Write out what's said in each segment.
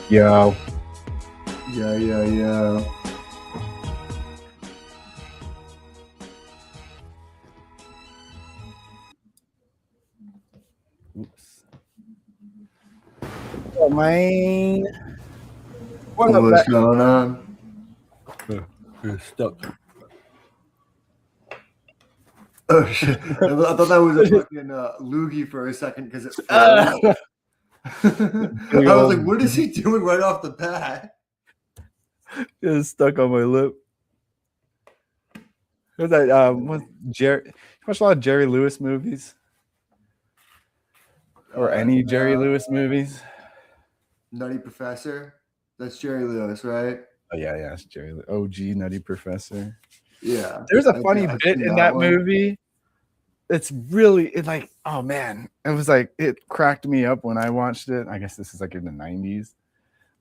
Yo. Yeah. Oops. Oh, man. What's going on? You're stuck. Oh shit! I thought that was a fucking loogie for a second because it froze. I was like, "What is he doing right off the bat?" It's stuck on my lip. Who's that? What Jerry? You watch a lot of Jerry Lewis movies, or any Jerry Lewis movies? Nutty Professor. That's Jerry Lewis, right? Oh yeah, it's Jerry OG Nutty Professor. Yeah. There's a funny bit in that movie. It's really like, oh man, it was like it cracked me up when I watched it. I guess this is like in the 90s.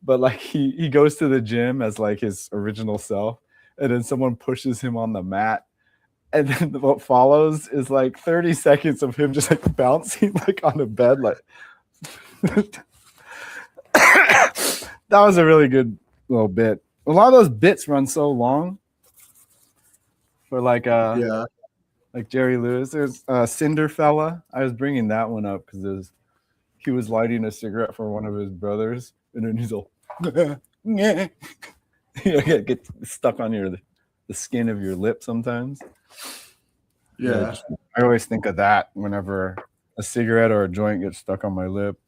But like he goes to the gym as like his original self, and then someone pushes him on the mat. And then what follows is like 30 seconds of him just like bouncing like on a bed. Like that was a really good little bit. A lot of those bits run so long for like like Jerry Lewis. There's Cinder Fella. I was bringing that one up because he was lighting a cigarette for one of his brothers, and then he's all Yeah. You get stuck on the skin of your lip sometimes. Yeah. I always think of that whenever a cigarette or a joint gets stuck on my lip.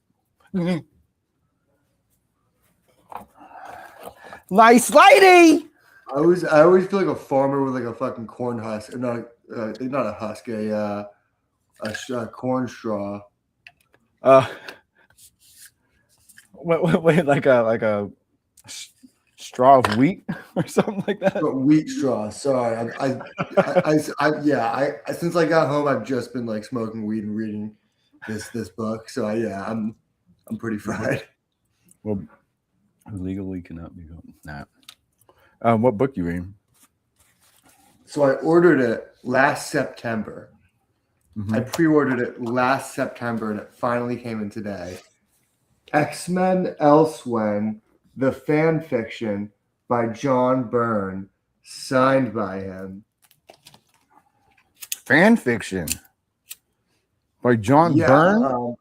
Nice lady. I always feel like a farmer with like a fucking corn husk, not a husk, a corn straw. Wait, like a straw of wheat or something like that. But wheat straw. Sorry, I since I got home, I've just been like smoking weed and reading this book. So I'm pretty fried. Well, legally cannot be going. Nah. What book you reading? So I ordered it last September. Mm-hmm. I pre-ordered it last September, and it finally came in today. X-Men Elsewhere, the fan fiction by John Byrne, signed by him. Fan fiction by John Byrne?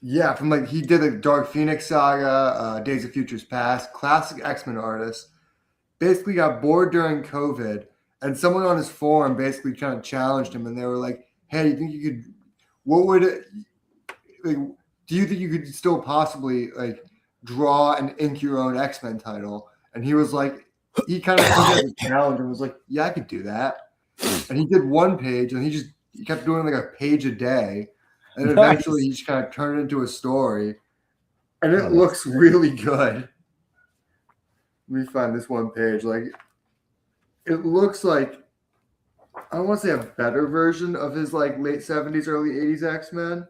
Yeah, from like he did the Dark Phoenix saga, Days of Futures Past, classic X-Men artist. Basically got bored during COVID, and someone on his forum basically kind of challenged him, and they were like, "Hey, you think you could? What would it? Like, do you think you could still possibly like draw and ink your own X-Men title?" And he was like, he kind of took it as a challenge and was like, "Yeah, I could do that." And he did one page, and he kept doing like a page a day, and eventually he just kind of turned it into a story, and it looks really good. Let me find this one page. Like, it looks like, I don't want to say a better version of his like late 70s, early 80s X-Men,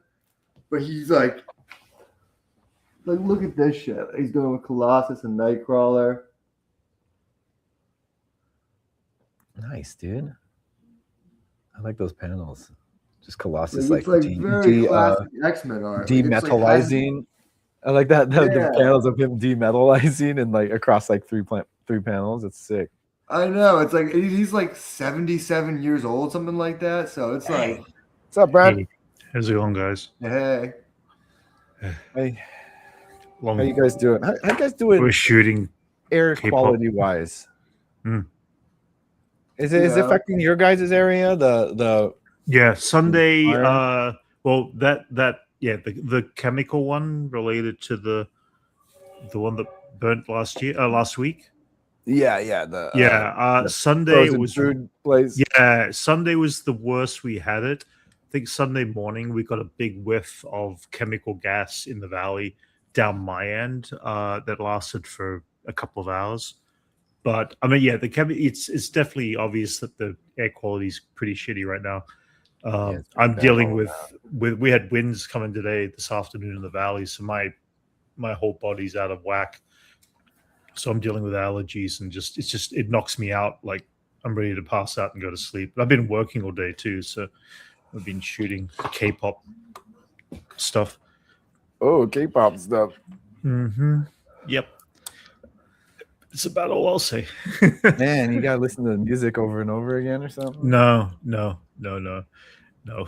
but he's like look at this shit. He's doing with Colossus and Nightcrawler. Nice, dude. I like those panels. Just Colossus It's like very classic X-Men art. Demetallizing. I like that. The panels of him demetallizing and like across like three panels. It's sick. I know. It's like he's like 77 years old, something like that. So it's like, what's up, Brad? Hey, how's it going, guys? Hey. How you guys doing? How you guys doing? We're shooting air K-pop. quality wise. Is it affecting your guys' area? The Sunday. Well, the chemical one related to the one that burnt last week. Sunday was food place. Sunday was the worst we had it. I think Sunday morning we got a big whiff of chemical gas in the valley down my end that lasted for a couple of hours. But I mean, it's definitely obvious that the air quality is pretty shitty right now. I'm dealing with we had winds coming today this afternoon in the valley, so my whole body's out of whack. So I'm dealing with allergies and it knocks me out. Like I'm ready to pass out and go to sleep. But I've been working all day too, so I've been shooting K-pop stuff. Oh, K-pop stuff. Mm-hmm. Yep. It's about all I'll say. Man, you gotta listen to the music over and over again or something. No.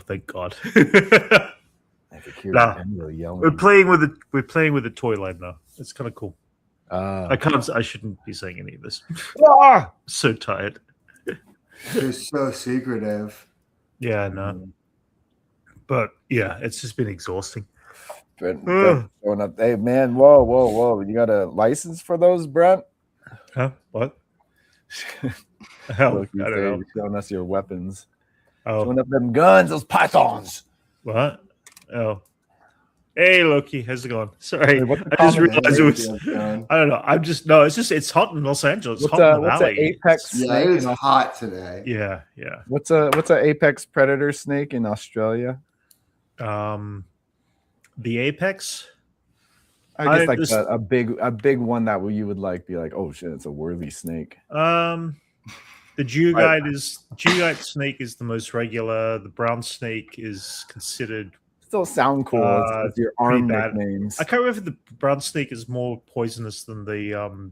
Thank God. We're playing with a toy line now. It's kind of cool. I shouldn't be saying any of this. So tired. You're so secretive. Yeah, I know. But yeah, it's just been exhausting. Brent showing up. Hey man, whoa. You got a license for those, Brent? Huh? What? Hell, I don't know. Showing us your weapons. Oh. Showing up them guns, those pythons. What? Oh. Hey Loki, how's it going? Sorry, I just realized it was. I don't know. It's hot in Los Angeles. What's an apex snake? Yeah, it is hot today. Yeah. What's an apex predator snake in Australia? The apex. I guess a big one that you would be like, oh shit, it's a worthy snake. The Jugite snake is the most regular. The brown snake is considered. Still sound cool. It's your arm nicknames. I can't remember if the brown snake is more poisonous than the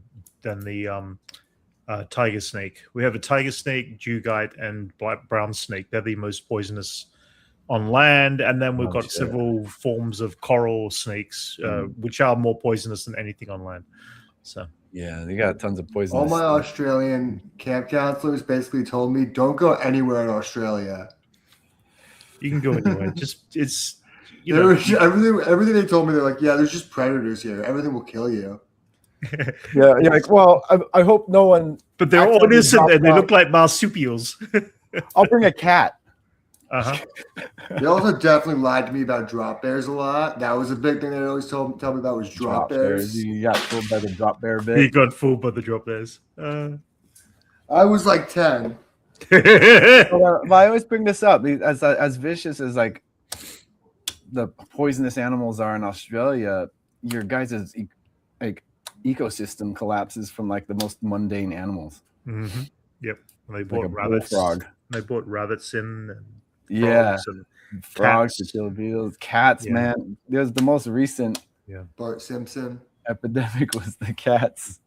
tiger snake. We have a tiger snake, Jugite, and brown snake. They're the most poisonous on land, and then we've got several forms of coral snakes, which are more poisonous than anything on land. So Yeah, they got tons of poisonous. All my stuff. Australian camp counselors basically told me, don't go anywhere in Australia. You can go anywhere. Just it's everything they told me, they're like, yeah, there's just predators here. Everything will kill you. Yeah, you're like, well, I hope no one. But they're all accidentally innocent drops and they off. look like marsupials. I'll bring a cat. They also definitely lied to me about drop bears a lot. That was a big thing they always tell me about was drop bears. You got fooled by the drop bear bit. He got fooled by the drop bears. I was like 10. Well, I always bring this up as vicious as like the poisonous animals are in Australia. Your guys' like ecosystem collapses from like the most mundane animals. Mm-hmm. Yep. And they bought like a rabbits. Bullfrog. They bought rabbits in. And frogs and frogs, cats. beetles, cats. Yeah. Man, there's the most recent. Yeah. Bart Simpson epidemic was the cats.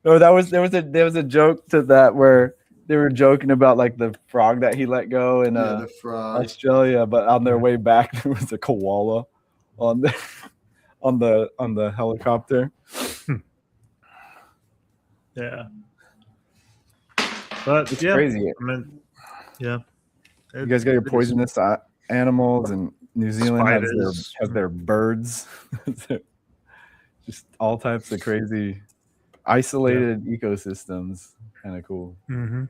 No, there was a joke to that where they were joking about like the frog that he let go in the frog. Australia, but on their way back there was a koala on the helicopter. Yeah. But it's yeah, crazy. I mean, yeah. You guys got your poisonous animals, and New Zealand has their birds. Just all types of crazy isolated ecosystems. Kind of cool. Mm-hmm.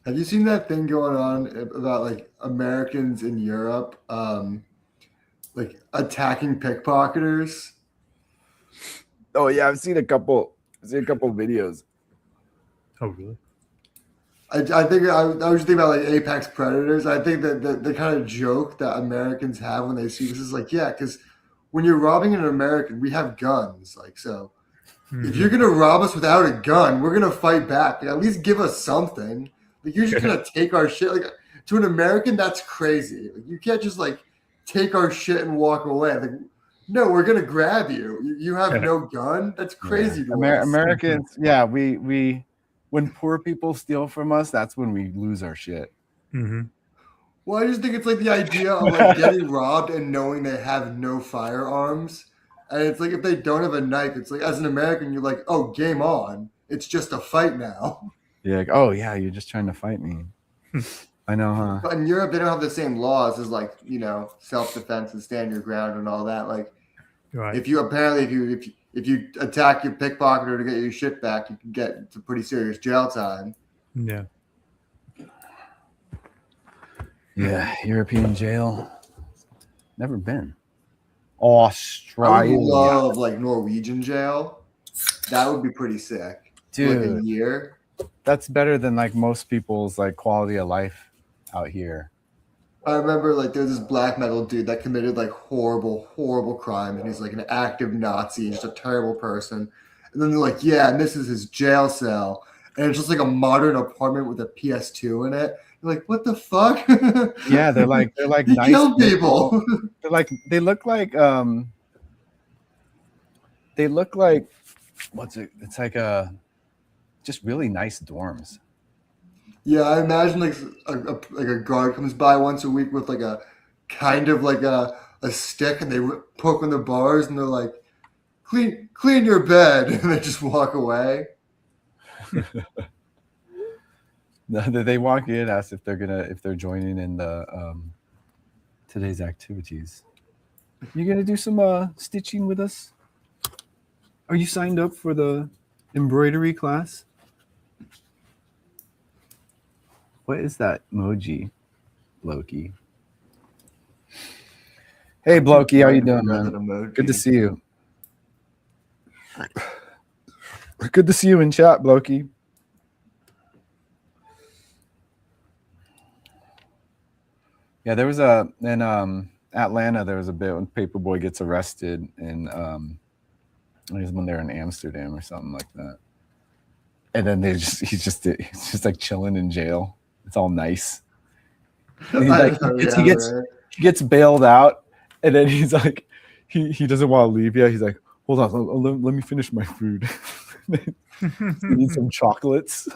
Have you seen that thing going on about like Americans in Europe like attacking pickpocketers? Oh yeah, I've seen a couple videos. Oh really? I think I was thinking about like apex predators. I think that the kind of joke that Americans have when they see this is like, yeah, because when you're robbing an American, we have guns. Like, so if you're gonna rob us without a gun, we're gonna fight back. Like, at least give us something. Like, you're just gonna take our shit. Like, to an American, that's crazy. Like, you can't just like take our shit and walk away. Like, no, we're gonna grab you. You have no gun. That's crazy. Yeah. Americans, yeah, we when poor people steal from us, that's when we lose our shit. Mm-hmm. Well, I just think it's like the idea of like getting robbed and knowing they have no firearms. And it's like if they don't have a knife, it's like as an American, you're like, oh, game on. It's just a fight now. You're like, oh yeah, you're just trying to fight me. I know, huh? But in Europe, they don't have the same laws as like, you know, self-defense and stand your ground and all that. Like, right. if you attack your pickpocketer to get your shit back, you can get to pretty serious jail time. Yeah. Yeah, European jail. Never been. Australia. I would love like Norwegian jail. That would be pretty sick. Dude, like a year. That's better than like most people's like quality of life out here. I remember like there's this black metal dude that committed like horrible crime, and he's like an active Nazi and just a terrible person. And then they're like, yeah, and this is his jail cell, and it's just like a modern apartment with a PS2 in it. You're like, what the fuck? Yeah, they're like he nice killed people. They're like they look like what's it? It's like just really nice dorms. Yeah, I imagine like a guard comes by once a week with like a kind of like a stick, and they poke on the bars, and they're like, clean your bed, and they just walk away. No, they walk in, ask if they're joining in the today's activities. You gonna do some stitching with us? Are you signed up for the embroidery class? What is that emoji, Blokey? Hey, Blokey, how you doing, man? Good to see you. Good to see you in chat, Blokey. Yeah, there was in Atlanta. There was a bit when Paperboy gets arrested, and it was when they're in Amsterdam or something like that. And then he's just like chilling in jail. It's all nice. He gets bailed out, and then he's like, he doesn't want to leave yet. He's like, hold on, let me finish my food. Need some chocolates.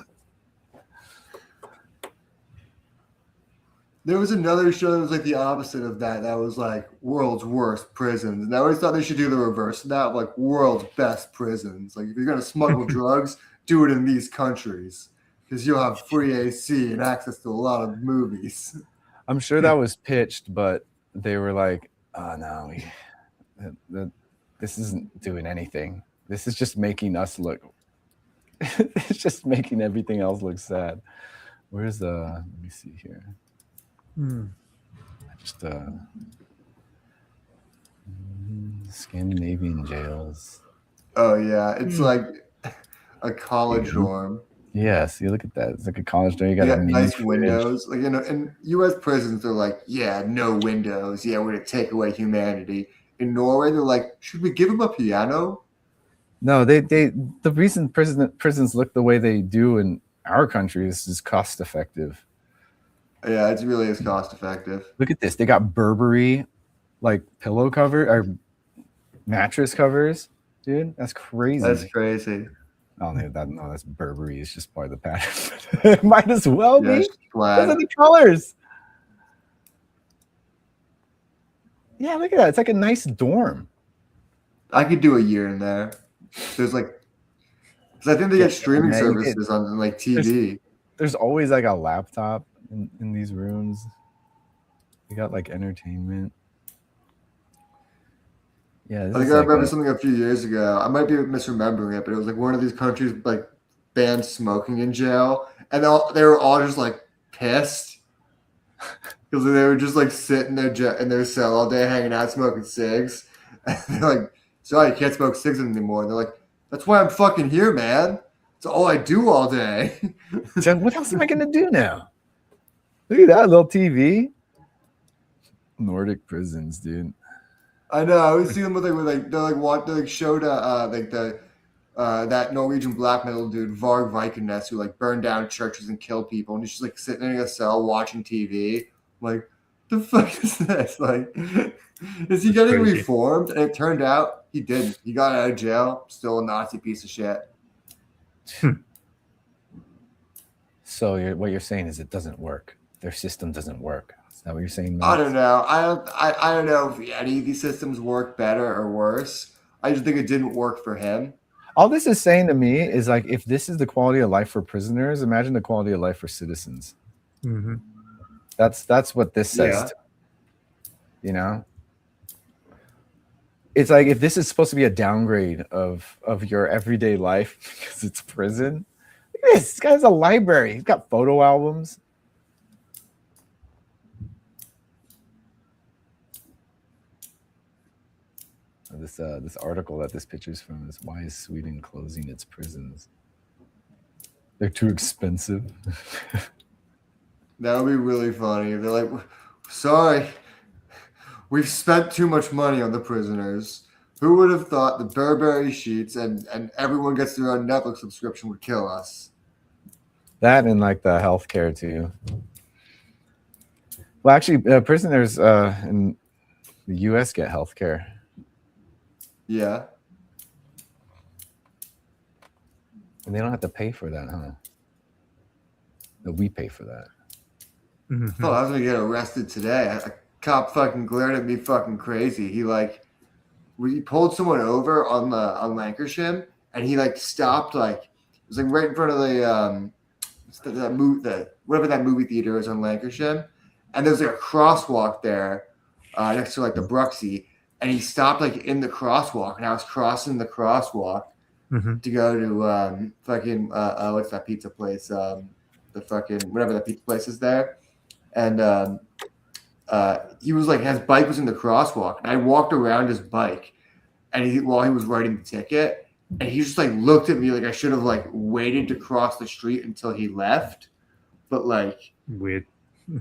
There was another show that was like the opposite of that. That was like world's worst prisons. And I always thought they should do the reverse of that, like world's best prisons. Like if you're gonna smuggle drugs, do it in these countries because you'll have free AC and access to a lot of movies. I'm sure that was pitched, but they were like, "Oh no, this isn't doing anything. This is just making us look. It's just making everything else look sad." Where's the? Let me see here. Just Scandinavian jails. Oh yeah, it's like a college dorm. Yes, you look at that. It's like a college dorm. You got a nice fridge. windows. Like in U.S. prisons, they're like, yeah, no windows. Yeah, we're gonna take away humanity. In Norway, they're like, should we give them a piano? No, the reason prisons look the way they do in our country is cost effective. Yeah, it really is cost effective. Look at this. They got Burberry like pillow cover or mattress covers. Dude, that's crazy. That's crazy. Oh, no, that's Burberry. It's just part of the pattern. It might as well be. Those are the colors. Yeah, look at that. It's like a nice dorm. I could do a year in there. There's like, because I think they get streaming services on like TV. There's always like a laptop in these rooms. You got like entertainment. Yeah, I think I remember something a few years ago. I might be misremembering it, but it was like one of these countries like banned smoking in jail, and they were all just like pissed because they were just like sitting in their cell all day, hanging out, smoking cigs. And they're like, "Sorry, you can't smoke cigs anymore." And they're like, "That's why I'm fucking here, man. It's all I do all day." So what else am I gonna do now? Look at that little TV. Nordic prisons, dude. I know. I was seeing them with they showed that Norwegian black metal dude Varg Vikernes who like burned down churches and killed people, and he's just like sitting in a cell watching TV. I'm like, the fuck is this? Like, is he getting reformed? And it turned out he didn't. He got out of jail, still a Nazi piece of shit. So what you're saying is it doesn't work. Their system doesn't work. Is that what you're saying, Max? I don't know. I don't know if any of these systems work better or worse. I just think it didn't work for him. All this is saying to me is like, if this is the quality of life for prisoners, imagine the quality of life for citizens. Mm-hmm. That's what this says. You know, it's like if this is supposed to be a downgrade of your everyday life because it's prison. Look at this. This guy has a library. He's got photo albums. This article that this picture's from is why is Sweden closing its prisons? They're too expensive. That would be really funny. They're like, sorry, we've spent too much money on the prisoners. Who would have thought the Burberry sheets and everyone gets their own Netflix subscription would kill us? That and like the healthcare too. Well, actually, prisoners in the U.S. get healthcare. Yeah. And they don't have to pay for that, huh? No, we pay for that. Mm-hmm. Oh, I was gonna get arrested today. A cop fucking glared at me fucking crazy. He pulled someone over on Lancashire, and he like stopped like it was like right in front of whatever that movie theater is on Lancashire, and there's like a crosswalk there next to like the Bruxy. And he stopped like in the crosswalk, and I was crossing the crosswalk to go to what's that pizza place? The fucking whatever that pizza place is there. And he was like his bike was in the crosswalk, and I walked around his bike, and while he was writing the ticket, and he just like looked at me like I should have like waited to cross the street until he left, but like weird.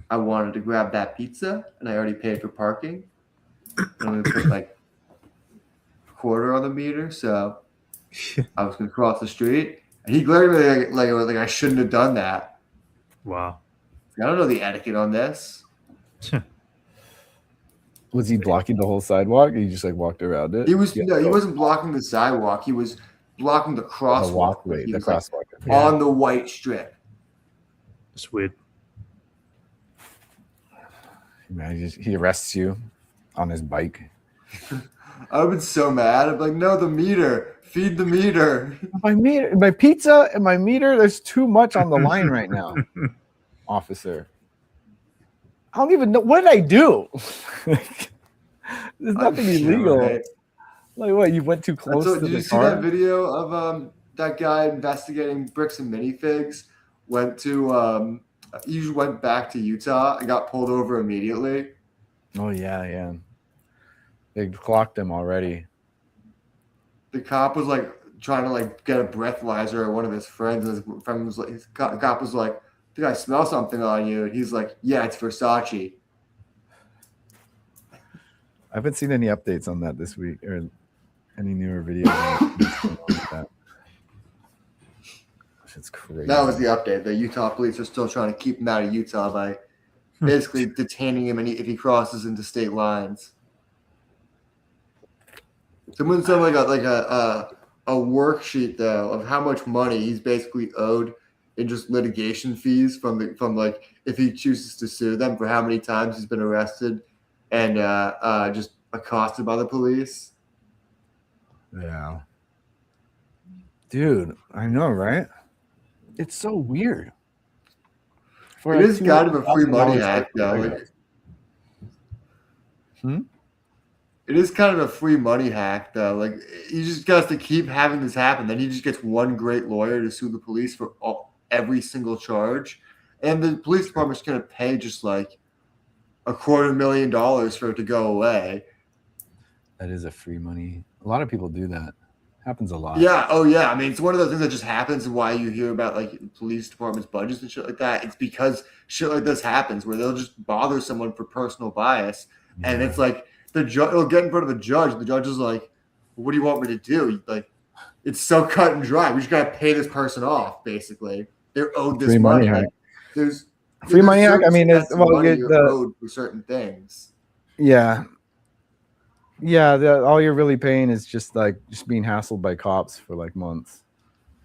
I wanted to grab that pizza, and I already paid for parking. I'm gonna put like a quarter on the meter, so I was gonna cross the street, and he glared at me like I shouldn't have done that. Wow, I don't know the etiquette on this. Was he blocking the whole sidewalk, or he just like walked around it? He wasn't blocking the sidewalk. He was blocking the crosswalk. The walkway, the crosswalk on the white strip. It's weird. Man, he arrests you on his bike. I would have been so mad. I'd be like, no, the meter. Feed the meter. My pizza and my meter, there's too much on the line right now, officer. I don't even know. What did I do? There's nothing illegal. Right? Like what? You went too close to the car? Did you see that video of that guy investigating bricks and minifigs? He went back to Utah and got pulled over immediately. Oh yeah. They clocked him already. The cop was like trying to like get a breathalyzer at one of his friends, and his friend was like, the cop was like, I think I smell something on you. And he's like, yeah, it's Versace. I haven't seen any updates on that this week or any newer videos. It's crazy. That was the update. The Utah police are still trying to keep him out of Utah by basically detaining him if he crosses into state lines. Someone said like a worksheet though of how much money he's basically owed in just litigation fees from like if he chooses to sue them for how many times he's been arrested and just accosted by the police. Yeah. Dude, I know, right? It's so weird. It is kind of a free money hack, though. It is kind of a free money hack, though. Like, he just got to keep having this happen. Then he just gets one great lawyer to sue the police for every single charge. And the police department's going to pay just like $250,000 for it to go away. That is a free money. A lot of people do that. Happens a lot. Yeah. Oh, yeah. I mean, it's one of those things that just happens, and why you hear about like police departments' budgets and shit like that. It's because shit like this happens where they'll just bother someone for personal bias, and it's like the judge will get in front of a judge. The judge is like, well, "What do you want me to do?" Like, it's so cut and dry. We just gotta pay this person off. Basically, they're owed this free money. Like, there's free money hack. I mean, it's owed for certain things. Yeah. Yeah, all you're really paying is just being hassled by cops for like months.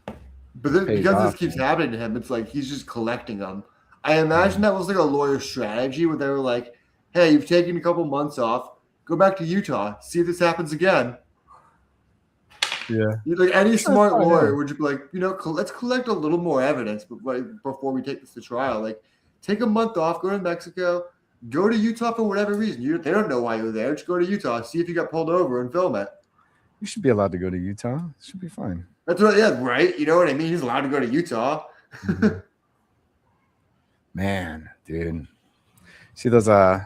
But then, because this keeps happening to him, it's like he's just collecting them. I imagine that was like a lawyer strategy where they were like, "Hey, you've taken a couple months off. Go back to Utah. See if this happens again." Yeah. Like any smart lawyer would just be like, let's collect a little more evidence before we take this to trial. Like, take a month off, go to Mexico. Go to Utah for whatever reason. They don't know why you're there. Just go to Utah. See if you got pulled over and film it. You should be allowed to go to Utah. It should be fine. That's what. Yeah, right. You know what I mean? He's allowed to go to Utah. Man, dude. See those? You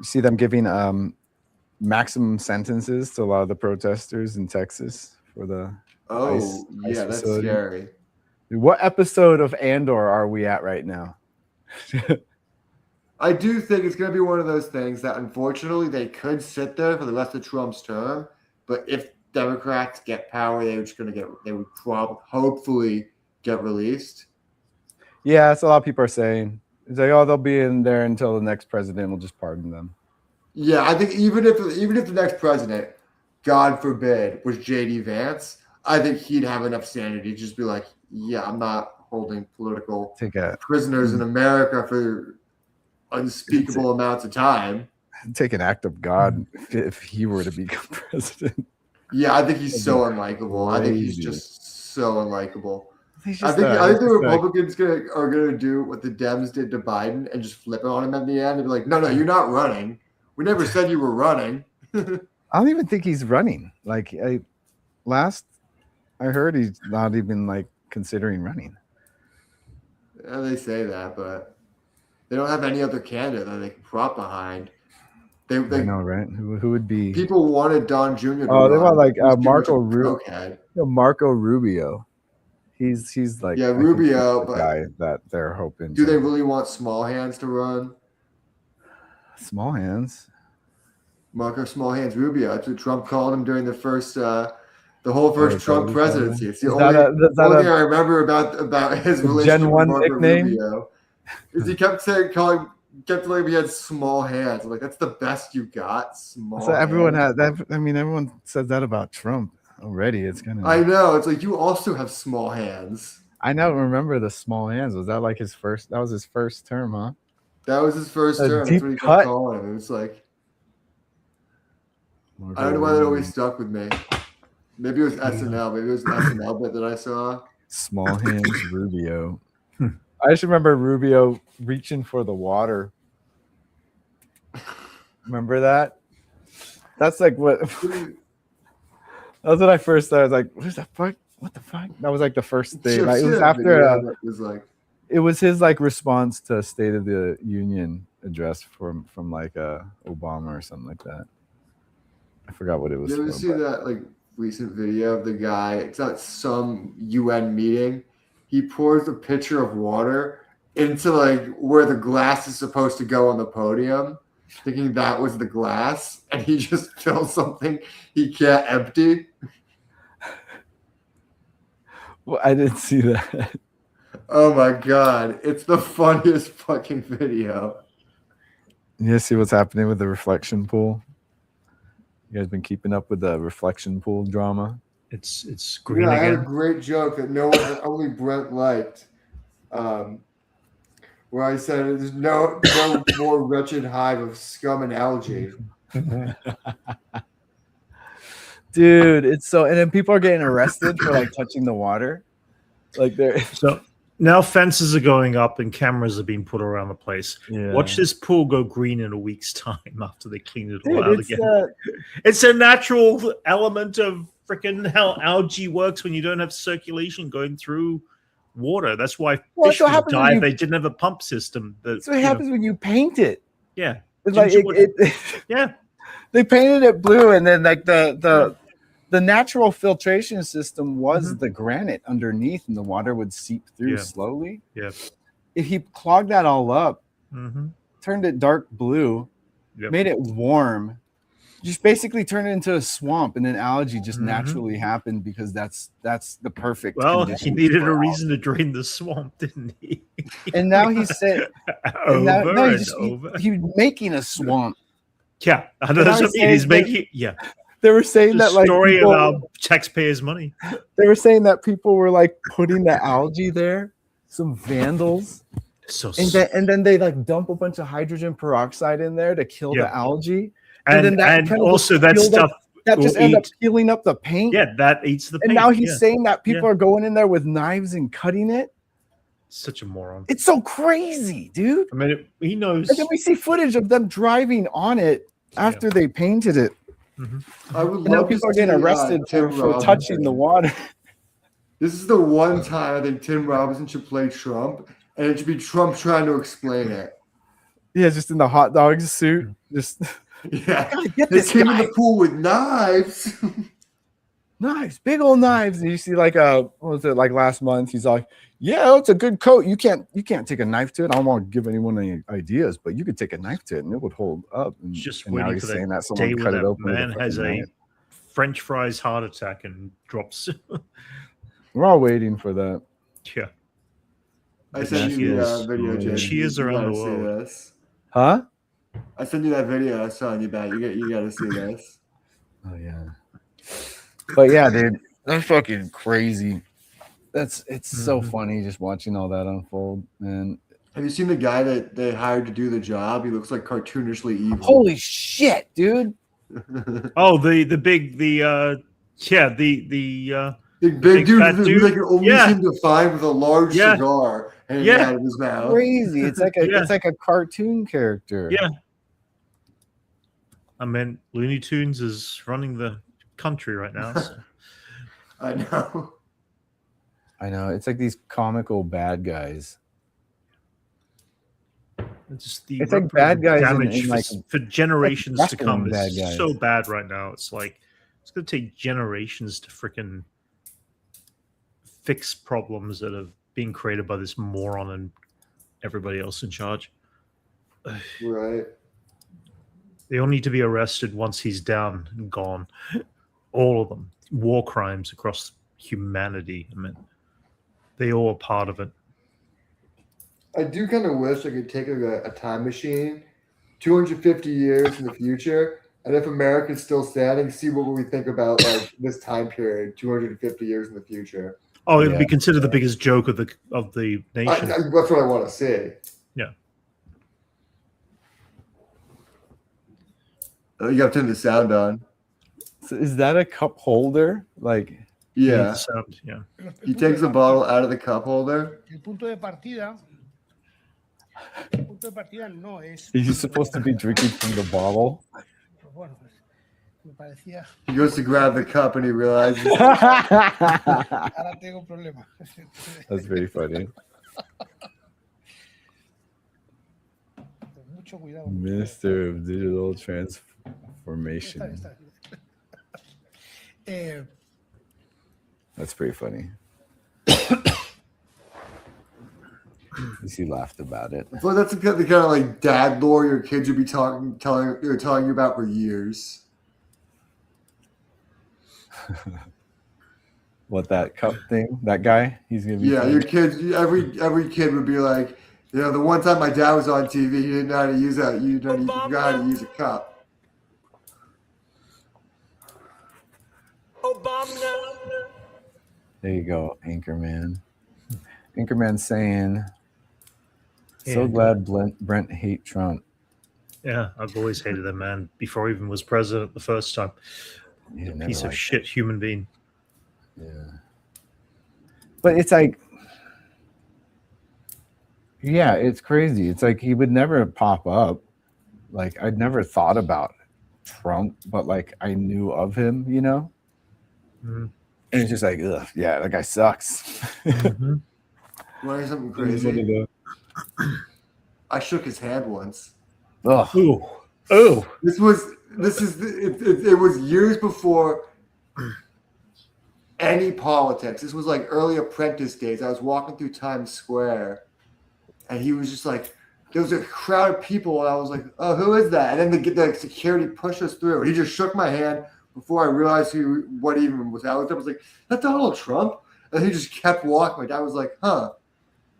see them giving maximum sentences to a lot of the protesters in Texas for the. Oh, ICE that's facility. Scary. Dude, what episode of Andor are we at right now? I do think it's going to be one of those things that unfortunately they could sit there for the rest of Trump's term, but if Democrats get power, they would probably hopefully get released. Yeah, that's a lot of people are saying. It's like, they'll be in there until the next president will just pardon them. Yeah, I think even if the next president, God forbid, was JD Vance, I think he'd have enough sanity to just be like, yeah, I'm not holding political prisoners in America for unspeakable amounts of time. Take an act of God if he were to become president. Yeah, I think he's so unlikable. I think he's just so unlikable. I think the Republicans are gonna do what the Dems did to Biden and just flip it on him at the end and be like, no, you're not running. We never said you were running. I don't even think he's running. Like last I heard, he's not even considering running. Yeah, they say that, but they don't have any other candidate that they can prop behind. I know, right? Who would be? People wanted Don Jr. They want Marco Rubio. Marco Rubio. He's like Rubio, the guy that they're hoping. Do they really want Small Hands to run? Small Hands. Marco Small Hands Rubio. That's what Trump called him during the whole first Trump presidency. It's the only thing I remember about his relationship Gen 1 with Marco nickname? Rubio. Is he kept telling him he had small hands. I'm like, that's the best you got. Small. So everyone had that. I mean, everyone said that about Trump already. It's kind of. I know. It's like you also have small hands. I don't remember the small hands. Was that his first? That was his first term, huh? That was his first A term. deep That's what he cut? kept calling him. It was like, I don't know why that always stuck with me. Maybe it was SNL. Maybe it was an SNL bit that I saw. Small hands Rubio. I just remember Rubio reaching for the water. Remember that? That's like what. That's what I first thought. I was like, "What is that fuck? What the fuck?" That was like the first thing. Like, it was after. It was like. It was his like response to State of the Union address from like Obama or something like that. I forgot what it was. You ever see that like recent video of the guy? It's at some UN meeting. He pours a pitcher of water into like where the glass is supposed to go on the podium, thinking that was the glass, and he just fills something he can't empty. Well, I didn't see that. Oh my god, it's the funniest fucking video. You see what's happening with the reflection pool? You guys been keeping up with the reflection pool drama? It's green Yeah, I had a again. great joke that only Brent liked. Where I said there's no more wretched hive of scum and algae. Dude, it's so, and then people are getting arrested for like touching the water. Like they're So now fences are going up and cameras are being put around the place. Yeah. Watch this pool go green in a week's time after they clean it all Dude, out again. It's a natural element of freaking how algae works when you don't have circulation going through water. That's why fish would die if they didn't have a pump system. That's what happens when you paint it. Yeah. It's like yeah. They painted it blue, and then like the natural filtration system was the granite underneath, and the water would seep through slowly. Yeah. If he clogged that all up, turned it dark blue, made it warm, just basically turned it into a swamp, and then algae just naturally happened because that's the perfect. Well, he needed a reason to drain the swamp, didn't he? And now he's saying he's making a swamp. Yeah, that's what he's making. Yeah. They were saying that like story about taxpayers' money. They were saying that people were like putting the algae there, some vandals, and then they like dump a bunch of hydrogen peroxide in there to kill the algae, and also that stuff that just ends up peeling up the paint. Yeah, that eats the paint. And now he's saying that people are going in there with knives and cutting it. Such a moron! It's so crazy, dude. I mean, he knows. And then we see footage of them driving on it after they painted it. I would love now people are getting arrested for touching the water. This is the one time I think Tim Robinson should play Trump, and it should be Trump trying to explain it. Yeah, just in the hot dog suit. Just get this guy in the pool with knives. Knives, big old knives. And you see, like what was it like last month? He's like, "Yeah, it's a good coat. You can't take a knife to it. I don't want to give anyone any ideas, but you could take a knife to it and it would hold up." And just and waiting for that day when that man has a French fries heart attack and drops. We're all waiting for that. Yeah. I sent you that video, Jay. Cheers around the world. This. Huh? I sent you that video. I saw you back. You got to see this. Oh yeah. But yeah, dude, that's fucking crazy. It's so funny just watching all that unfold, man. Have you seen the guy that they hired to do the job? He looks like cartoonishly evil. Holy shit, dude! Oh, the big big dude who like only seemed to find with a large cigar hanging out of his mouth. Crazy! It's like it's like a cartoon character. Yeah. I mean, Looney Tunes is running the country right now. So. I know. It's like these comical bad guys. It's like bad guys damage like, for generations like to come. It's guys. So bad right now. It's like it's going to take generations to freaking fix problems that have been created by this moron and everybody else in charge. Right. They all need to be arrested once he's down and gone. All of them. War crimes across humanity. I mean, they all are part of it. I do kind of wish I could take a time machine 250 years in the future, and if America's still standing, see what we think about like this time period 250 years in the future. Oh, it would be considered the biggest joke of the nation. That's what I want to see. Yeah. You have to turn the sound on. So is that a cup holder? Like, Yeah. Sound, yeah. He takes the bottle out of the cup holder. El punto de partida no es. is he supposed to be drinking from the bottle? Bueno, pues, me parecía. He goes to grab the cup and he realizes. Ahora tengo un problema. That's very funny. Mucho cuidado. Minister of Digital Transformation. Está bien. That's pretty funny. He laughed about it. Well, that's the kind of like dad lore your kids would be telling you about for years. What, that cup thing? That guy? He's gonna be. Yeah, your kids. Every kid would be like, the one time my dad was on TV, he didn't know how to use that. You forgot how to use a cup. There you go, Anchorman. Anchorman saying, "So glad Brent hate Trump." Yeah, I've always hated that man before he even was president the first time. Yeah, Piece of shit human being. Yeah. But it's like, yeah, it's crazy. It's like he would never pop up. Like, I'd never thought about Trump, but like I knew of him, Mm-hmm. And it's just like, ugh, yeah, that guy sucks. Mm-hmm. Want to hear something crazy? I shook his hand once. Ugh. Oh. It was years before any politics. This was like early Apprentice days. I was walking through Times Square, and he was just like, there was a crowd of people, and I was like, oh, who is that? And then the security pushed us through. He just shook my hand before I realized what even was. I was like, that's Donald Trump? And he just kept walking. My dad was like, huh,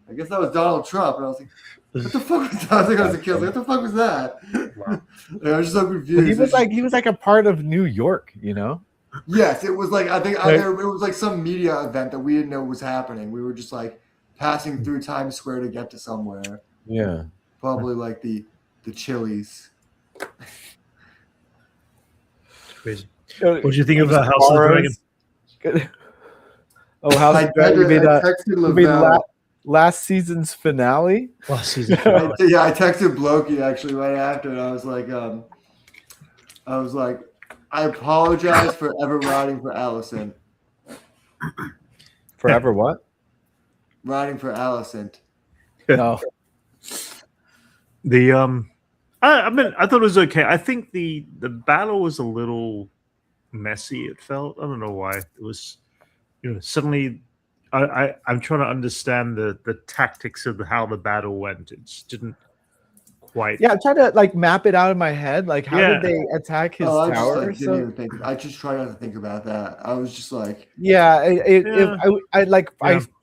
I guess that was Donald Trump. And I was like, what the fuck was that? I was like, I was a kid. I was like, what the fuck was that? Wow. And I was just so confused. He was like a part of New York, Yes, it was like, I think it was like some media event that we didn't know was happening. We were just like passing through Times Square to get to somewhere. Yeah. Probably like the Chili's. Crazy. What do you think of House of the Dragon? Oh, House of the Dragon. Last season's finale. Last season finale. Yeah, I texted Blokey actually right after, and I was like, I apologize for ever riding for Allison. Forever what? Riding for Allison. No. I thought it was okay. I think the battle was a little messy. It felt. I don't know why. It was, suddenly. I'm trying to understand the tactics of how the battle went. It just didn't quite. Yeah, I tried to like map it out in my head. Like, how did they attack his tower? I just tried not to think about that. I was just like,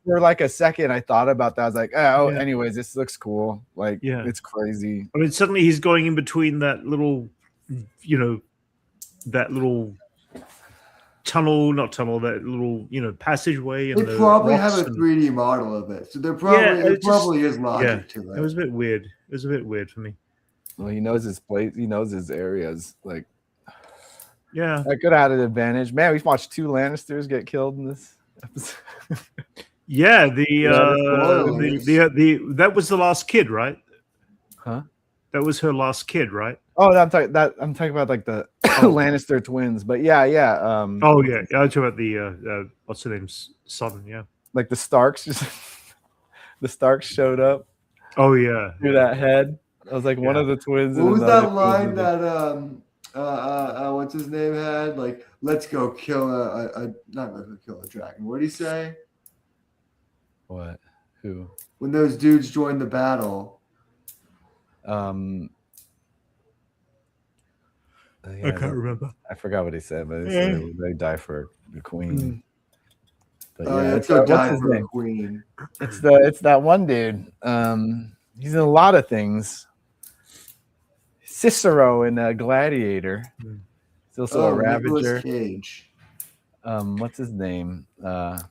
for like a second I thought about that. I was like, anyways, this looks cool. Like, it's crazy. I mean, suddenly he's going in between that little, that little passageway. And they probably have a 3D model of it, so there probably is logic to it. It was a bit weird. It was a bit weird for me. Well, he knows his place. He knows his areas. Like, yeah, that could have had an advantage. Man, we've watched 2 Lannisters get killed in this episode. Yeah, that was the last kid, right? Huh? That was her last kid, right? Oh, I'm talking about like the Lannister twins, but yeah. I'm talking about the what's her name's son, yeah. Like the Starks, the Starks showed up. Oh yeah, through that head. I was like one of the twins. What was that line that what's his name had? Like, let's go kill not let's go kill a dragon. What did he say? What? Who? When those dudes joined the battle. I can't remember. I forgot what he said, but he said they die for the queen. But it's die for the queen. It's that one dude. He's in a lot of things. Cicero in Gladiator. He's also a Ravager. Cage. What's his name? God,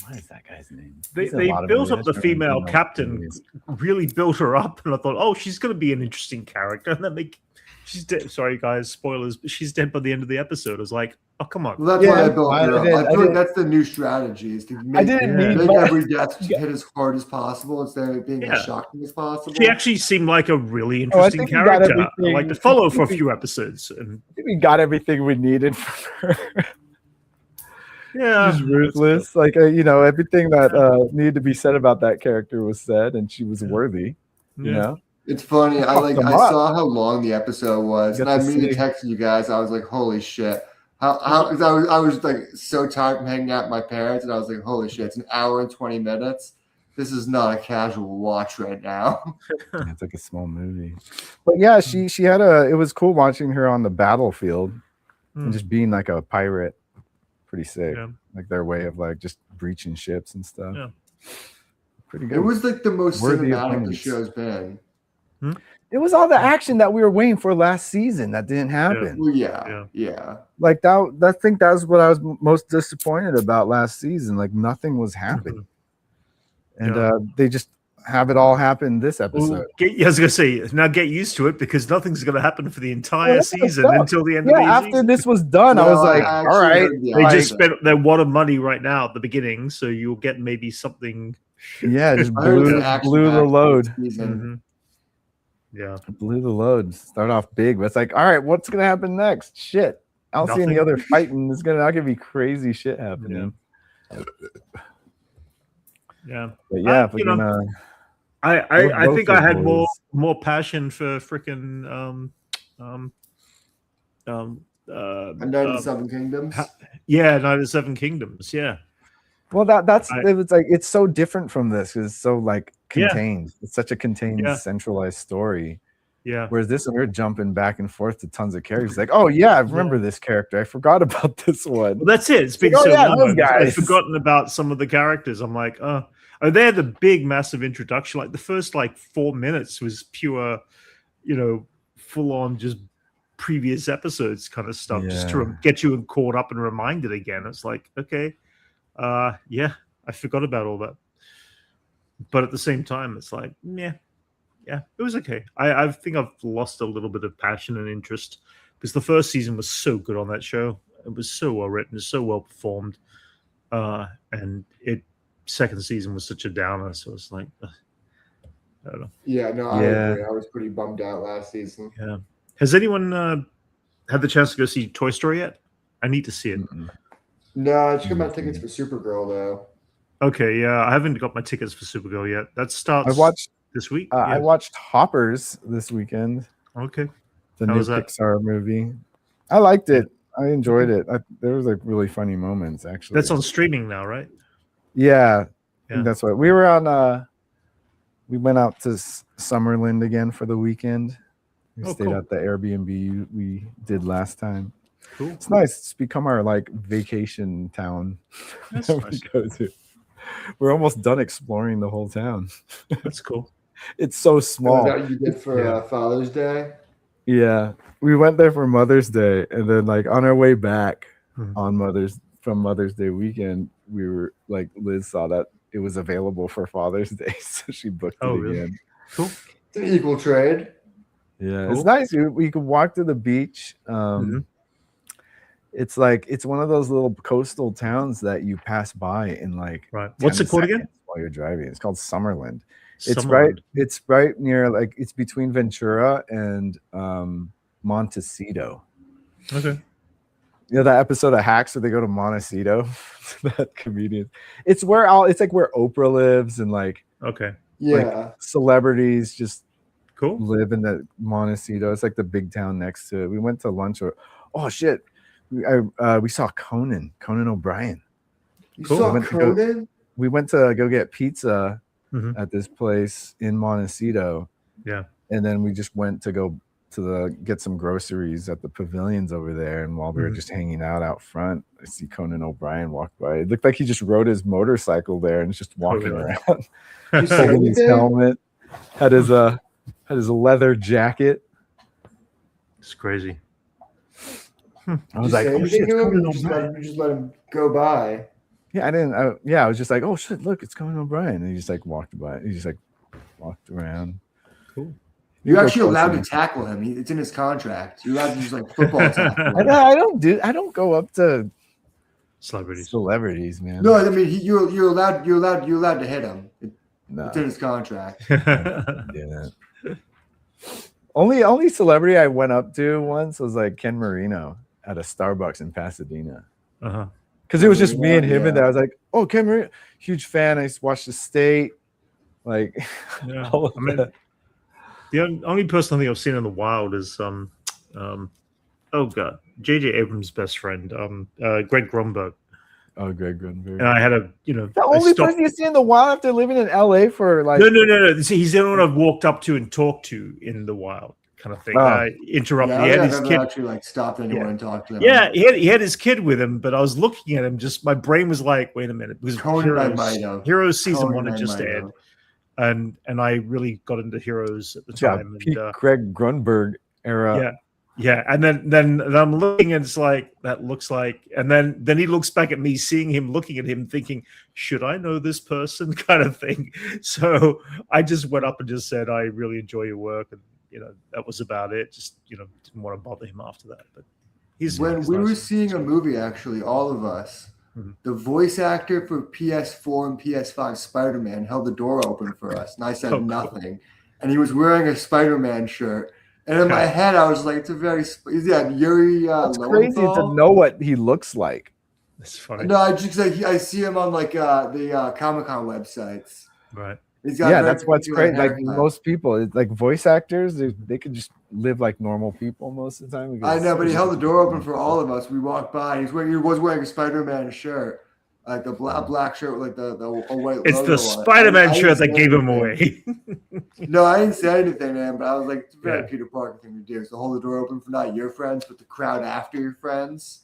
what is that guy's name? They He's in a lot of built movies. up the female captain, really built her up, and I thought, oh, she's going to be an interesting character. And then she's dead. Sorry, guys, spoilers, but she's dead by the end of the episode. I was like, oh, come on. Well, that's why I built her up. I feel like that's the new strategy: is to make every death hit as hard as possible instead of being as shocking as possible. She actually seemed like a really interesting character. I like to follow for a few episodes. And we got everything we needed from her. Yeah, she's ruthless. Like everything that needed to be said about that character was said, and she was worthy. You know, it's funny. I saw how long the episode was, and I immediately texted you guys. I was like, "Holy shit!" Because I was like so tired from hanging out with my parents, and I was like, "Holy shit! It's an hour and 20 minutes. This is not a casual watch right now." It's like a small movie, but yeah, she had it was cool watching her on the battlefield and just being like a pirate. Pretty sick. Like their way of like just breaching ships and stuff. Yeah. Pretty good. It was like the most cinematic the show's been. It was all the action that we were waiting for last season that didn't happen. Well, yeah. Like that. I think that was what I was most disappointed about last season. Like nothing was happening, and they just have it all happen this episode. I was gonna say, now get used to it because nothing's gonna happen for the entire season until the end of the after season. This was done, I was like, all right. They just spent their wad of money right now at the beginning, so you'll get maybe something. Yeah, just blew the load. Mm-hmm. Yeah, blew the load. Start off big, but it's like, all right, what's gonna happen next? Shit, I don't see any other fighting. There's not gonna be crazy shit happening. Yeah, but yeah, I think I had more passion for freaking Night of the Seven Kingdoms. Night of the Seven Kingdoms. Yeah. Well, it was like it's so different from this. It's so like contained. It's such a contained, centralized story. Yeah. Whereas this one, we're jumping back and forth to tons of characters. Like, oh yeah, I remember this character. I forgot about this one. Well, that's it. It's been so long. I've forgotten about some of the characters. I'm like, they're the big, massive introduction. Like the first 4 minutes was pure, full on just previous episodes kind of stuff, just to get you caught up and reminded again. It's like, okay, I forgot about all that. But at the same time, it's like, yeah, it was okay. I think I've lost a little bit of passion and interest because the first season was so good on that show. It was so well written, so well performed, and second season was such a downer. So it's like, I don't know. Yeah, no, I agree. I was pretty bummed out last season. Yeah. Has anyone had the chance to go see Toy Story yet? I need to see it. No, I just got my tickets for Supergirl though. Okay, yeah, I haven't got my tickets for Supergirl yet. That starts this week. I watched Hoppers this weekend. Okay. The new Pixar movie. I liked it. I enjoyed it. There was really funny moments actually. That's on streaming now, right? Yeah. I think that's what we were on. We went out to Summerlin again for the weekend. We stayed at the Airbnb we did last time. Cool. It's nice. It's become our vacation town. That's nice. We go to. We're almost done exploring the whole town. That's cool. It's so small. Is that what you did for Father's Day? Yeah, we went there for Mother's Day, and then on our way back from Mother's Day weekend, we were Liz saw that it was available for Father's Day, so she booked it again. Cool. It's an equal trade. Yeah, cool. It's nice. We could walk to the beach. It's it's one of those little coastal towns that you pass by in What's it called again? While you're driving, it's called Summerland. It's right near it's between Ventura and Montecito. Okay. That episode of Hacks where they go to Montecito, that comedian. It's where where Oprah lives and celebrities just live in the Montecito. It's the big town next to it. We went to lunch. We saw Conan O'Brien. You saw Conan? We went to go get pizza at this place in Montecito. Yeah. And then we just went to go get some groceries at the pavilions over there. And while we were just hanging out front, I see Conan O'Brien walk by. It looked like he just rode his motorcycle there and was just walking around. Holding his helmet. Had his leather jacket. It's crazy. I was like, oh shit, you just let him go by. Yeah, I didn't. I was just like, oh shit, look, it's Conan O'Brien. And he just like walked by. He just like walked around. Cool. You're go actually allowed closer. to tackle him. It's in his contract. You're allowed to use like football tackle. I don't go up to Celebrities, man. No, I mean you're allowed to hit him. No, It's in his contract. yeah. Only celebrity I went up to once was like Ken Marino at a Starbucks in Pasadena. Uh-huh. Because it was just me and him, Yeah. and I was like, "Oh, Ken Marino, huge fan. I watched The State." Like, Yeah. all of I mean, that. the only person I think I've seen in the wild is oh god, J.J. Abrams' best friend, Greg Grunberg. Oh, Greg Grunberg. And I had a the only person you see in the wild after living in LA for like no. See, he's the only one I've walked up to and talked to in the wild, kind of thing. Oh. Interrupted. Yeah, he had I've his never kid. actually like stopped anyone and talked to them. Yeah, he had his kid with him, but I was looking at him. Just my brain was like, wait a minute, because Heroes season 1 had just aired, and I really got into Heroes at the time. peak And, Greg Grunberg era. Yeah, and then I'm looking, and it's like that looks like, and then he looks back at me, seeing him, looking at him, thinking, should I know this person, kind of thing. So I just went up and just said, I really enjoy your work, and that was about it. Just didn't want to bother him after that. But he's we were seeing a movie, actually, all of us. Mm-hmm. The voice actor for PS4 and PS5 Spider-Man held the door open for us, and I said nothing. And he was wearing a Spider-Man shirt. And in my head, I was like, "It's a very Yuri." It's crazy to know what he looks like. That's funny. No, I see him on like the Comic-Con websites. Right. He's got That's what's great. Like haircut. most people, it's like voice actors, they could just live like normal people most of the time. I know, but he held the door open for all of us. We walked by. He was wearing a Spider-Man shirt, like a black shirt with like the white. It's logo the Spider-Man shirt that gave him away. No, I didn't say anything, man. But I was like, it's a very Peter Parker thing to do. So hold the door open for not your friends, but the crowd after your friends.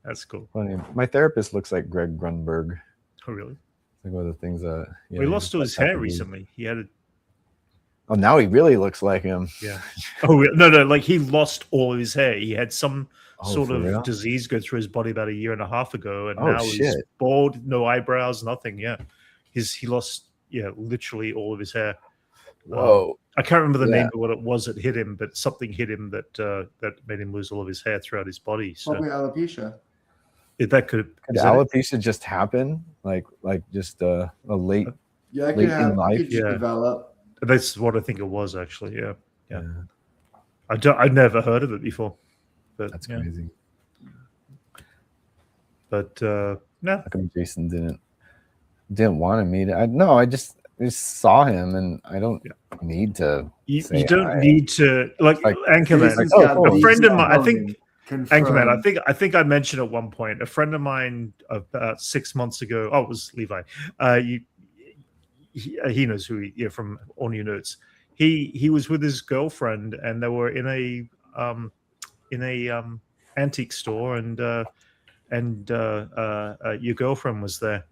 That's cool. Funny. My therapist looks like Greg Grunberg. Oh, really? Like one of the things that he lost to his hair recently. He had Oh, now he really looks like him. Yeah. Oh no! Like he lost all of his hair. He had some sort of disease go through his body about 1.5 years ago, and now he's bald, no eyebrows, nothing. Yeah, he lost literally all of his hair. Whoa! I can't remember the name of what it was that hit him, but something hit him that made him lose all of his hair throughout his body. So probably alopecia. That could alopecia just happen, like just a late late in life. Develop. That's what I think it was, actually. Yeah. I'd never heard of it before, but that's crazy. But no, how come Jason didn't want to meet it? I just saw him, and I don't need to. You don't need to like Anchorman. A friend of mine, I think. Anchorman, I think I mentioned at one point, a friend of mine about 6 months ago. Oh, it was Levi. He knows who from All New Notes. He was with his girlfriend, and they were in a antique store, and your girlfriend was there.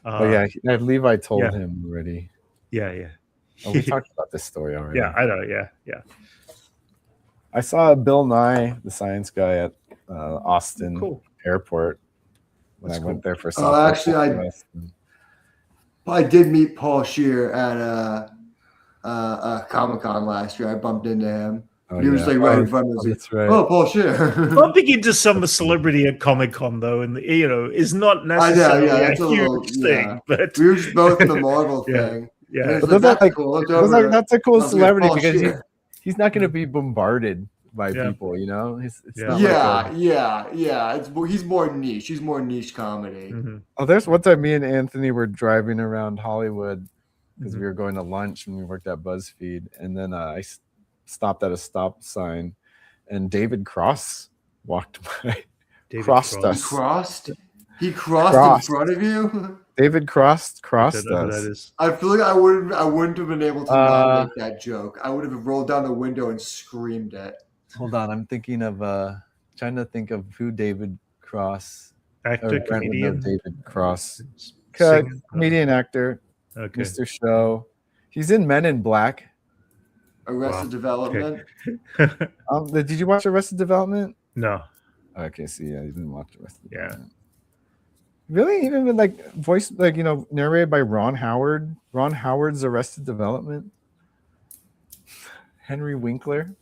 Levi told him already. Yeah. Oh, we talked about this story already. Yeah, I know. Yeah. I saw Bill Nye, the science guy, at Austin Airport when I went there for softball. Actually, I did meet Paul Scheer at Comic-Con last year. I bumped into him. He was like right in front of me. That's right. Oh, Paul Scheer. Bumping into some celebrity at Comic-Con, though, and is not necessarily a huge thing. But we were just both in the Marvel thing. Yeah, but that's a cool celebrity because he's not going to be bombarded by people, It's he's more niche. He's more niche comedy. Mm-hmm. Oh, there's one time me and Anthony were driving around Hollywood because we were going to lunch and we worked at BuzzFeed, and then I stopped at a stop sign, and David Cross walked by. Crossed us. He crossed in front of you. David crossed us. I feel like I wouldn't have been able to not make that joke. I would have rolled down the window and screamed it. Hold on, I'm thinking of trying to think of who David Cross. Actor, comedian. David Cross. Comedian, actor. Okay. Mr. Show. He's in Men in Black. Arrested Development. Okay. Did you watch Arrested Development? No. Okay, so you didn't watch Arrested Development. Really? Even with like voice, like, narrated by Ron Howard. Ron Howard's Arrested Development. Henry Winkler.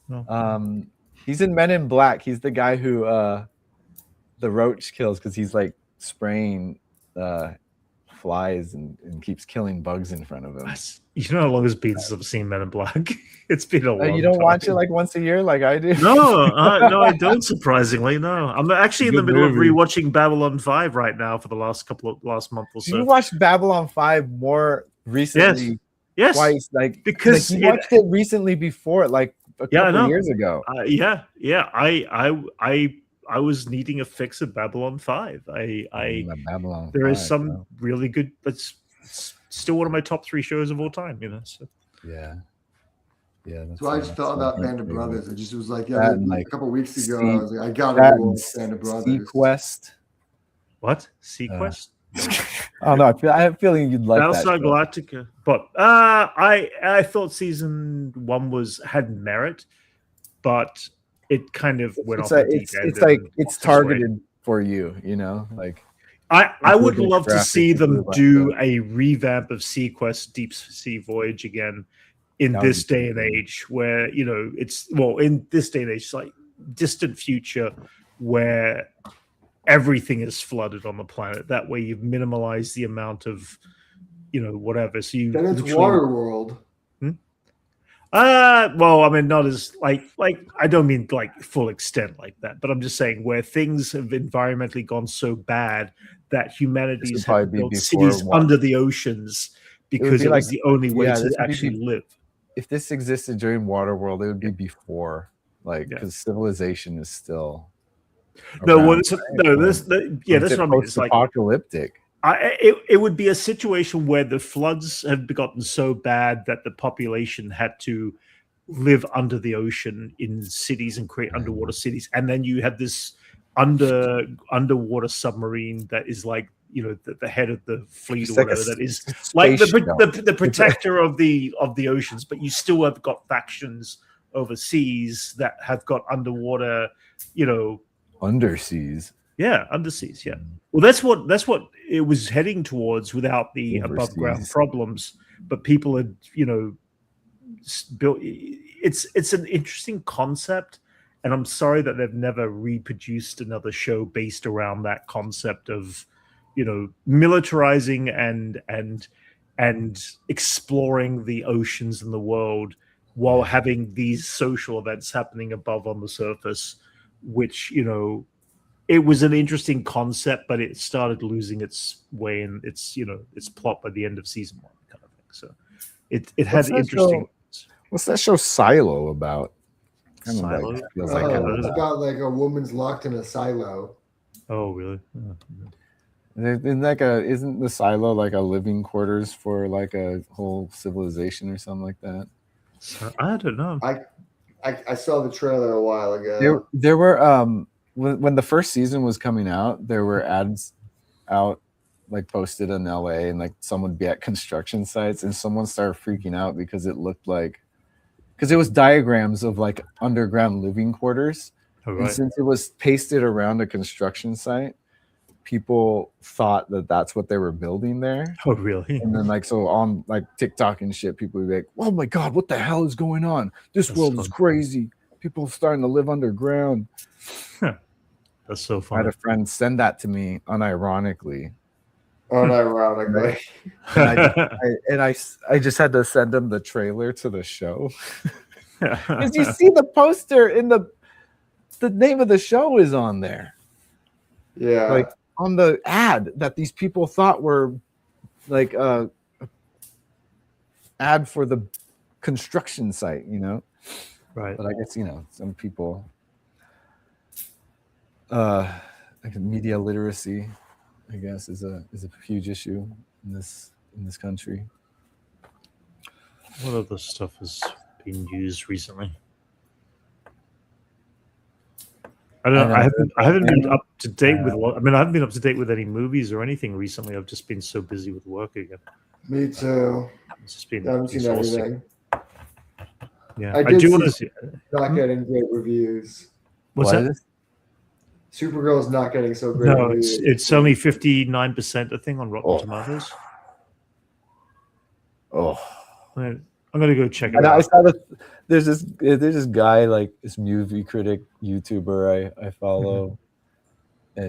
No. He's in Men in Black. He's the guy who the roach kills because he's like spraying flies and keeps killing bugs in front of him. You know how long it's been since I've seen Men in Black? It's been a long time. You don't watch it like once a year like I do? No, I don't. Surprisingly, no. I'm actually in the middle of rewatching Babylon 5 right now for the last month or so. You watched Babylon 5 more recently? Yes. Twice, because you watched it recently before, like a couple years ago. I was needing a fix of Babylon 5. There is some really good. It's still one of my top 3 shows of all time. So. Yeah. So I just felt about Band of Brothers. It just was like, a couple weeks ago, I was like, I gotta watch Band of Brothers. Sequest. What? Sequest? Oh no, I have a feeling you'd like Battlestar Galactica. But I thought season 1 had merit, but it kind of went off the deep end. It's targeted for you, like. I would love to see them do a revamp of Sequest Deep Sea Voyage again in this day and age, where in this day and age, it's like distant future where everything is flooded on the planet. That way you've minimalized the amount of whatever. So then it's Waterworld. Well, I mean, not as like I don't mean like full extent like that, but I'm just saying where things have environmentally gone so bad that humanity's had to build cities under the oceans because it was the only way to actually live. If this existed during Waterworld, it would be before, because civilization is still. That's what I mean. It's like apocalyptic. It would be a situation where the floods have gotten so bad that the population had to live under the ocean in cities and create underwater cities, and then you have this underwater submarine that is like the head of the fleet or whatever, that is like the protector of the oceans, but you still have got factions overseas that have got underwater, underseas. Yeah, underseas. Yeah. Well, that's what it was heading towards without the above ground problems. But people had, built. It's an interesting concept, and I'm sorry that they've never reproduced another show based around that concept of, militarizing and exploring the oceans and the world while having these social events happening above on the surface, which it was an interesting concept, but it started losing its way and its plot by the end of season 1, kind of thing. So it had interesting. What's that show Silo about? Silo? It's about like a woman's locked in a silo. Oh, really? Isn't the silo like a living quarters for like a whole civilization or something like that? I don't know. I saw the trailer a while ago. There were when the first season was coming out, there were ads out like posted in LA, and like someone would be at construction sites, and someone started freaking out because it looked like, because it was diagrams of like underground living quarters. Oh, right. And since it was pasted around a construction site, people thought that that's what they were building there. Oh, really? And then so on like TikTok and shit, people would be like, "Oh my god, what the hell is going on? This world is crazy. People are starting to live underground." That's so funny. I had a friend send that to me unironically. Unironically. And I just had to send him the trailer to the show. Because you see the poster in the name of the show is on there. Yeah. Like on the ad that these people thought were like a ad for the construction site, Right. But I guess, some people like media literacy, I guess, is a huge issue in this country. What other stuff has been used recently? I don't know. I haven't been up to date with. I haven't been up to date with any movies or anything recently. I've just been so busy with work again. Me too. It's just been. I haven't seen everything. Yeah, I do want to see. Not getting great reviews. What's that? Supergirl's not getting so great. No, reviews. it's only 59%, I think, on Rotten Tomatoes. Oh, I'm gonna go check it and I out. saw that there's this guy, like this movie critic YouTuber I follow,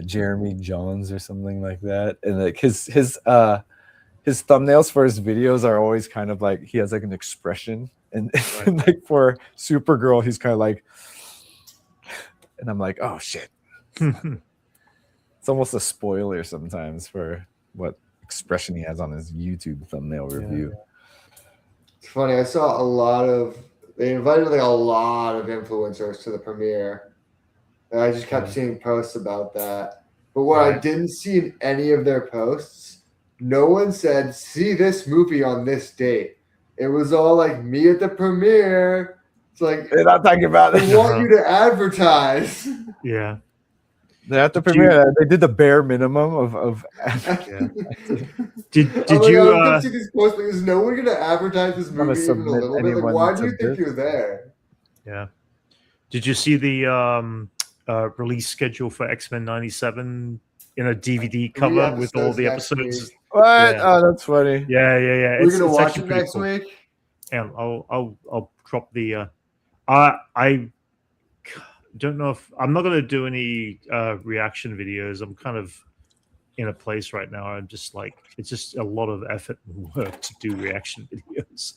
Jeremy Jones or something like that, and like his thumbnails for his videos are always kind of like he has like an expression, and, Right. and like for Supergirl, he's kind of like, and I'm like, oh shit. It's almost a spoiler sometimes for what expression he has on his YouTube thumbnail review. It's funny. I saw they invited like a lot of influencers to the premiere. And I just kept seeing posts about that. But what I didn't see in any of their posts, no one said, see this movie on this date. It was all like me at the premiere. It's like, They're not talking about they it. want you to advertise. Yeah. They're at the premiere. They did the bare minimum of Yeah. Did I'm like, you? I see these posts, but is no one going to advertise this Wanna movie even a submit little bit? Like, anyone why do to you think this? you're there? Yeah. Did you see the release schedule for X-Men 97 in a DVD cover with all the episodes next episodes? week. what? Yeah. Oh, that's funny. Yeah. We're going to watch actually it pretty next cool. week. And I'll drop the. I don't know if I'm not going to do any reaction videos. I'm kind of in a place right now. I'm just like, it's just a lot of effort and work to do reaction videos.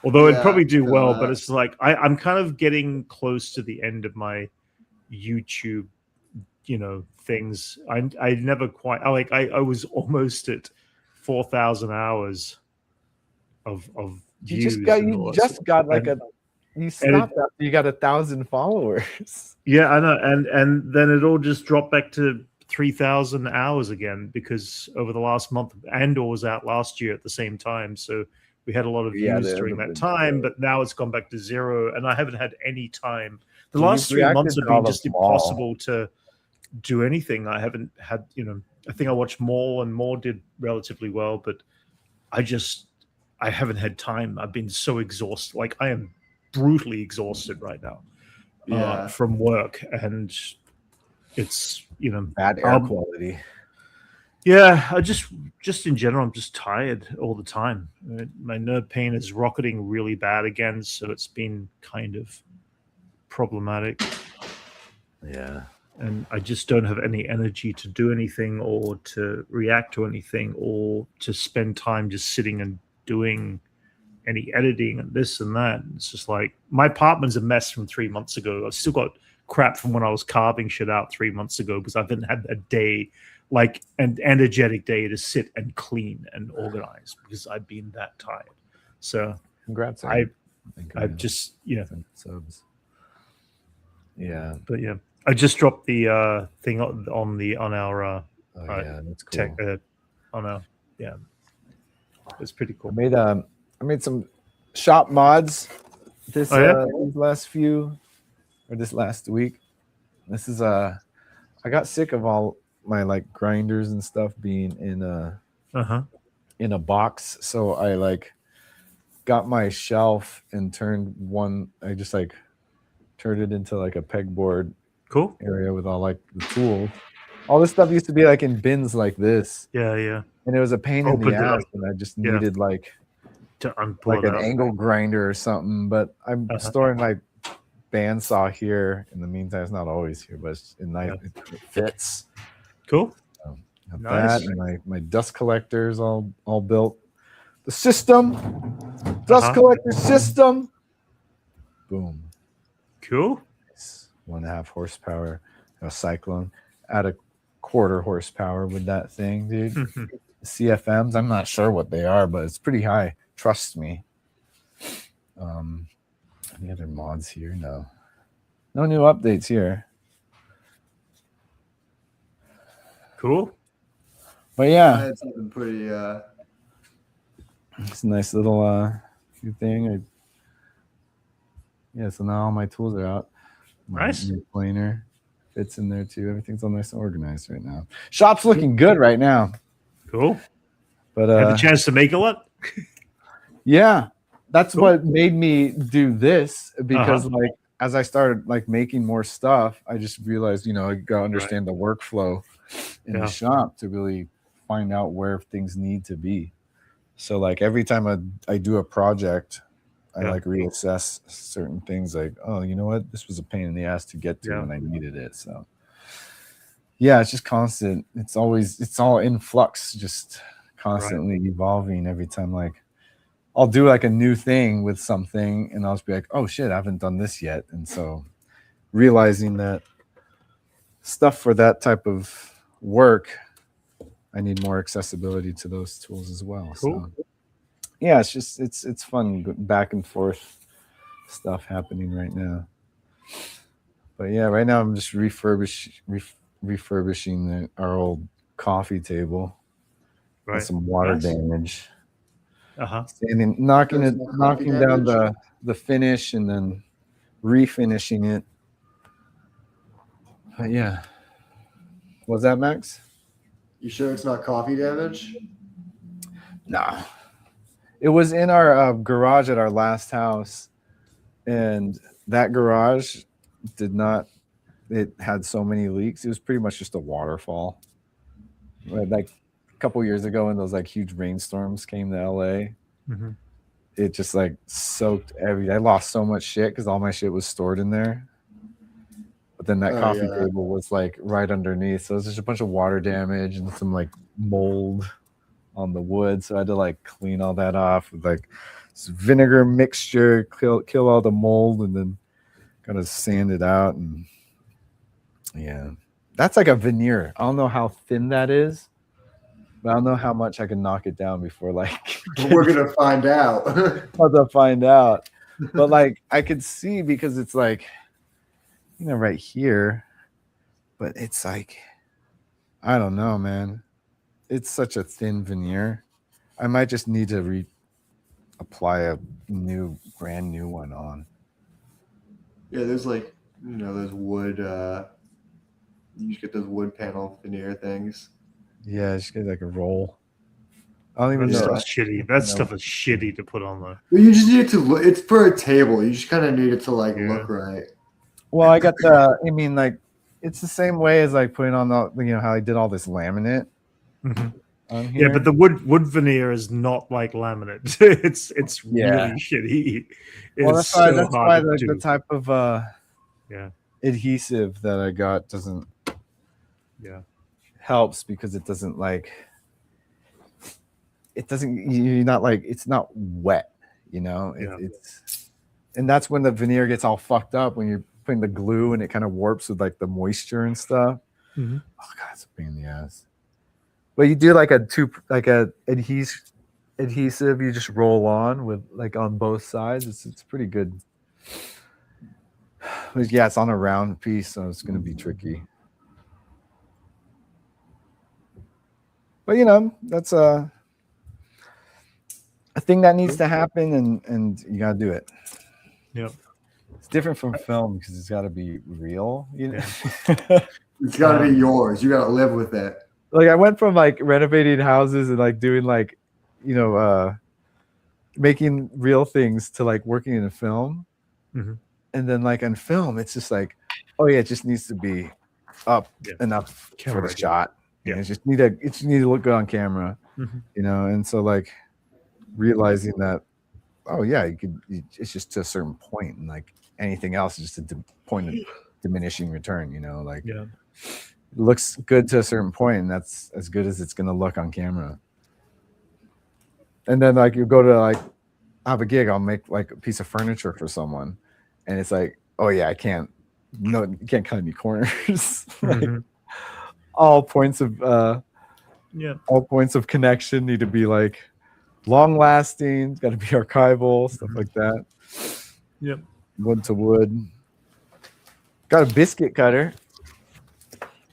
Although it'd Yeah, probably do feel well, that. but it's like I'm kind of getting close to the end of my YouTube, things. I never quite. I was almost at 4,000 hours of You views. just got like you stopped after you got 1,000 followers. Yeah, I know, and then it all just dropped back to 3,000 hours again because over the last month, Andor was out last year at the same time, so we had a lot of views during that time. But now it's gone back to 0, and I haven't had any time. The last 3 months have been just impossible to do anything. I haven't had, I think I watched Maul, and Maul did relatively well, but I haven't had time. I've been so exhausted. Like I am brutally exhausted right now from work, and it's Bad air quality. Yeah, I just in general, I'm just tired all the time. My nerve pain is rocketing really bad again, so it's been kind of problematic. Yeah. And I just don't have any energy to do anything or to react to anything or to spend time just sitting and doing any editing and this and that. It's just like my apartment's a mess from 3 months ago. I've still got crap from when I was carving shit out 3 months ago because I haven't had a day, like an energetic day to sit and clean and organize because I've been that tired. So congrats. I've just subs. Yeah, but yeah, I just dropped the thing on our that's cool. tech on our it's pretty cool. I made some shop mods this last week. This is I got sick of all my like grinders and stuff being in a box, so I like got my shelf and turned it into like a pegboard area with all like the tools. All this stuff used to be like in bins like this. Yeah. And it was a pain in the ass, and I just needed like an angle grinder or something. But I'm storing my bandsaw here. In the meantime, it's not always here, but it's it fits. Cool. Nice. That and my dust collectors all built. The system, dust collector system. Boom. Cool. 1.5 horsepower, a Cyclone. Add a 1/4 horsepower with that thing, dude. CFMs, I'm not sure what they are, but it's pretty high. Trust me. Any other mods here? No new updates here. Cool. But yeah, that's something pretty. It's a nice little thing. So now all my tools are out. Nice. Planer fits in there too. Everything's all nice and organized right now. Shop's looking good right now. Cool. But had a chance to make a lot. Yeah, that's what made me do this, because like as I started like making more stuff, I just realized, you know, I got to understand the workflow in the shop to really find out where things need to be. So like every time I do a project, I like reassess certain things like, oh, you know what? This was a pain in the ass to get to when I needed it. So yeah, it's just constant. It's all in flux, just constantly evolving every time. Like I'll do like a new thing with something and I'll just be like, oh shit, I haven't done this yet. And so realizing that stuff for that type of work, I need more accessibility to those tools as well. Cool. So yeah, it's just it's fun back and forth stuff happening right now. But yeah, right now I'm just refurbishing our old coffee table with some water damage. And knocking down the finish and then refinishing it. But yeah. Was that Max? You sure it's not coffee damage? No. It was in our garage at our last house, and that garage it had so many leaks. It was pretty much just a waterfall. Like a couple years ago when those like huge rainstorms came to LA, it just like soaked everything. I lost so much shit because all my shit was stored in there. But then that coffee table was like right underneath. So it was just a bunch of water damage and some like mold on the wood. So I had to like clean all that off with like this vinegar mixture, kill all the mold, and then kind of sand it out. And yeah, that's like a veneer. I don't know how thin that is, but I don't know how much I can knock it down before like we're gonna find out. We're gonna find out. But like I could see because it's like, you know, right here, but it's like, I don't know, man. It's such a thin veneer. I might just need to apply a brand new one on. Yeah, there's like, you know, those wood, you just get those wood panel veneer things. Yeah, just get like a roll. I don't even know. Stuff's shitty. That stuff is shitty to put on there. But you just need it to look. It's for a table. You just kind of need it to like look right. Well, I got like it's the same way as like putting on the, you know, how I did all this laminate. On here. Yeah, but the wood veneer is not like laminate. it's really shitty. That's why the type of adhesive that I got doesn't helps because it doesn't you're not like, it's not wet, you know. It's and that's when the veneer gets all fucked up when you're putting the glue and it kind of warps with like the moisture and stuff. Oh god, it's a pain in the ass. But you do like a adhesive you just roll on with like on both sides. It's pretty good. But yeah, it's on a round piece, so it's gonna be tricky. But you know, that's a thing that needs to happen, and you gotta do it. Yep. It's different from film because it's got to be real. You know? It's got to be yours. You got to live with it. Like I went from like renovating houses and like doing like, you know, making real things to like working in a film. And then like on film, it's just like, oh yeah, it just needs to be up enough for the shot. Yeah, it just need to look good on camera. You know, and so like realizing that, oh yeah, it's just to a certain point, and like anything else is just a point of diminishing return. You know, like it looks good to a certain point, and that's as good as it's gonna look on camera. And then like you go to like have a gig, I'll make like a piece of furniture for someone, and it's like, oh yeah, you can't cut any corners. Like, all points of connection need to be like long lasting. It's got to be archival, stuff like that. Wood to wood. Got a biscuit cutter,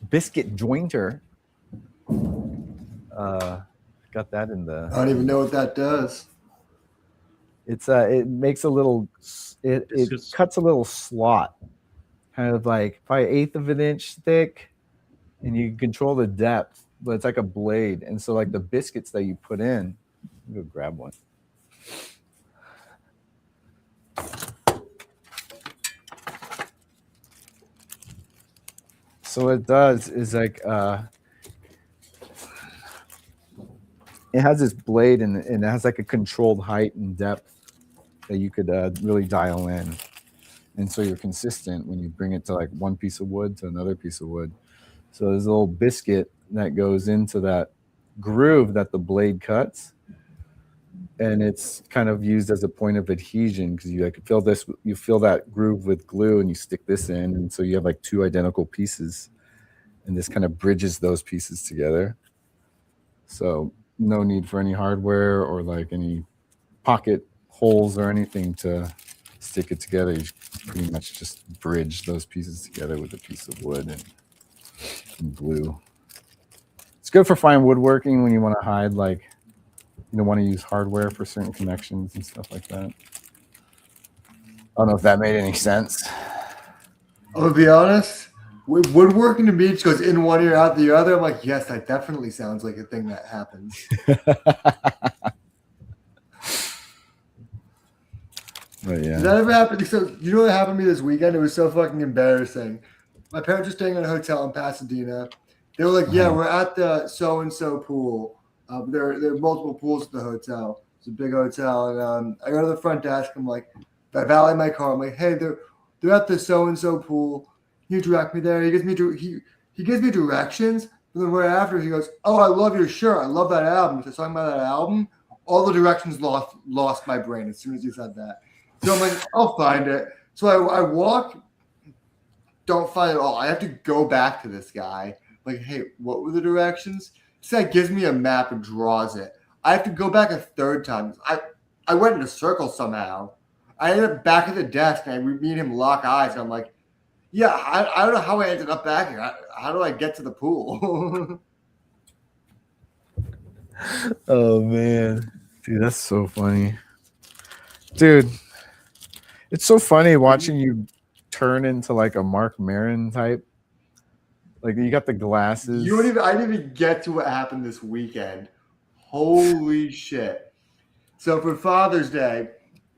biscuit jointer. Got that in the. I don't even know what that does. It's it makes a little. It cuts a little slot, kind of like probably 1/8 of an inch thick, and you can control the depth. But it's like a blade, and so like the biscuits that you put in. Go grab one. So what it does is like it has this blade and it has like a controlled height and depth that you could really dial in. And so you're consistent when you bring it to like one piece of wood to another piece of wood. So there's a little biscuit that goes into that groove that the blade cuts. And it's kind of used as a point of adhesion because you like you fill that groove with glue and you stick this in. And so you have like two identical pieces. And this kind of bridges those pieces together. So no need for any hardware or like any pocket holes or anything to stick it together. You pretty much just bridge those pieces together with a piece of wood and glue. It's good for fine woodworking when you want to hide, like, you don't want to use hardware for certain connections and stuff like that. I don't know if that made any sense. I'm gonna be honest. Woodworking to me just goes in one ear, out the other. I'm like, yes, that definitely sounds like a thing that happens. But yeah. Did that ever happen? So you know what happened to me this weekend? It was so fucking embarrassing. My parents were staying in a hotel in Pasadena. They were like, "Yeah, we're at the so and so pool. There are multiple pools at the hotel. It's a big hotel." And I go to the front desk. I'm like, I valet my car. I'm like, "Hey, they're at the so and so pool. Can you direct me there?" He gives me directions. And then right after he goes, "Oh, I love your shirt. I love that album." So talking about that album, all the directions lost my brain as soon as he said that. So I'm like, I'll find it. So I walk, don't find it all. I have to go back to this guy. Like, hey, what were the directions? This guy gives me a map and draws it. I have to go back a third time. I went in a circle somehow. I ended up back at the desk and me and him lock eyes. And I'm like, yeah, I don't know how I ended up back here. How do I get to the pool? Oh, man. Dude, that's so funny. Dude, it's so funny watching you turn into like a Mark Maron type. Like you got the glasses. I didn't even get to what happened this weekend. Holy shit. So for Father's Day,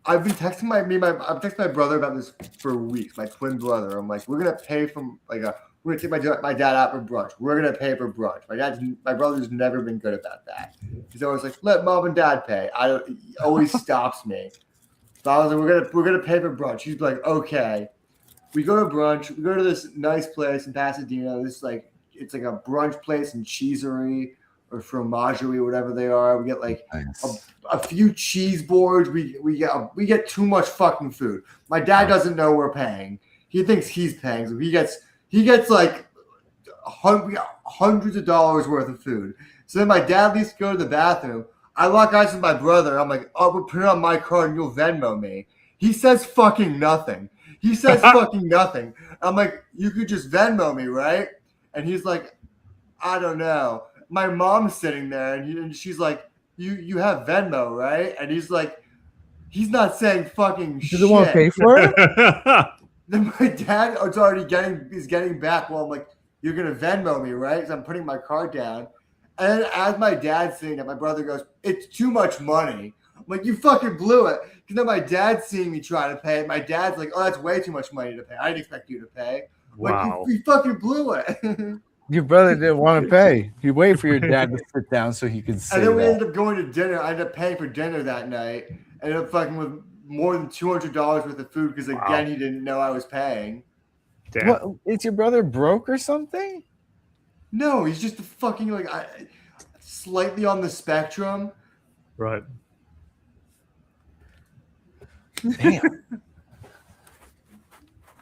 I've been texting my brother about this for weeks, my twin brother. I'm like, we're gonna pay for we're gonna take my dad out for brunch. We're gonna pay for brunch. My brother's never been good about that. He's always like, let mom and dad pay. He always stops me. So I was like, we're gonna pay for brunch. He's like, okay. We go to brunch. We go to this nice place in Pasadena. It's like a brunch place and cheesery or fromagerie, whatever they are. We get like a few cheese boards. We get too much fucking food. My dad doesn't know we're paying. He thinks he's paying. So he gets like hundreds of dollars worth of food. So then my dad leaves to go to the bathroom. I lock eyes with my brother. I'm like, oh, we'll put it on my card and you'll Venmo me. He says fucking nothing. I'm like, you could just Venmo me, right? And he's like, I don't know. My mom's sitting there and she's like, you have Venmo, right? And he's like, he's not saying fucking shit. Does he want to pay for it? Then my dad is getting back. Well, I'm like, you're gonna Venmo me, right? Because I'm putting my card down. And then as my dad's seeing it, my brother goes, it's too much money. I'm like, you fucking blew it. Because then my dad's seeing me try to pay. My dad's like, oh, that's way too much money to pay. I didn't expect you to pay. Wow. Like, you fucking blew it. Your brother didn't want to pay. You waited for your dad to sit down so he could say And then we that. ended up going to dinner. I ended up paying for dinner that night. I ended up fucking with more than $200 worth of food because, again, he didn't know I was paying. Damn. What? Is your brother broke or something? No, he's just fucking slightly on the spectrum. Right. Damn.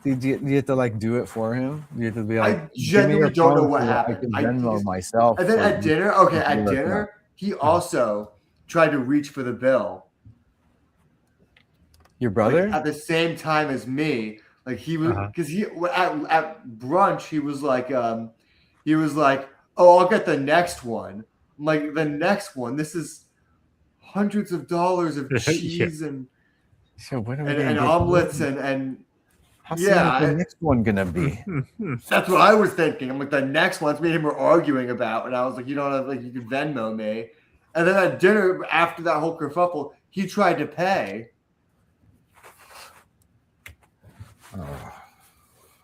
Did you have to like do it for him? You have to be like, I genuinely don't know what happened. I can Venmo myself. And then at dinner, he also tried to reach for the bill. Your brother? At the same time as me. Like he was, because at brunch, he was like, oh, I'll get the next one. I'm like, the next one? This is hundreds of dollars of cheese and omelets and How's the next one gonna be? That's what I was thinking. I'm like, the next one's me and him were arguing about, and I was like, you don't have you can Venmo me. And then at dinner after that whole kerfuffle, he tried to pay.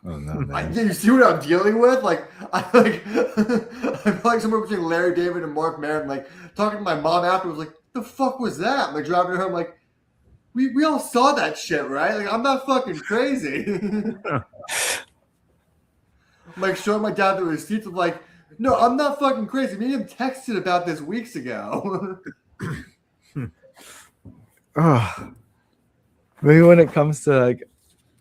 Oh no, man. You see what I'm dealing with? Like, I feel like somewhere between Larry David and Mark Maron. Like, talking to my mom afterwards, like, the fuck was that? I'm like driving her home, like, we all saw that shit, right? Like, I'm not fucking crazy. I'm like showing my dad the receipts of like, no, I'm not fucking crazy. Me and him texted about this weeks ago. Oh, maybe when it comes to like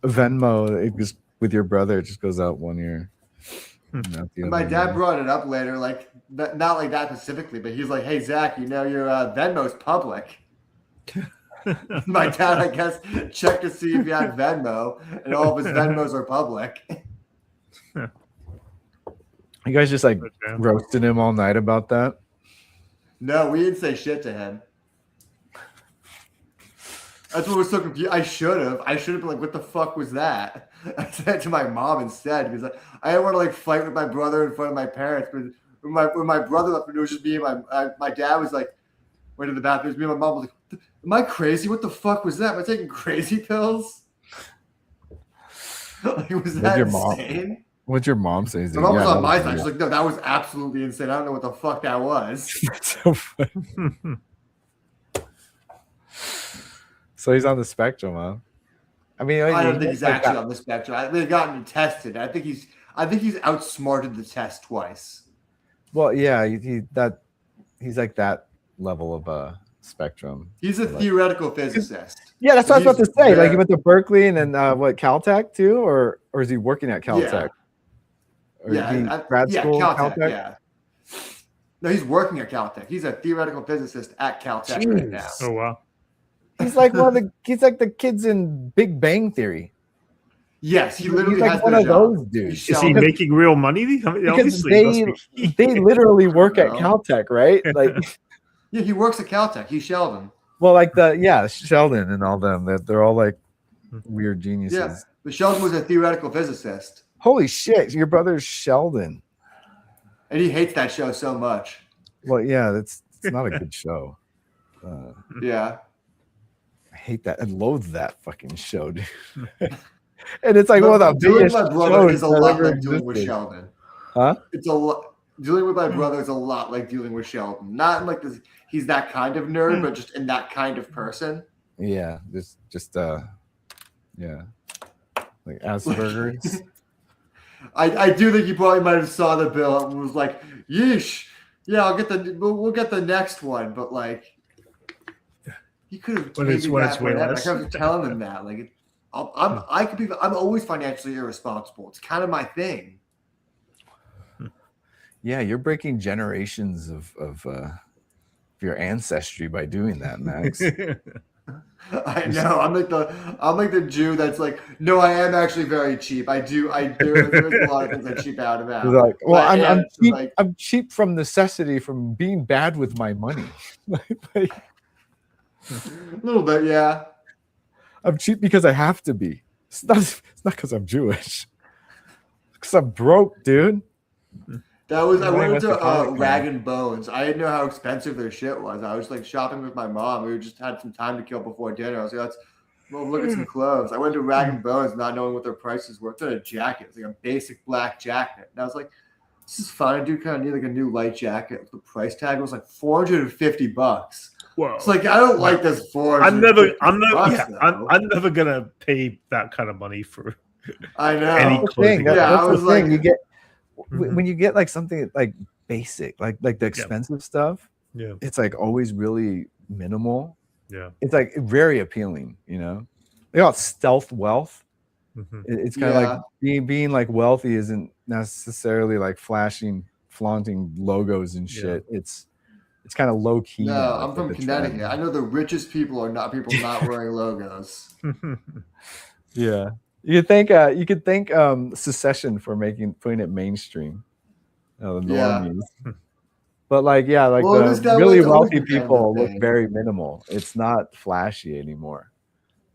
Venmo, it just with your brother, it just goes out one ear. My dad brought it up later, like not like that specifically, but he's like, "Hey Zach, you know your Venmo's public." My dad, I guess, checked to see if he had Venmo, and all of his Venmos are public. You guys just like roasted him all night about that? No, we didn't say shit to him. That's what was so confused. I should have been like, "What the fuck was that?" I said it to my mom instead because I didn't want to like fight with my brother in front of my parents. But when my brother left, it was just me and my dad was like, went to the bathroom. Me and my mom was like, "Am I crazy? What the fuck was that? Am I taking crazy pills?" Like, was that insane? What'd your mom say? My mom was on my side. She's like, "No, that was absolutely insane. I don't know what the fuck that was." So funny. So he's on the spectrum, huh? I mean, I don't think he's actually on the spectrum. They've gotten him tested. I think he's outsmarted the test twice. Well, yeah, he's like that level of spectrum. He's a theoretical physicist. Yeah, that's what I was about to say. Like he went to Berkeley and then what, Caltech too, or is he working at Caltech? Yeah, grad school. Caltech. Yeah. No, he's working at Caltech. He's a theoretical physicist at Caltech right now. Oh wow. He's like he's like the kids in Big Bang Theory. Yes, he literally he's like has one of those dudes. Is he making real money? I mean, obviously, they literally work at Caltech, right? Like, yeah, he works at Caltech. He's Sheldon. Well, like Sheldon and all them. They're all like weird geniuses. Yeah, but Sheldon was a theoretical physicist. Holy shit, your brother's Sheldon. And he hates that show so much. Well, yeah, it's not a good show. Yeah. I hate that and loathe that fucking show, dude. And it's like, well, the dealing with my brother is a lot like dealing with Sheldon. Huh? It's a lot. Dealing with my brother is a lot like dealing with Sheldon. Not in like this. He's that kind of nerd, but just in that kind of person. Yeah, just yeah, like Asperger's. I do think you probably might have saw the bill and was like, "Yeesh, yeah, we'll get the next one," but like. He could have taken that forever. I kept telling him that. Like, I'm always financially irresponsible. It's kind of my thing. Yeah, you're breaking generations of your ancestry by doing that, Max. I know. I'm like the Jew that's like, no, I am actually very cheap. There's a lot of things I cheep out about. He's like, well, I'm cheap. Like, I'm cheap from necessity, from being bad with my money. Like, a little bit, yeah. I'm cheap because I have to be. It's not because I'm Jewish. Because I'm broke, dude. I went to Rag and Bones. I didn't know how expensive their shit was. I was like shopping with my mom. We just had some time to kill before dinner. I was like, let's look at some clothes. I went to Rag and Bones not knowing what their prices were. It's a jacket. It's like a basic black jacket. And I was like, this is fine. I do kind of need like a new light jacket. The price tag was like $450. Whoa. It's like, I don't like this $450. I'm never gonna pay that kind of money for. I know. Any clothing. That's the thing. You get when you get like something like basic, like the expensive stuff. Yeah, it's like always really minimal. Yeah, it's like very appealing. You know, they call it stealth wealth. Mm-hmm. It's kind of like being like wealthy isn't necessarily like flaunting logos and shit. Yeah. It's kind of low key. No, I'm from Connecticut. Trend. I know the richest people are not people not wearing logos. Yeah. You could thank Secession for putting it mainstream. The normies. Yeah. But the really wealthy people look very minimal. It's not flashy anymore.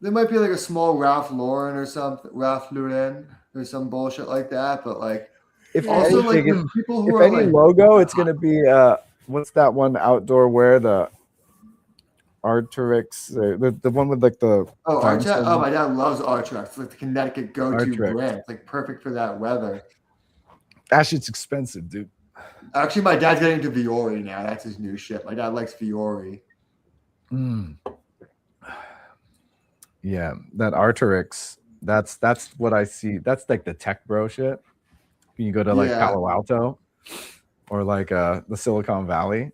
There might be like a small Ralph Lauren or something, Ralph Lauren or some bullshit like that. But like, if also anything, like people who are any like, logo, it's gonna be what's that one outdoor wear? Arc'teryx, the one with like the Oh, Arc'teryx. dinosaur- Oh, my dad loves Arc'teryx. It's like the Connecticut go-to Arc'teryx. brand. It's like perfect for that weather. That shit's expensive, dude. Actually, my dad's getting into Viore now. That's his new shit. My dad likes Viore. Yeah, that Arc'teryx. That's what I see. That's like the tech bro shit. You go to like Yeah. Palo Alto or like the Silicon Valley,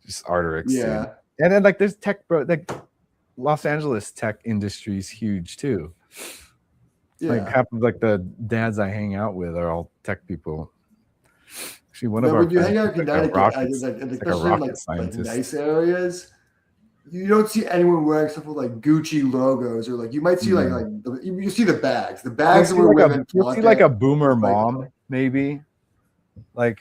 just Arc'teryx. Yeah. Dude. And then like there's tech bro, like Los Angeles tech industry is huge too. Yeah. Like half of like the dads I hang out with are all tech people. Actually, one of But our when you hang out in friends is Connecticut, especially in like scientist. nice areas, you don't see anyone wearing stuff with like Gucci logos or like you might see you see the bags. The bags You'll where see, like, women you'll see like a boomer mom, maybe. Like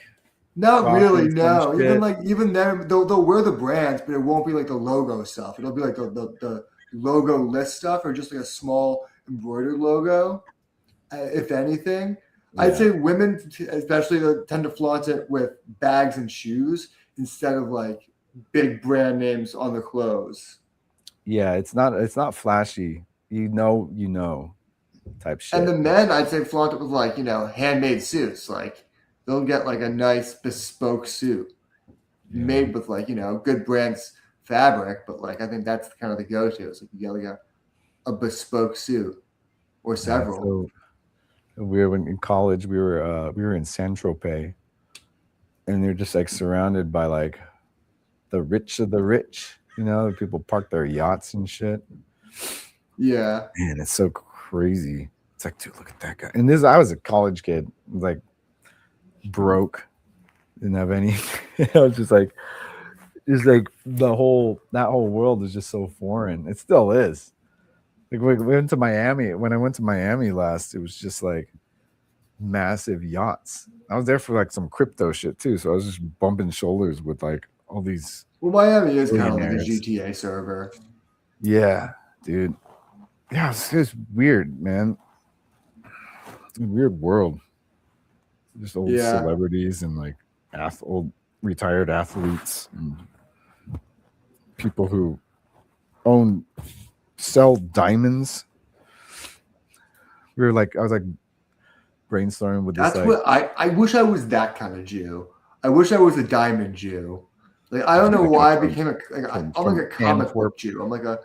not really, Rockets and no. shit. Even them, they'll wear the brands, but it won't be like the logo stuff. It'll be like the logo list stuff or just like a small embroidered logo, if anything. I'd say women, especially, tend to flaunt it with bags and shoes instead of like big brand names on the clothes. Yeah, it's not flashy. You know, type shit. And the men, I'd say, flaunt it with like handmade suits. Like they'll get like a nice bespoke suit made with like good brands fabric. But like I think that's kind of the go-to. It's like you get like a bespoke suit or several. When in college we were in Saint Tropez, and they're just like surrounded by like the rich of the rich. People park their yachts and shit. Yeah, man, it's so crazy. It's like, dude, look at that guy. And I was a college kid, like broke, didn't have any. I was just like that whole world is just so foreign. It still is. Like we went to Miami. When I went to Miami last, it was just like massive yachts. I was there for like some crypto shit too, so I was just bumping shoulders with like all these. Well, Miami is kind of like a GTA server. Yeah, dude. Yeah, it's weird, man. It's a weird world. Just old celebrities and like old retired athletes and people who sell diamonds. I was like brainstorming with That's this. what I wish I was that kind of Jew. I wish I was a diamond Jew. Like I don't know why I became I'm like a comic book Jew. I'm like a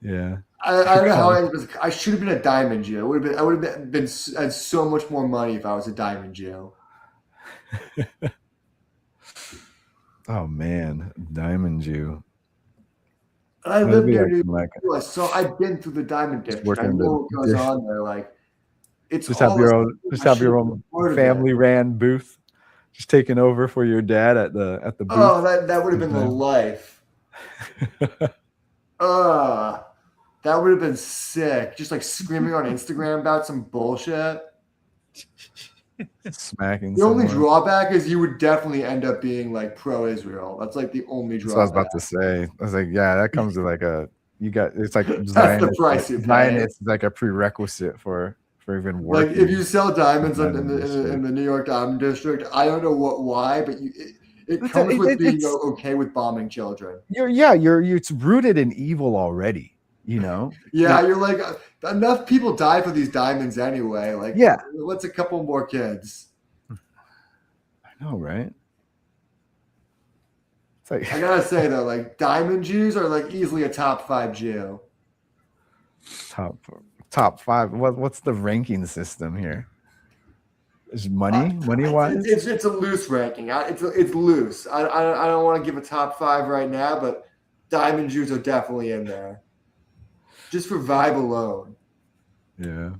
I don't know how I should have been a diamond Jew. I would have been had so much more money if I was a diamond Jew. Oh man, diamond Jew. I lived near New York. I've been through the diamond district. I know what goes on there. Like it's just have your own family ran booth, just taking over for your dad at the booth. Oh, that would have been the life. That would have been sick. Just like screaming on Instagram about some bullshit. Smacking. The only drawback is you would definitely end up being like pro-Israel. That's like the only drawback. That's what I was about to say. I was like, yeah, that comes with like it's like that's the price you pay. It's like a prerequisite for even working. Like if you sell diamonds in the New York Diamond District, I don't know why, but it comes with being okay with bombing children. It's rooted in evil already. Yeah, you're like enough people die for these diamonds anyway. Like, what's a couple more kids? I know, right? It's like I gotta say though, like diamond Jews are like easily a top 5 Jew. Top 5. What's the ranking system here? Is money wise? It's a loose ranking. It's loose. I don't want to give a top 5 right now, but diamond Jews are definitely in there. Just for vibe alone. Yeah.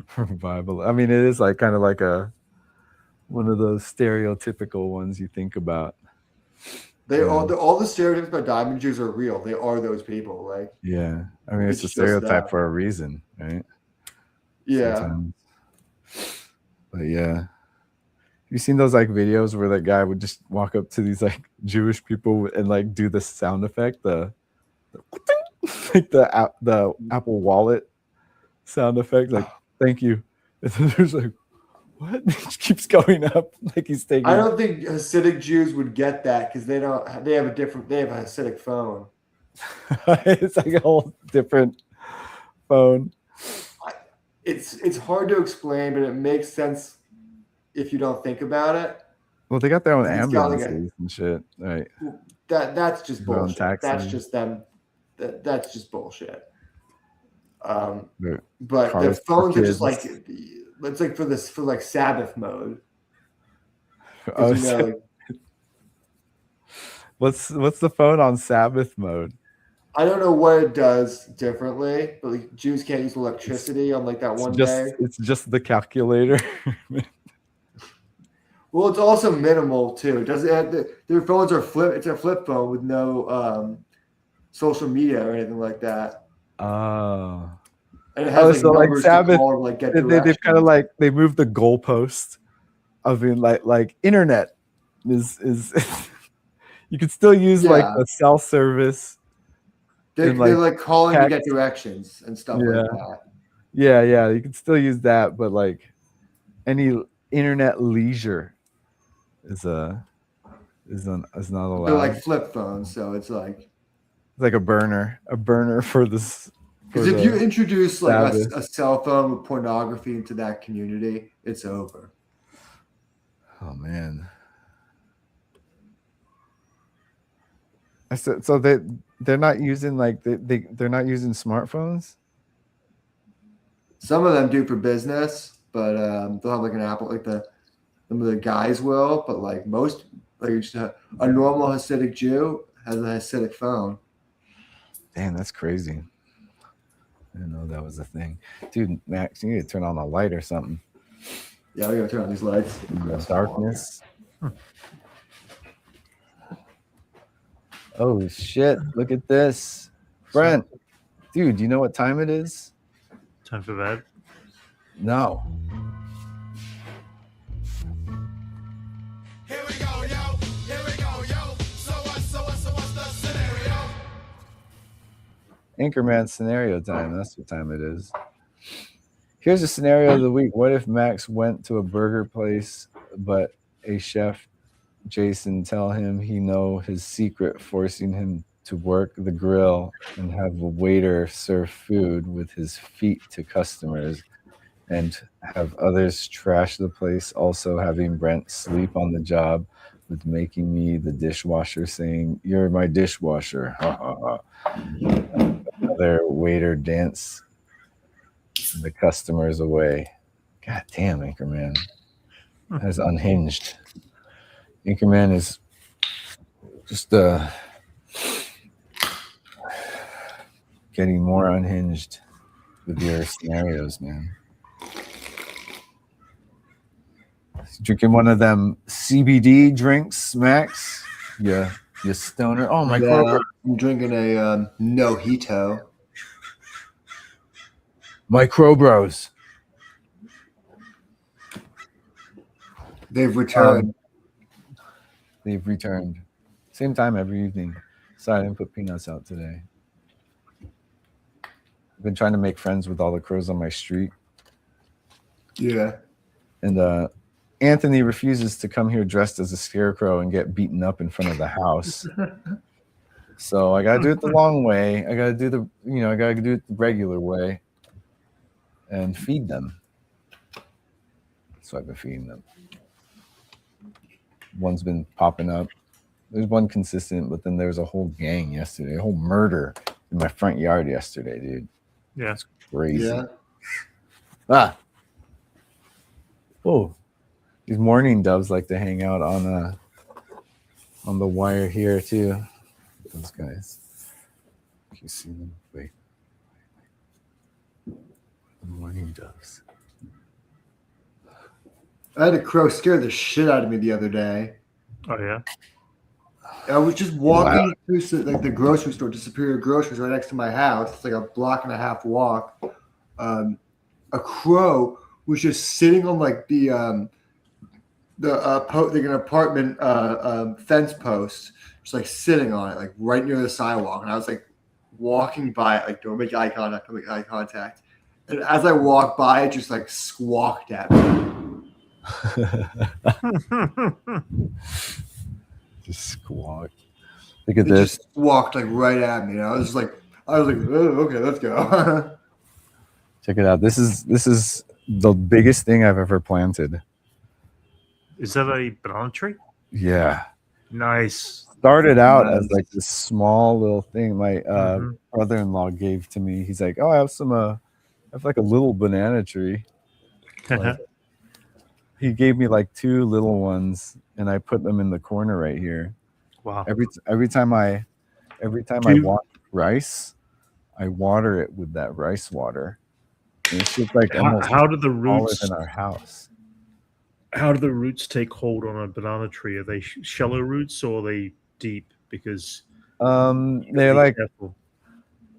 For vibe alone. I mean, it is like kind of like one of those stereotypical ones you think about. All the stereotypes about diamond Jews are real. They are those people. Like I mean, it's a stereotype for a reason, right? Yeah. Sometimes. But yeah. You seen those like videos where that guy would just walk up to these like Jewish people and like do the sound effect, the like the Apple Wallet sound effect, like thank you. And then there's like What? It keeps going up like he's taking. I don't think Hasidic Jews would get that because they have a Hasidic phone. It's like a whole different phone. It's hard to explain, but it makes sense if you don't think about it. Well, they got their own It's got like ambulances and shit, right? That's just Their own bullshit. taxi. That's just them. That's just bullshit. Their But their cars for phones are just kids. like it's like for like Sabbath mode. Oh, 'Cause, you know, like, what's the phone on Sabbath mode? I don't know what it does differently, but like Jews can't use electricity on like that one day. It's just the calculator. Well, it's also minimal too. It doesn't have their phones are flip. It's a flip phone with no social media or anything like that. Oh. And it has So like numbers Sabbath, to call and like get they've directions. kind of like they moved the goalpost of being like internet is you could still use like Yeah. a cell service. They're and, like, like calling to get text. directions and stuff Yeah. like that. Yeah, you can still use that, but like any internet leisure is not allowed. They're like flip phones, so it's like It's like a burner for this. because if you introduce like Sabbath. a cell phone with pornography into that community, it's over. Oh man. I said so they're not using like they're not using smartphones. Some of them do for business, but they'll have like an Apple, like some of the guys will, but like most, like just a normal Hasidic Jew has a Hasidic phone. Damn, that's crazy. I didn't know that was a thing, dude. Max, you need to turn on a light or something. Yeah, we gotta turn on these lights. In the darkness. Oh shit! Look at this, Brent. Dude, you know what time it is? Time for bed. No. Here we go, yo. Here we go, yo. So what's the scenario? Anchorman scenario time. That's what time it is. Here's a scenario of the week. What if Max went to a burger place, but a chef, Jason, tell him he know his secret, forcing him to work the grill and have a waiter serve food with his feet to customers and have others trash the place, also having Brent sleep on the job with making me the dishwasher, saying, "You're my dishwasher." Ha, ha, ha. Another waiter dance the customers away. God damn, Anchorman. That's unhinged. Anchorman is just getting more unhinged with your scenarios, man. Drinking one of them CBD drinks, Max? Yeah, you stoner. Oh my god. I'm drinking a Mojito. Microbros. They've returned. They've returned. Same time every evening. Sorry, I didn't put peanuts out today. I've been trying to make friends with all the crows on my street. Yeah. And Anthony refuses to come here dressed as a scarecrow and get beaten up in front of the house. So I gotta do it the long way. I gotta do it the regular way and feed them. So I've been feeding them. One's been popping up. There's one consistent, but then there was a whole gang yesterday, a whole murder in my front yard yesterday, dude. Yeah. It's crazy. Yeah. Ah. Oh. These mourning doves like to hang out on the wire here too. Those guys. Can you see them? Wait. The mourning doves. I had a crow scare the shit out of me the other day. Oh yeah. I was just walking through like the grocery store to Superior Groceries right next to my house. It's like a 1.5 block walk. A crow was just sitting on like like an apartment fence post, just like sitting on it, like right near the sidewalk. And I was like walking by it, like don't make eye contact. And as I walked by, it just like squawked at me. Just squawk. Look at It this. just walked like right at me. I was like, oh, okay, let's go. Check it out. This is the biggest thing I've ever planted. Is that a banana tree? Yeah. Nice. Started out Nice. as like this small little thing my Mhm. brother-in-law gave to me. He's like, "Oh, I have some I have like a little banana tree." Like, he gave me like 2 little ones, and I put them in the corner right here. Wow. Every time I Do- water rice, I water it with that rice water. And it's just like almost How do the taller roots? than our house. How do the roots take hold on a banana tree? Are they shallow roots or are they deep? Because They're be like careful.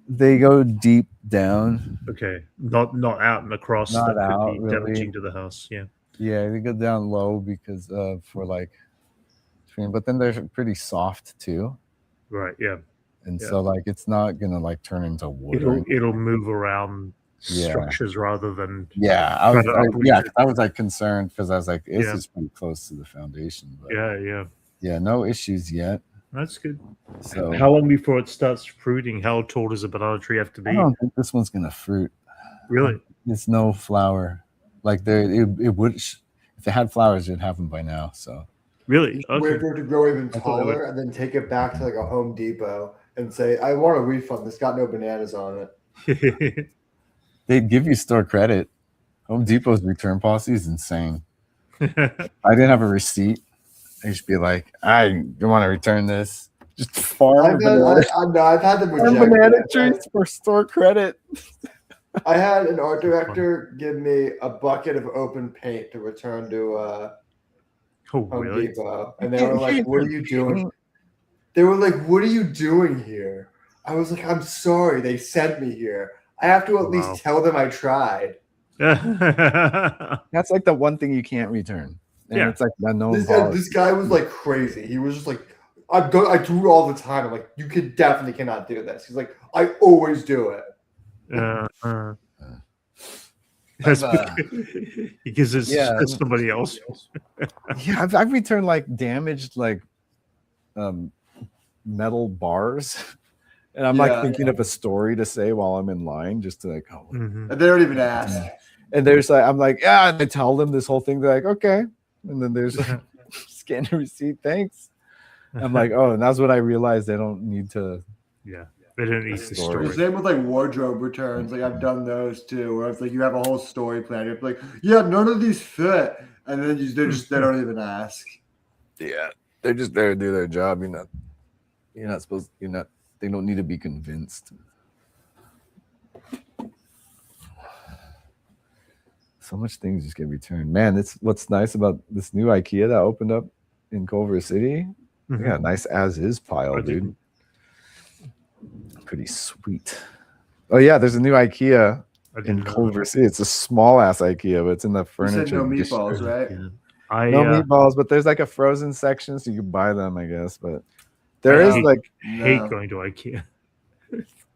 they go deep down. Okay, not out and across. Not that out, could be really. damaging to the house. Yeah. Yeah, they go down low because for like, but then they're pretty soft too, Right. Yeah. and Yeah. so like it's not gonna like turn into wood. or It'll move around Yeah. structures rather than Yeah, I was like concerned because I was like, this Yeah. is pretty close to the foundation. But yeah. no issues yet. That's good. So How long before it starts fruiting? How tall does a banana tree have to I be? don't think this one's gonna fruit. Really? It's no flower. Like it would if it had flowers, it'd have them by now. So Really? Wait Okay. for it to grow even I thought they would- taller, and then take it back to like a Home Depot and say, "I want a refund. This got no bananas on it." they'd give you store credit. Home Depot's return policy is insane. I didn't have a receipt. I just be like, I don't want to return this. Just farm I've had them farm reject banana it. trees for store credit. I had an art director give me a bucket of open paint to return to Oh, Home really? Depot, and they were like, "What are you doing?" They were like, "What are you doing here?" I was like, "I'm sorry. They sent me here. I have to at Wow. least tell them I tried." That's like the one thing you can't return. And Yeah. it's like the known This policy. guy was like crazy. He was just like, I do it all the time. I'm like, you definitely cannot do this. He's like, I always do it. That's I've, because it's yeah. it's somebody else. Yeah, I've returned like damaged like metal bars. And I'm like Yeah. thinking of a story to say while I'm in line, just to like, oh, Mhm. And they don't even ask. and there's like, I'm like, yeah, and I tell them this whole thing. They're like, okay. And then there's like, scan the receipt, thanks. I'm like, oh, and that's what I realized. They don't need to. Yeah, they don't need the Story. story. The same with like wardrobe returns. Like I've done those too, where it's like you have a whole story plan. You're like, yeah, none of these fit, and then they don't even ask. Yeah, they're just there to do their job. You're not supposed. They don't need to be convinced. So much things just get returned. Man, it's what's nice about this new IKEA that opened up in Culver City. Mhm. They got a nice as-is pile, I dude. didn't- Pretty sweet. Oh yeah, there's a new IKEA I in didn't know Culver City. It's a small ass IKEA, but it's in the You furniture. said no meatballs, district. right? that. I No meatballs, but there's like a frozen section, so you can buy them, I guess. But there I is hate- like, hate No. going to IKEA.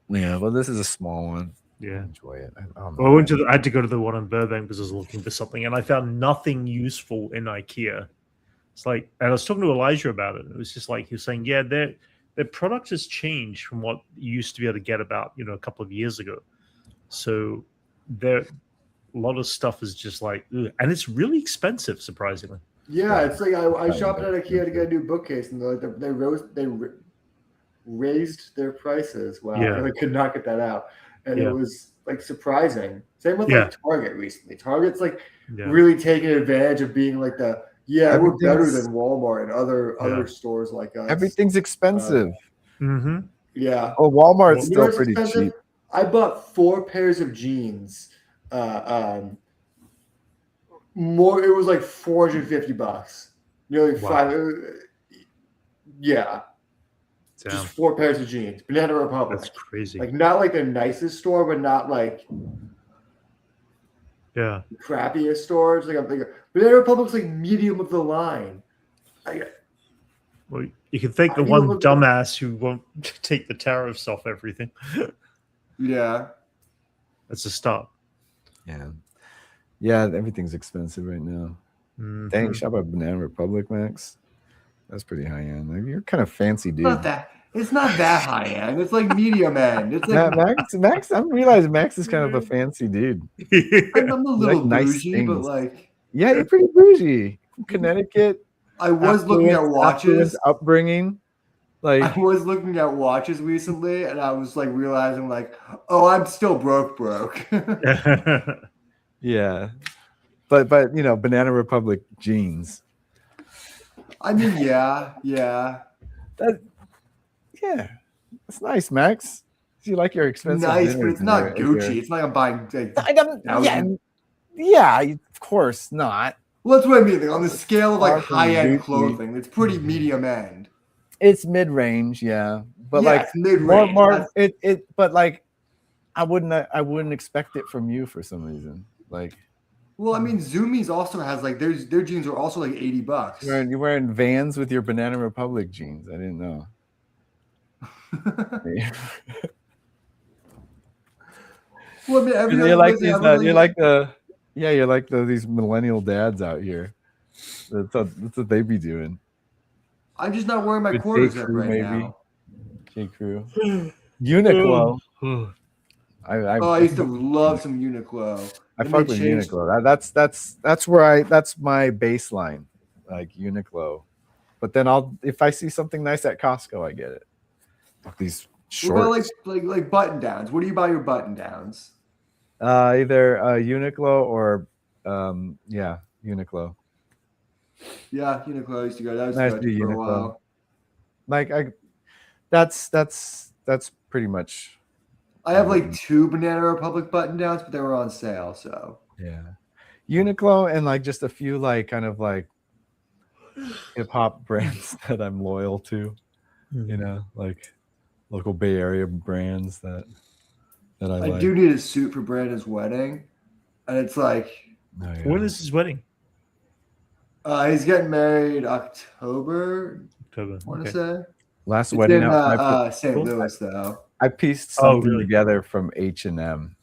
yeah, well, this is a small one. Yeah. Enjoy it. I don't Well, know. I had to go to the one in Burbank because I was looking for something, and I found nothing useful in IKEA. It's like, and I was talking to Elijah about it. And it was just like he was saying, yeah, their product has changed from what you used to be able to get about a couple of years ago. So there, a lot of stuff is just like, ugh. And it's really expensive, surprisingly. Yeah, it's like I Kind shopped of at IKEA to get a new bookcase, and they raised their prices. Wow, Yeah. I could not get that out, and Yeah. it was like surprising. Same with Yeah. like Target recently. Target's like Yeah. really taking advantage of being like we're better Everything's- than Walmart and other Yeah. stores like us. Everything's expensive. Mm-hmm. Yeah. Oh, Walmart's You know still what's pretty expensive? cheap. I bought 4 pairs of jeans. More. It was like $450. Nearly Wow. 5. Yeah, Damn, just 4 pairs of jeans. Banana Republic. that's crazy. Like not like the nicest store, but not like Yeah. the crappiest stores. Like I'm thinking, Banana Republic's like medium of the line. Well, you can thank the I one know- dumbass who won't take the tariffs off everything. Yeah. That's a start. Yeah. Yeah, everything's expensive right now. Mhm. Dang, you shop at Banana Republic, Max. That's pretty high end. Like, you're kind of fancy, dude. It's not that high end. It's like medium end. It's like Max. I'm realizing Max is kind of a fancy dude. I'm a little like nice bougie, but things. like Yeah, you're pretty bougie. From Connecticut. I was looking at watches. Upbringing. Like I was looking at watches recently, and I was like realizing, like, oh, I'm still broke. yeah, but Banana Republic jeans. I mean, yeah. It's nice, Max. You like your expensive Nice, but dinners it's not and Gucci. It's not like I'm buying. Like, yeah, of course not. well, that's what I mean. Like, on the scale of Far like from high end Gucci. clothing, it's pretty medium end. It's mid range, yeah, but Yeah, like it's mid-range. more. But like, I wouldn't expect it from you for some reason. Like, Well, I mean, Zumiez also has like their jeans are also like $80. you're wearing Vans with your Banana Republic jeans. I didn't know. Well, I mean, every You're other like person- these. everyone- You're like these millennial dads out here. That's what they be doing. I'm just not wearing my With quarter J. zip Crew, right maybe. now. J. Crew, Uniqlo. I used to love some Uniqlo. I Then fuck they with changed- Uniqlo. That's my baseline, like Uniqlo. But then if I see something nice at Costco, I get it. These What about shorts, like button downs? Where do you buy your button downs? either Uniqlo or Uniqlo. Yeah, Uniqlo I used to go. That was Nice good to for a Uniqlo. while. Like that's pretty much. I have like 2 Banana Republic button downs, but they were on sale. So Yeah, Uniqlo and like just a few like kind of like hip hop brands that I'm loyal to. You know, like local Bay Area brands that I I like. do need a suit for Brandon's wedding, and it's like Oh, yeah. When is his wedding? he's getting married October. October. I want to Okay. say Last it's wedding in outfit St. Louis though. I pieced Oh, something really? together from H&M.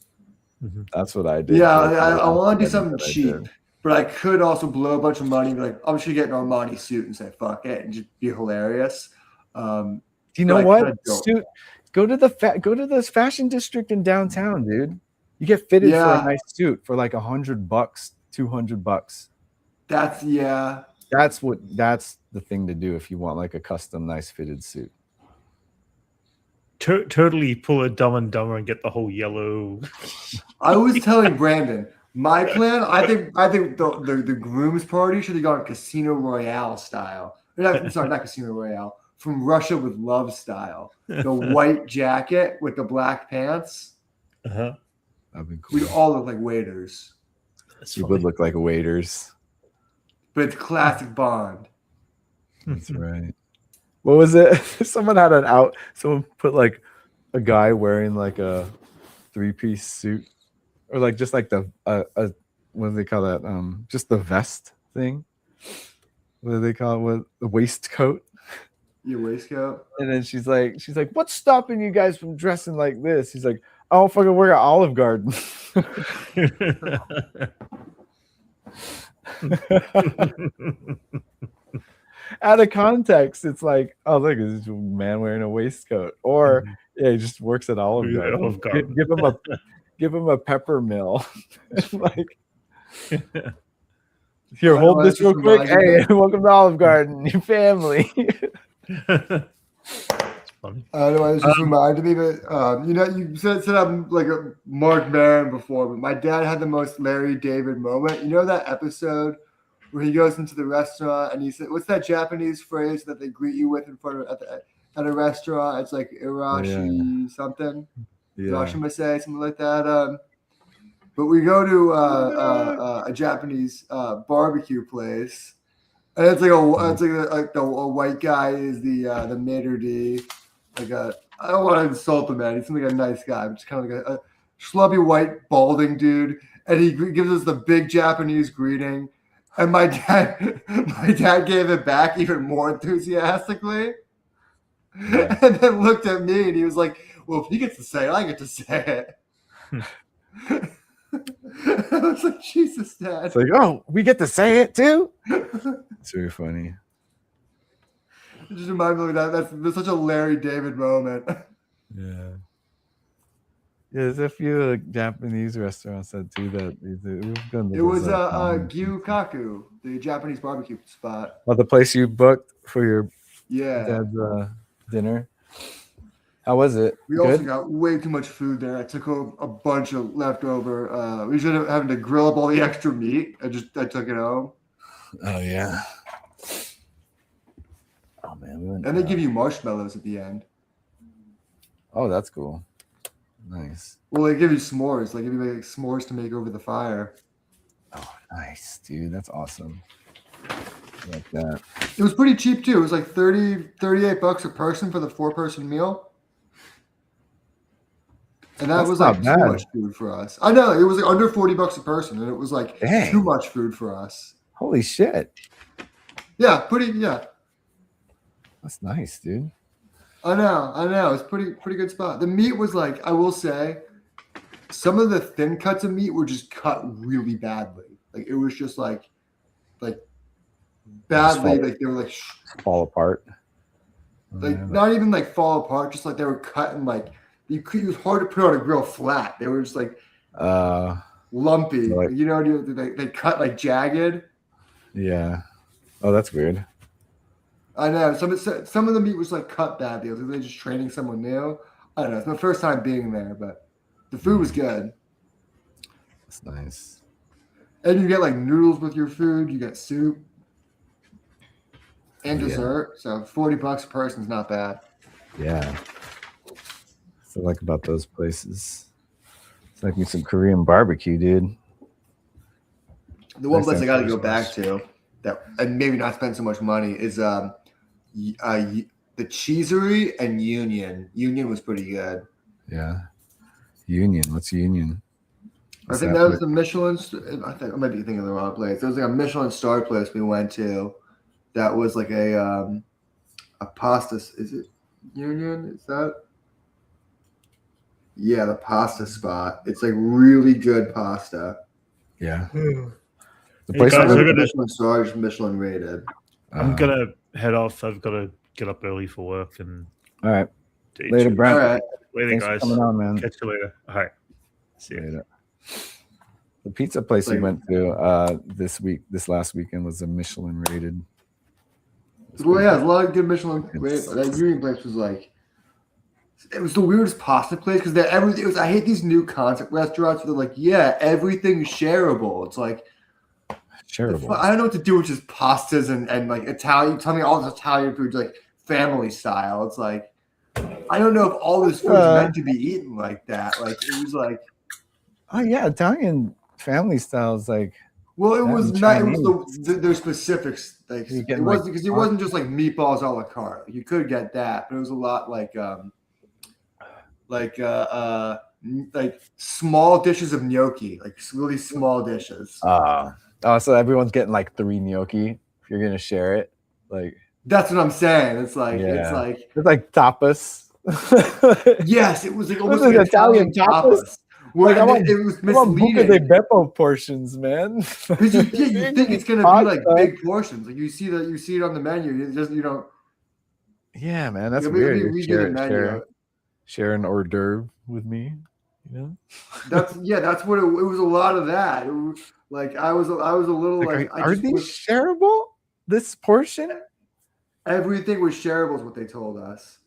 Mhm. That's what I did. Yeah, for the I last want to do wedding something that I cheap, did. but I could also blow a bunch of money and be like, I'm just gonna get an Armani suit and say fuck it and just be hilarious. Do you know but I what? kinda don't. Suit. Go to this fashion district in downtown, dude. You get fitted for Yeah. a nice suit for like $100, $200. That's That's the thing to do if you want like a custom, nice fitted suit. Totally pull a Dumb and Dumber and get the whole yellow. I was telling Brandon, my plan. I think the groom's party should have gone Casino Royale style. Sorry, not Casino Royale. From Russia with Love style. The white jacket with the black pants. Uh-huh. That'd be cool. We all look like waiters, That's You funny. would look like waiters. but it's classic Bond. That's right. What was it? Someone put like a guy wearing like a 3-piece suit, or like just like the what do they call that? Just the vest thing. What do they call it? What, the waistcoat? Your waistcoat. And then she's like, what's stopping you guys from dressing like this? He's like, I don't fucking work at Olive Garden. Out of context, it's like, oh look, it's a man wearing a waistcoat, or yeah, he just works at Olive Yeah, Garden. Olive Garden. Give him a pepper mill. Like, here, I hold know, this that's real just quick. reminded Hey, welcome to Olive Garden, your family. It's funny. I don't know. It just reminded me, but you said I'm like a Mark Maron before, but my dad had the most Larry David moment. You know that episode where he goes into the restaurant and he said, "What's that Japanese phrase that they greet you with in front of at a restaurant?" It's like irashi something. Yeah. Irashimasei, something like that. But we go to a Japanese barbecue place, and it's like a white guy is the maitre d'. I don't want to insult the man. He seems like a nice guy, but just kind of like a schlubby white balding dude. And he gives us the big Japanese greeting. And my dad gave it back even more enthusiastically. And then looked at me and he was like, "Well, if he gets to say it, I get to say it." I was like, Jesus, Dad. It's like, oh, we get to say it too. It's very funny. It just reminded me of that. That's such a Larry David moment. Yeah. Yeah, there's a few Japanese restaurants that do that. We've done It was those, Gyukaku, the Japanese barbecue spot. well, the place you booked for your Yeah. dad's dinner. How was it? We Good? also got way too much food there. I took home a bunch of leftover. We should have having to grill up all the extra meat. I took it home. Oh yeah. Oh man, we went, And they give you marshmallows at the end. oh, that's cool. Nice. Well, they give you s'mores. They give you like s'mores to make over the fire. Oh, nice, dude. That's awesome. I like that. It was pretty cheap too. It was like $38 a person for the 4-person meal. And that That's was not like bad. too much food for us. I know it was like under $40 a person, and it was like Dang. too much food for us. Holy shit. Yeah, yeah. That's nice, dude. I know. It's pretty good spot. The meat was like, I will say, some of the thin cuts of meat were just cut really badly. Like it was just like badly, like they were like fall apart. not even like fall apart, just like they were cut and like it was hard to put on a grill flat. They were just like lumpy. So like, you know, they cut like jagged. Yeah. Oh, that's weird. I know. Some of the meat was like cut badly. They're just training someone new. I don't know. It's my first time being there, but the food was good. That's nice. And you get like noodles with your food. You get soup and dessert. So $40 a person is not bad. Yeah. That's what I like about those places. It's like me some Korean barbecue, dude. The one That place I sounds got to pretty go back nice. to that and maybe not spend so much money is the Cheesery and Union. Union was pretty good. Yeah. Union. What's Union? I think that was the Michelin. I think I might be thinking of the wrong place. There was like a Michelin star place we went to. That was like a pasta. Is it Union? Is that? Yeah, the pasta spot. It's like really good pasta. Yeah. The Hey, place guys, where- I gotta- Michelin star, just Michelin rated. I'm gonna head off. I've got to get up early for work and all right. to eat Later, shit. Brent. All right. Later, Thanks guys. for coming on, man. Catch you later. All right. See you. Later. The pizza place we went to this last weekend was a Michelin rated. Well, yeah, there's a lot of good Michelin. That Union place was like, it was the weirdest pasta place because everything was. I hate these new concept restaurants. Where they're like, yeah, everything's shareable. It's like, Shareable. I don't know what to do with just pastas and like Italian. Tell me all this Italian food, like family style. It's like, I don't know if all this food is meant to be eaten like that. Like it was like, Oh yeah, Italian family style is like, well, it That was and not. It was their specifics. Like You it get, wasn't like, because it wasn't just like meatballs a la carte. You could get that, but it was a lot like small dishes of gnocchi, like really small dishes. so everyone's getting like 3 gnocchi if you're gonna share it. Like That's what I'm saying. It's like Yeah. it's like tapas. yes, it was like almost This is like Italian tapas. Where Like, I want- it was I want Buca de misleading Beppo portions, man. because you think it's gonna be like Pasta. big portions. Like you see it on the menu. You don't. Yeah, man, that's Yeah, weird. we did a menu. Share an hors d'oeuvre with me. You know, That's what it was. A lot of that. It was, like I was a little like, are these shareable? This portion? everything was shareable is what they told us.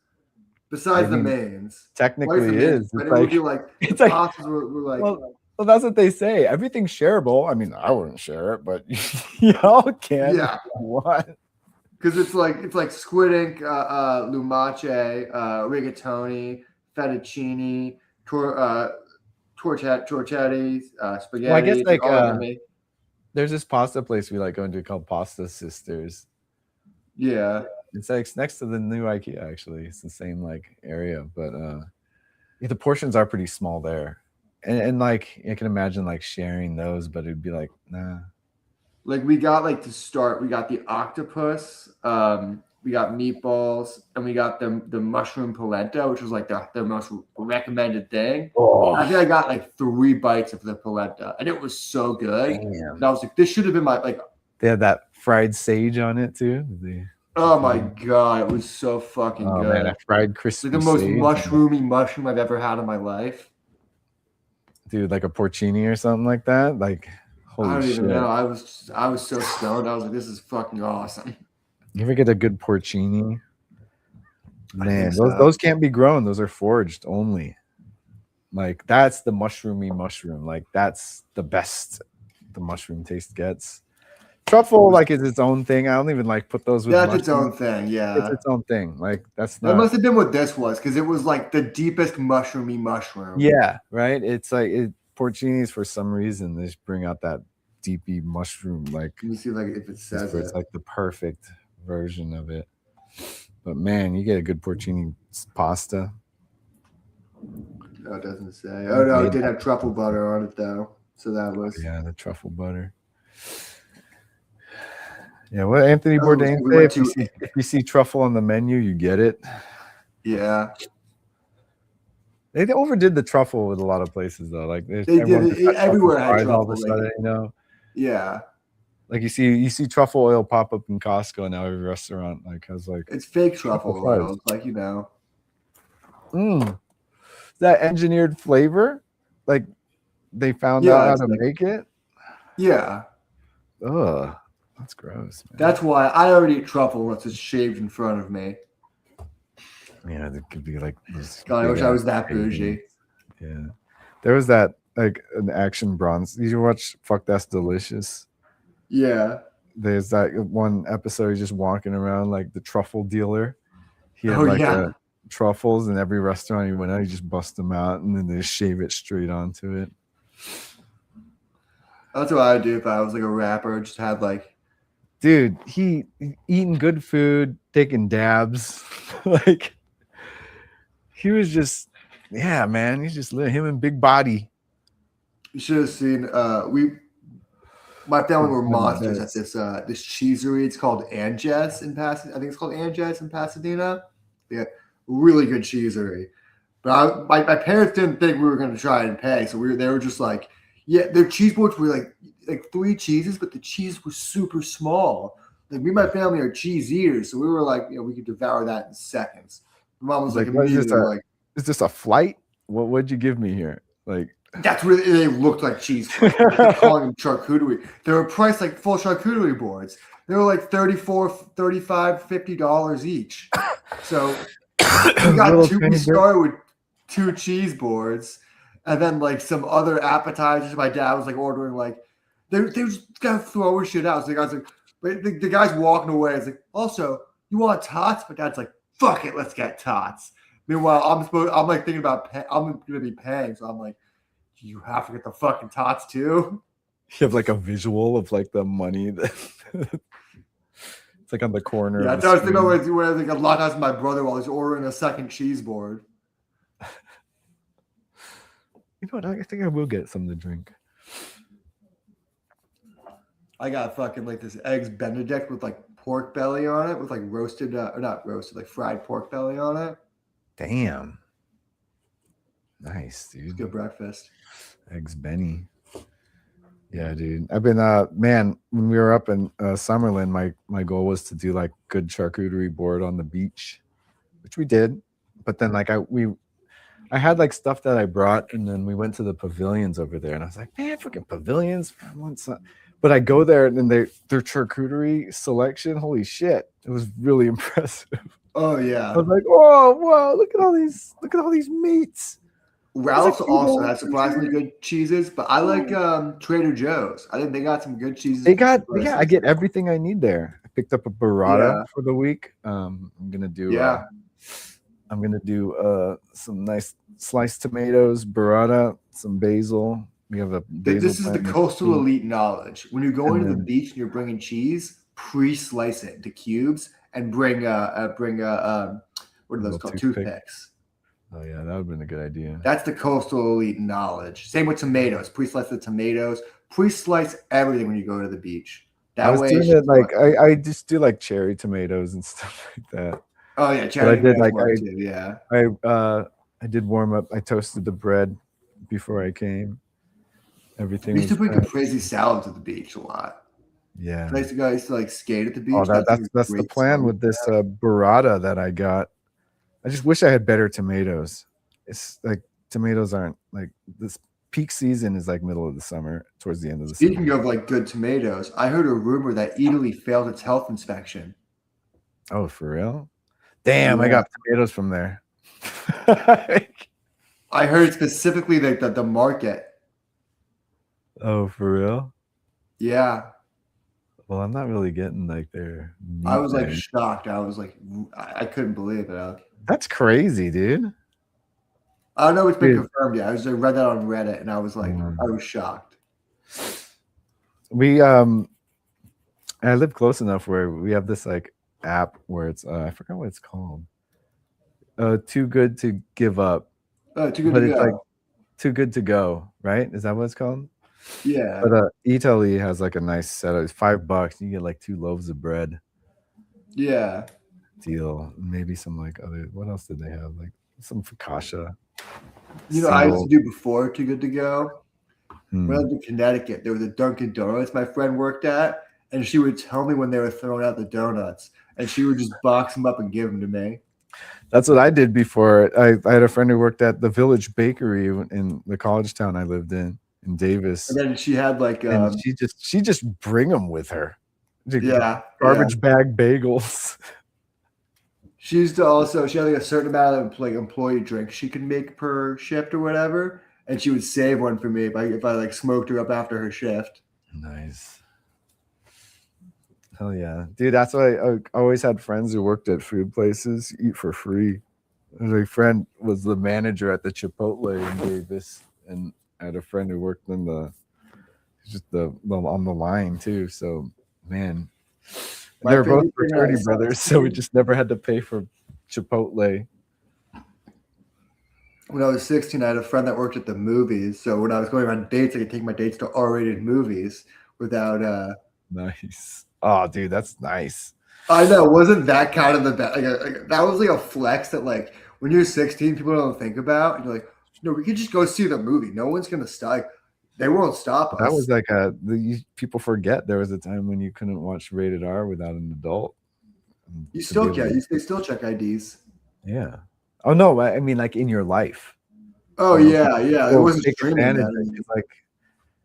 Besides the mains, Technically Besides the is. mains, but It's it would like, be like it's the like, pastas were like well, that's what they say. Everything's shareable. I mean, I wouldn't share it, but y'all can. Yeah. What? because it's like squid ink, lumace, rigatoni, fettuccine, torchetti, spaghetti. Well, I guess like all over me. there's this pasta place we like going to called Pasta Sisters. Yeah. It's like it's next to the new IKEA. Actually, it's the same like area, but the portions are pretty small there. And like you can imagine like sharing those, but it'd be like, nah. Like we got like to start, we got the octopus we got meatballs, and we got the mushroom polenta, which was like the most recommended thing. Oh, I think I got like 3 bites of the polenta, and it was so good. damn. And I was like, this should have been my like. They had that fried sage on it too. Oh my god, it was so fucking Oh good. man, that fried It's crispy like the most sage, mushroomy mushroom I've ever had in my life. dude, like a porcini or something like that. Like, holy I don't shit! even know. I was so stoned. I was like, this is fucking awesome. You ever get a good porcini? I Man, think so. those can't be grown. Those are foraged only. Like that's the mushroomy mushroom. Like that's the best the mushroom taste gets. Truffle like is its own thing. I don't even like put those with That's its mushrooms. own thing, yeah. It's its own thing. Like that's That not. must have been what this was, because it was like the deepest mushroomy mushroom. Yeah, right. It's like porcinis for some reason they just bring out that deepy mushroom. Like Let me see like if it says it's it. like the perfect version of it. But man, you get a good porcini pasta. No, it doesn't say. Oh no, it did have truffle butter on it though. So that was the truffle butter. Yeah, what Anthony Oh, Bourdain we say? went If you see truffle on the menu, you get it. yeah. They overdid the truffle with a lot of places though. Like They did everyone it. just got Everywhere truffle had fries all of a truffle, like- sudden, you know. Yeah. Like you see truffle oil pop up in Costco now. Every restaurant like has like It's fake truffle fries. oil. It's like, you know. That engineered flavor. Like they found Yeah, out how it's to like- make it. Yeah. Ugh, that's gross, man. That's why I already eat truffle unless it's shaved in front of me. Yeah, it could be like this. God, I wish I was big-ass that shaving. bougie. Yeah, there was that like an action bronze. Did you watch Fuck That's Delicious? Yeah. There's that one episode he's just walking around like the truffle dealer. He had Oh, like yeah. truffles in every restaurant he went out. He just bust them out and then they just shave it straight onto it. That's what I'd do if I was like a rapper. Just have like, Dude, he eating good food, taking dabs, like he was just, yeah, man. He's just him and Big Body. you should have seen. My family were Oh, monsters at nice. this cheesery. It's called Anges in Pasadena. I think it's called Anges in Pasadena. Yeah, really good cheesery. But my parents didn't think we were going to try and pay, so they were just like, yeah, their cheese boards were like 3 cheeses, but the cheese was super small. Like me and my family are cheese eaters, so we were like, you know, we could devour that in seconds. My mom was like What is this immediately like, is this a flight? Would you give me here? Like that's really, they looked like cheese fries. They're calling them charcuterie. They were priced like full charcuterie boards. They were like $34, $35, $50 each. So we started with 2 cheese boards and then like some other appetizers. My dad was like ordering like they just kind of throwing shit out. So the guy's like, the guy's walking away. It's like, also, you want tots? But dad's like, fuck it, let's get tots. Meanwhile, I'm like thinking about I'm gonna be paying, so I'm like, you have to get the fucking tots too. you have like a visual of like the money that it's like on the corner. Yeah, of I was the thinking about screen. where I think a lot of times my brother while he's ordering a second cheese board. You know what? I think I will get something to drink. I got fucking like this eggs Benedict with like pork belly on it, with like roasted or not roasted, like fried pork belly on it. Damn. Nice, dude. Good breakfast. Eggs Benny. Yeah, dude. I've been man, when we were up in Summerlin, my goal was to do like good charcuterie board on the beach, which we did. But then like I had like stuff that I brought, and then we went to the pavilions over there, and I was like, man, freaking pavilions. I want some. But I go there, and then their charcuterie selection, holy shit, it was really impressive. Oh I yeah. was like, oh wow, look at all these meats. Ralph's Like, also oh, has surprisingly good cheeses, but I like Trader Joe's. I think they got some good cheeses. They got from I places. get everything I need there. I picked up a burrata Yeah. for the week. I'm gonna do Yeah. I'm gonna do some nice sliced tomatoes, burrata, some basil. We have a basil. This is the plant coastal in- elite knowledge. When you're going to the beach and you're bringing cheese, pre-slice it into cubes and bring what are those Little called? toothpick. Toothpicks. Oh yeah, that would have been a good idea. That's the coastal elite knowledge. Same with tomatoes. Pre-slice the tomatoes. Pre-slice everything when you go to the beach. That I was way, doing it's it just like I just do like cherry tomatoes and stuff like that. oh yeah, But I cherry did tomatoes like work too. Yeah, I did warm up. I toasted the bread before I came. Everything we used was to bring prepped. caprese salads at the beach a lot. Yeah. I used to like skate at the Oh, beach. That's like a that's the great plan summer with this burrata that I got. I just wish I had better tomatoes. It's like tomatoes aren't like this peak season is like middle of the summer, towards the end of the Speaking summer. of like good tomatoes, I heard a rumor that Italy failed its health inspection. Oh, for real? Damn, I Yeah. got tomatoes from there. I heard specifically that the market. Oh, for real? Yeah, Well, I'm not really getting like their I meat was like there. shocked. I was like, I couldn't believe it. That's crazy, dude. I don't know if it's been Dude. confirmed yet. I read that on Reddit and I was like, I was shocked. We I live close enough where we have this like app where it's I forgot what it's called. Too good to give up. Oh, too good But to it's go. like too good to go, right? Is that what it's called? Yeah, But Italy has like a nice setup. It's $5. You get like 2 loaves of bread yeah. deal. Maybe some like other. What else did they have? Like some focaccia. You know, I used to Single- do before Too Good to Go. Hmm. When I lived in Connecticut, there was a Dunkin' Donuts my friend worked at, and she would tell me when they were throwing out the donuts, and she would just box them up and give them to me. That's what I did before. I had a friend who worked at the Village Bakery in the college town I lived in Davis. And then she had like, And she just bring them with her. garbage Bag bagels. She used to also she had like a certain amount of like employee drinks she could make per shift or whatever, and she would save one for me if I like smoked her up after her shift. Nice. Hell yeah, dude. That's why I always had friends who worked at food places eat for free. My friend was the manager at the Chipotle in Davis, and I had a friend who worked in on the line too. So man, My they're both favorite thing fraternity I brothers, saw- so we just never had to pay for Chipotle. When I was 16, I had a friend that worked at the movies. So when I was going on dates, I could take my dates to R-rated movies without. Nice. Oh, dude, that's nice. I know, wasn't that kind of the best? Like, that was like a flex that like when you're 16, people don't think about. And you're like, no, we could just go see the movie. No one's gonna stop. They won't stop us. That was like people forget there was a time when you couldn't watch rated R without an adult. You still can. They still check IDs. Yeah. Oh no, I mean like in your life. Oh yeah. It Well, wasn't take streaming. advantage. Then. It's like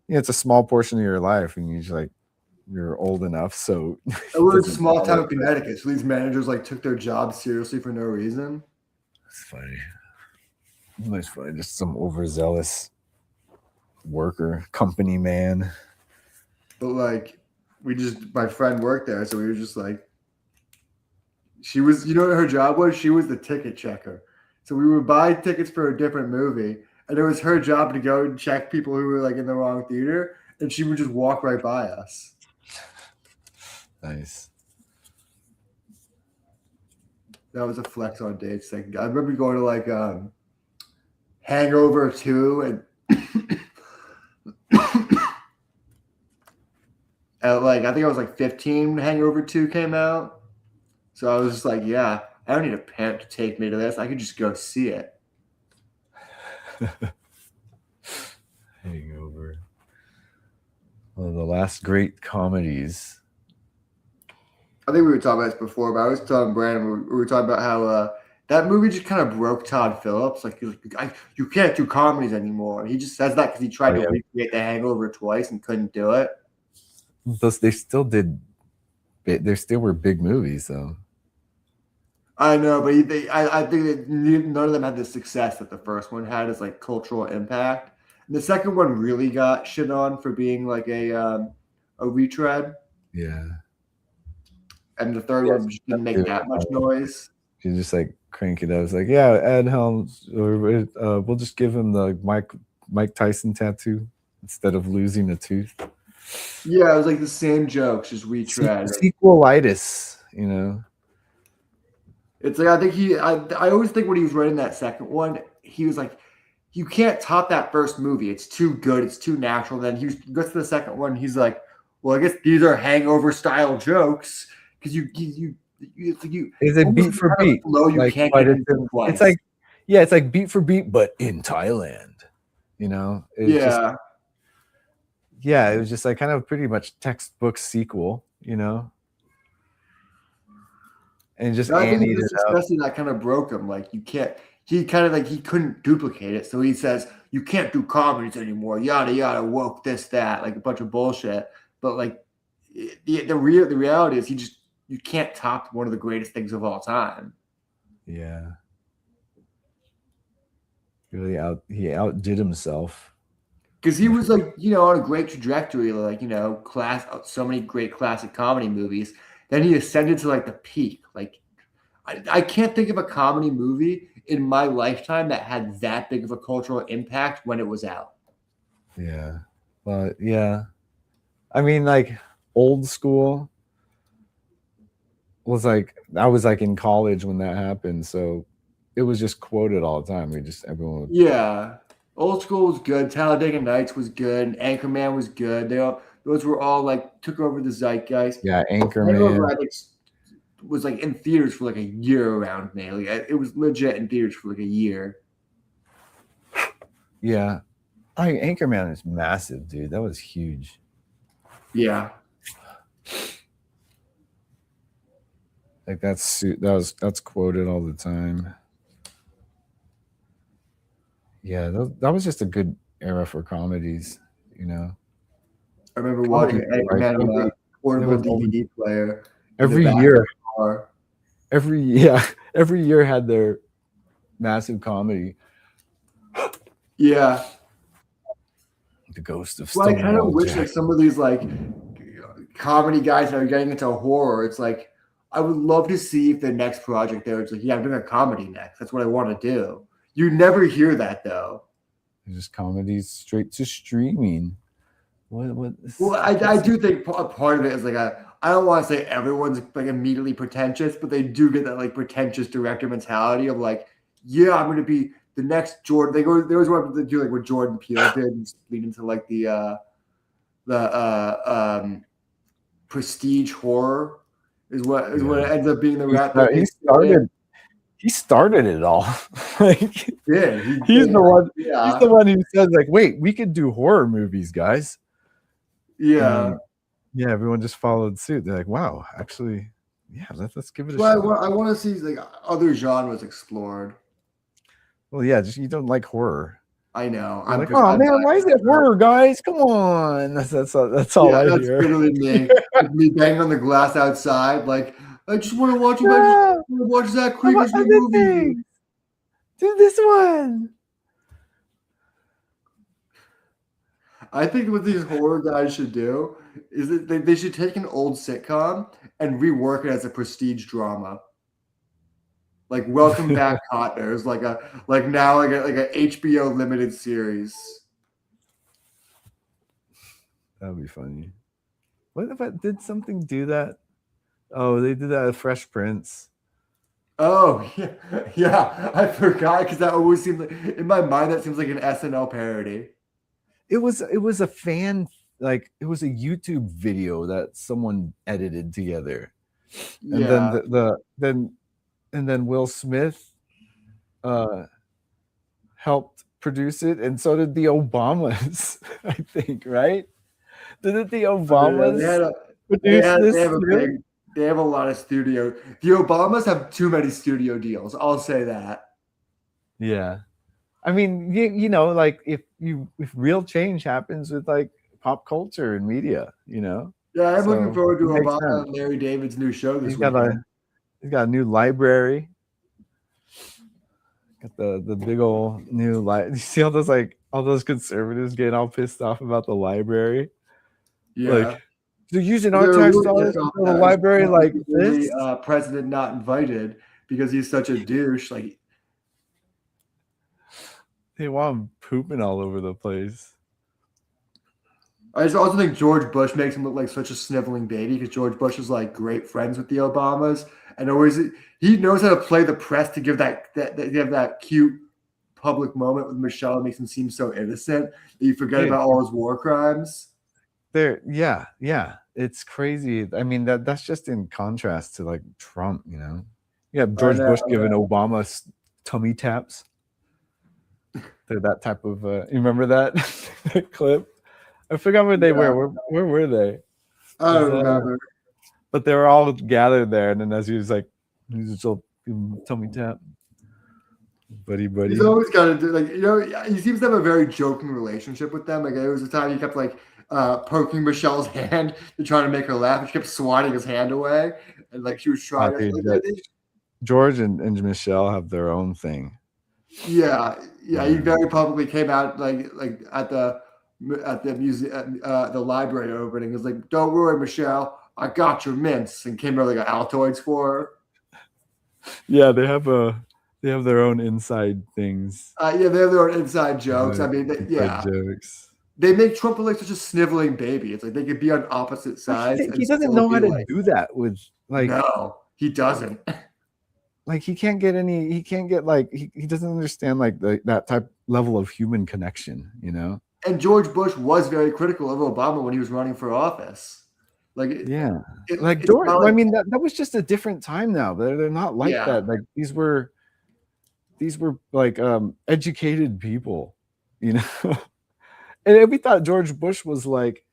it's a small portion of your life, and you just like you're old enough, so It was doesn't small town matter. Connecticut. So these managers like took their jobs seriously for no reason. It's funny. It's funny, just some overzealous worker, company man. But like my friend worked there, so we were just like, she was, you know what her job was? She was the ticket checker. So we would buy tickets for a different movie, and it was her job to go and check people who were like in the wrong theater, and she would just walk right by us. Nice. That was a flex on dates. Like I remember going to like Hangover 2 and at like I think I was like 15 when Hangover 2 came out. So I was just like, yeah, I don't need a parent to take me to this. I could just go see it. Hangover. One of the last great comedies. I think we were talking about this before, but I was telling Brandon we were talking about how that movie just kind of broke Todd Phillips. Like, you can't do comedies anymore. And he just says that because he tried to recreate The Hangover twice and couldn't do it. They still did. There still were big movies, though. I know, but I think that none of them had the success that the first one had as like cultural impact. And the second one really got shit on for being like a retread. Yeah. And the third one just didn't make that much noise. You just like crank it up. It's like, yeah, Ed Helms, we'll just give him the Mike Tyson tattoo instead of losing a tooth. Yeah, it was like the same jokes, just retread. Sequelitis, you know. It's like I always think when he was writing that second one, he was like, you can't top that first movie. It's too good. It's too natural. Then he goes to the second one. He's like, well, I guess these are hangover style jokes because Is it beat almost for kind of beat? flow you Like, can't but get into it's twice. like, yeah, it's like beat for beat, but in Thailand. You know, it's just, yeah, it was just like kind of pretty much textbook sequel. You know, and just I think Annie'd this it up. especially that kind of broke him. Like you can't. He kind of like he couldn't duplicate it, so he says you can't do comedies anymore. Yada yada, woke this that, like a bunch of bullshit. But like the reality is you can't top one of the greatest things of all time. Yeah, he outdid himself. Because he was like, on a great trajectory, like, so many great classic comedy movies. Then he ascended to like the peak. Like, I can't think of a comedy movie in my lifetime that had that big of a cultural impact when it was out. Yeah, but yeah, I mean, like Old School was like, I was like in college when that happened, so it was just quoted all the time. Everyone would, Yeah. Old School was good. Talladega Nights was good. Anchorman was good. Those were all like took over the zeitgeist. yeah, Hangover, Anchorman. I think, was like in theaters for like a year around me. Like it was legit in theaters for like a year. Yeah, Anchorman is massive, dude. That was huge. Yeah. Like that's quoted all the time. Yeah, that was just a good era for comedies, you know. I remember watching Anchorman on a portable DVD player. Every year every year had their massive comedy. Yeah. The Ghost of Well, I kind of Stonewall wish Jack. like some of these like comedy guys that are getting into horror, it's like I would love to see if the next project there is like, yeah, I'm doing a comedy next. That's what I want to do. You never hear that though. Just comedies straight to streaming. What? Well, I do think a part of it is like I don't want to say everyone's like immediately pretentious, but they do get that like pretentious director mentality of like, yeah, I'm going to be the next Jordan. They always want to do like what Jordan Peele did and lead into like the prestige horror is what it ends up being the route. He started it all. Like, yeah, he's the one. Yeah. He's the one who says like, "Wait, we could do horror movies, guys." Yeah, yeah. Everyone just followed suit. They're like, "Wow, actually, yeah, let's give it a shot." I want to see like other genres explored. Well, yeah, just you don't like horror. I know. I'm like, oh man, why is it horror, guys? Come on, that's all I hear. That's literally me. Me banging on the glass outside, like I just want to watch Zach Krieger's new movie. Do this one. I think what these horror guys should do is that they should take an old sitcom and rework it as a prestige drama. Like Welcome Back, Kotter is like a HBO limited series. That would be funny. What if I did something do that? Oh, they did that with Fresh Prince. Oh yeah, I forgot because that always seemed like in my mind that seems like an SNL parody. It was a fan, like it was a YouTube video that someone edited together, and then Will Smith helped produce it, and so did the Obamas. I think, right? Didn't the Obamas produce this? They have a lot of studio. The Obamas have too many studio deals. I'll say that. Yeah. I mean, you know, like if real change happens with like pop culture and media, you know. Yeah, I'm looking forward to Obama and Larry David's new show this weekend. He's got a new library. Got the big old new You see all those conservatives getting all pissed off about the library? Yeah. Like, they're using our tax dollars to build a library like this. President not invited because he's such a douche. Like, they want him pooping all over the place. I just also think George Bush makes him look like such a sniveling baby because George Bush is like great friends with the Obamas and always he knows how to play the press to give that cute public moment with Michelle. It makes him seem so innocent that you forget about all his war crimes. yeah, it's crazy. I mean, that's just in contrast to like Trump, you know. You have George Bush giving Obama tummy taps. They're that type of you remember that clip? I forgot where they were. Where were they? I don't remember. But they were all gathered there, and then as he was like, he's just all tummy tap, buddy. He's always got to do like, you know, he seems to have a very joking relationship with them. Like there was a time he kept like poking Michelle's hand to try to make her laugh, and she kept swatting his hand away, and like she was trying to. George and Michelle have their own thing. Yeah. He very publicly came out like at the museum, the library opening. He was like, "Don't worry, Michelle, I got your mints," and came out like Altoids for her. Yeah, they have their own inside things. They have their own inside jokes. I mean, jokes. They make Trump look like such a sniveling baby. It's like they could be on opposite sides. He doesn't know how to do that with like. No, he doesn't. Like he can't get like he doesn't understand like that type level of human connection, you know. And George Bush was very critical of Obama when he was running for office. Like George. I mean that was just a different time now. They're not like that. Like these were like educated people, you know. And we thought George Bush was like,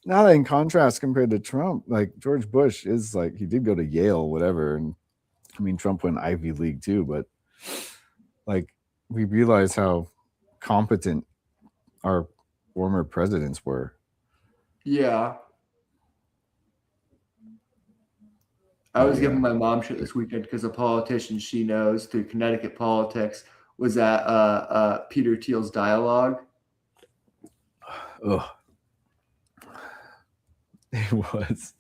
not in contrast compared to Trump. Like George Bush is like he did go to Yale, whatever, and I mean, Trump went Ivy League too, but like we realize how competent our former presidents were. Yeah. I was giving my mom shit this weekend because a politician she knows through Connecticut politics was at Peter Thiel's dialogue. Ugh. It was.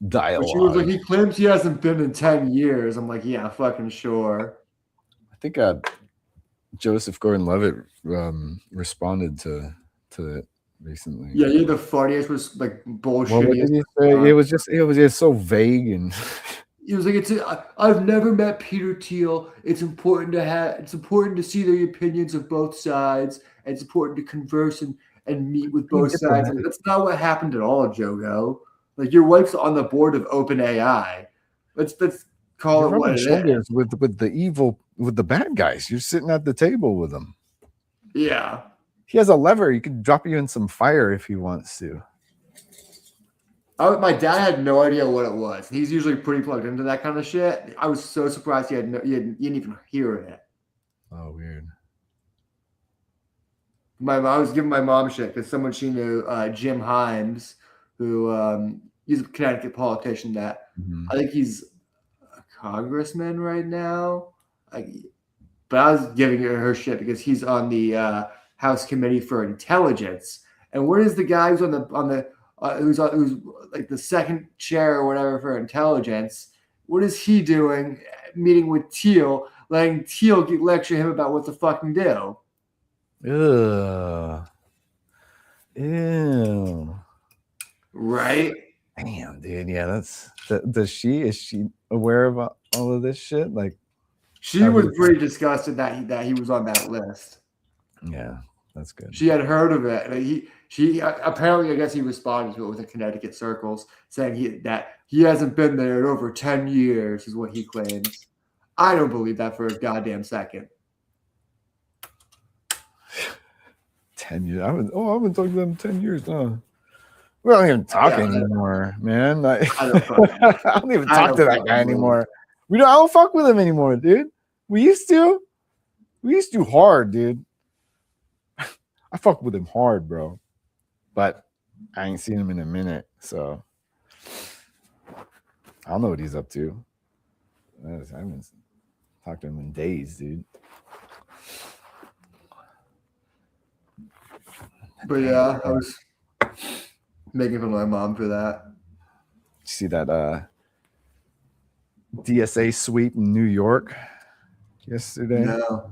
Dialogue. But she was like, he claims he hasn't been in 10 years. I'm like, yeah, fucking sure. I think Joseph Gordon-Levitt responded to it recently. Yeah, the funniest was like bullshit. What did he say? It was just so vague and he was like, I've never met Peter Thiel. It's important to see the opinions of both sides. And it's important to converse and meet with both sides. And that's not what happened at all, Jogo. Like your wife's on the board of OpenAI. Let's call it what it is. With the bad guys. You're sitting at the table with them. Yeah. He has a lever. He could drop you in some fire if he wants to. My dad had no idea what it was. He's usually pretty plugged into that kind of shit. I was so surprised he didn't even hear it. Oh, weird. I was giving my mom shit because someone she knew, Jim Himes, who he's a Connecticut politician that I think he's a congressman right now. But I was giving her shit because he's on the House Committee for Intelligence. And where is the guy who's who's like the second chair or whatever for intelligence? What is he doing? Meeting with Thiel, letting Thiel lecture him about what to fucking do. Ugh. Ew. Right? Damn, dude. Yeah, is she aware of all of this shit? Like, she was pretty disgusted that he was on that list. Yeah, that's good. She had heard of it. She apparently, I guess he responded to it with the Connecticut circles, saying that he hasn't been there in over 10 years, is what he claims. I don't believe that for a goddamn second. 10 years. I've been talking to them 10 years, huh? We don't even talk anymore, man. I don't even talk to that guy anymore. I don't fuck with him anymore, dude. We used to hard, dude. I fuck with him hard, bro. But I ain't seen him in a minute, so I don't know what he's up to. I haven't talked to him in days, dude. But yeah, I was making fun of my mom for that. See that DSA sweep in New York yesterday? No.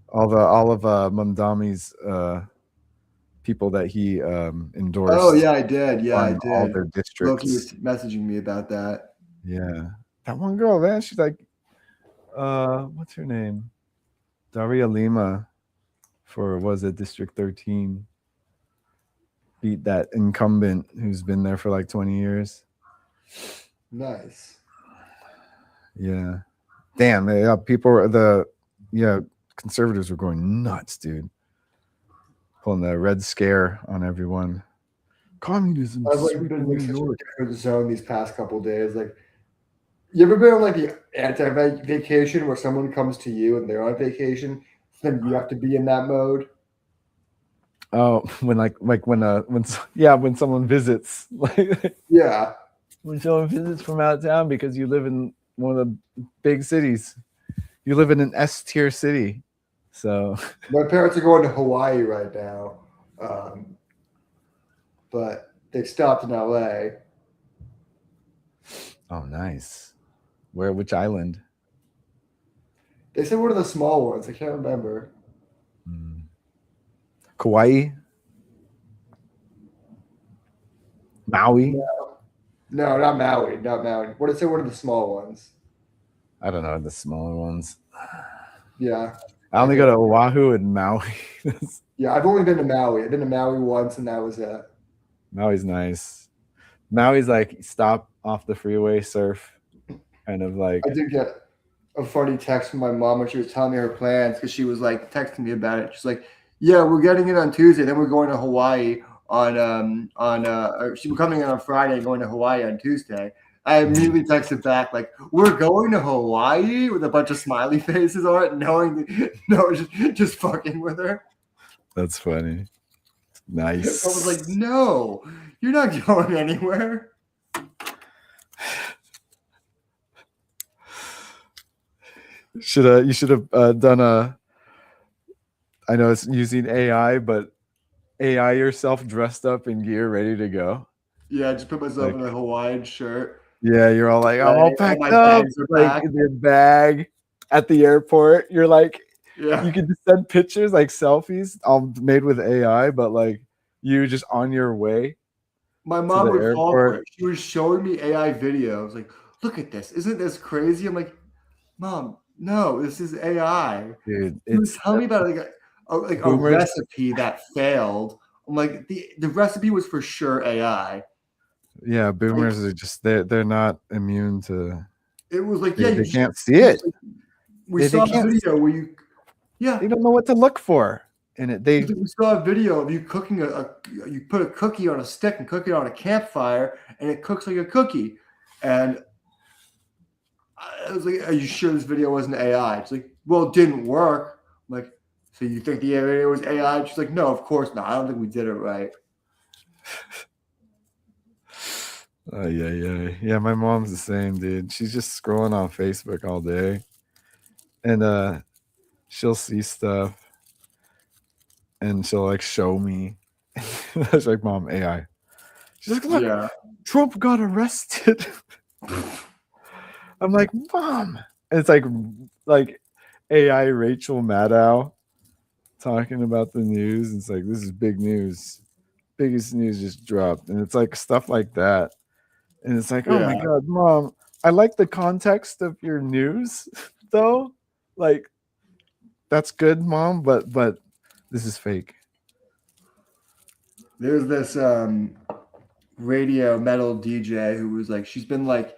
All of Mamdami's people that he endorsed. Oh yeah, I did. Yeah, I did. All their districts. Loki was messaging me about that. Yeah, that one girl, man. She's like, what's her name? Daria Lima for District 13. beat that incumbent who's been there for like 20 years. Nice. Yeah. Damn, people conservatives were going nuts, dude. Pulling the Red Scare on everyone. Communism. I've like been like such a different zone these past couple days. Like, you ever been on like the anti-vacation where someone comes to you and they're on vacation, then you have to be in that mode? Oh, when someone visits, like Yeah. when someone visits from out of town because you live in one of the big cities. You live in an S tier city. So My parents are going to Hawaii right now, but they stopped in LA. oh nice. Which island? They said one of the small ones. I can't remember. Kauai? Maui? No, not Maui. Not Maui. What did it say? One of the small ones. I don't know, the smaller ones. Yeah. I only go to Oahu and Maui. Yeah, I've only been to Maui. I've been to Maui once, and that was it. Maui's nice. Maui's like stop off the freeway, surf, kind of like. I did get a funny text from my mom when she was telling me her plans because she was like texting me about it. She's like, "Yeah, we're getting it on Tuesday. Then we're going to Hawaii we're coming in on Friday and going to Hawaii on Tuesday." I immediately texted back like, "We're going to Hawaii," with a bunch of smiley faces on it, knowing just fucking with her. That's funny. Nice. I was like, "No, you're not going anywhere." You should have done I know it's using AI, but AI yourself dressed up in gear, ready to go. Yeah, I just put myself in a Hawaiian shirt. Yeah, you're all like, I'm all packed my up, bags are like packed. in your bag at the airport. You're like, Yeah. you can just send pictures, like selfies, all made with AI, but like you just on your way. My mom the would fall for airport. it. She was showing me AI videos, like, "Look at this! Isn't this crazy?" I'm like, "Mom, no, this is AI." Dude, She was telling me about a Boomers. recipe that failed. I'm like, the recipe was for sure AI. Yeah, boomers are just they're not immune to. It was like, They can't see it. We They saw a can't video where you, They don't know what to look for, and we saw a video of you cooking you put a cookie on a stick and cook it on a campfire, and it cooks like a cookie. And I was like, "Are you sure this video wasn't AI?" It's like, "Well, it didn't work." I'm like, "So you think the video was AI?" She's like, "No, of course not. I don't think we did it right." Yeah. My mom's the same, dude. She's just scrolling on Facebook all day, and she'll see stuff, and she'll like show me. I was like, "Mom, AI." She's like, "Look, Yeah. Trump got arrested." I'm like, "Mom," and it's like AI Rachel Maddow talking about the news. It's like, this is big news. Biggest news just dropped, and it's like stuff like that. And it's like, oh my God, Mom, I like the context of your news, though. Like, that's good, Mom, but this is fake. There's this radio metal DJ who was like, she's been like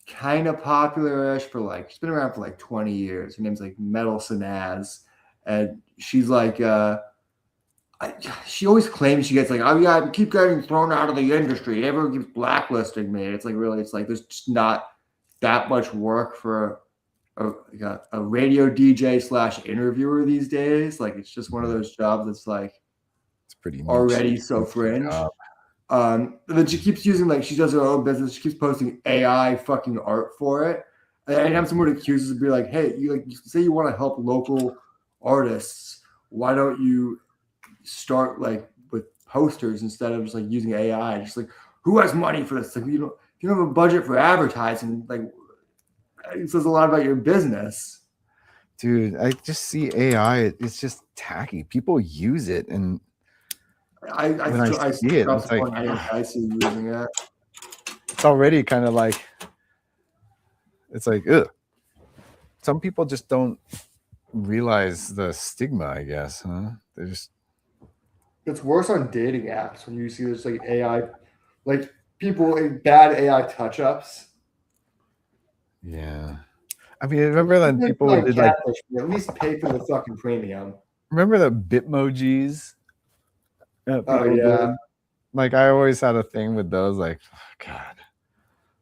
kind of popular-ish for like, she's been around for like 20 years. Her name's like Metal Sanaz. And she's like, she always claims she gets like, "Oh yeah, I keep getting thrown out of the industry. Everyone keeps blacklisting me." It's like, really, it's like there's just not that much work for a radio DJ / interviewer these days. Like, it's just one of those jobs that's like it's pretty niche, already so fringe. And then she keeps using, like, she does her own business. She keeps posting AI fucking art for it. And anytime someone accuses her, be like, "Hey, you say you want to help local artists. Why don't you start like with posters instead of just like using AI?" Just like, who has money for this? Like, if you don't have a budget for advertising, like, it says a lot about your business. Dude, I just see AI. It's just tacky. People use it, and I see it, it's like, I see using it. It's already kind of like, it's like, ugh. Some people just don't realize the stigma, I guess, huh? They just It's worse on dating apps when you see this like AI, like people in bad AI touch ups. Yeah. I mean, remember when people did like catfish, at least pay for the fucking premium. remember the Bitmojis? That Oh people yeah. did? Like I always had a thing with those. Like, oh,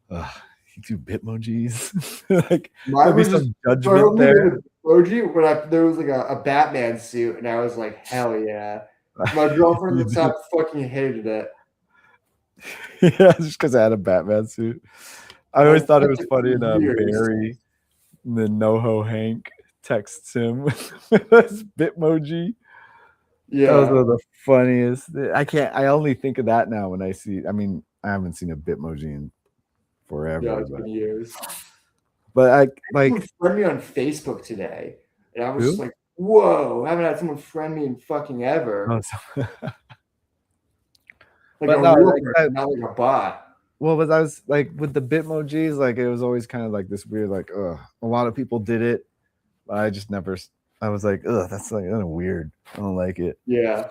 God, you do Bitmojis? Like Mine there'd be was just some judgment there. emoji when there was like a Batman suit, and I was like, hell yeah. My girlfriend at the time fucking hated it. Yeah, just because I had a Batman suit. I always thought it was funny in Years. Barry, and then NoHo Hank texts him with this Bitmoji. Yeah. Those are the funniest. I only think of that now when I see. I mean, I haven't seen a Bitmoji in forever. Yeah, it's been years. But I like Someone friend me on Facebook today, and I was Who? just like, "Whoa! I haven't had someone friend me in fucking ever." oh, Like but a no, real like person, not like a bot. well, but I was like with the Bitmojis, like it was always kind of like this weird, like, a lot of people did it, but I just never. I was like, that's like kind of weird. I don't like it. Yeah.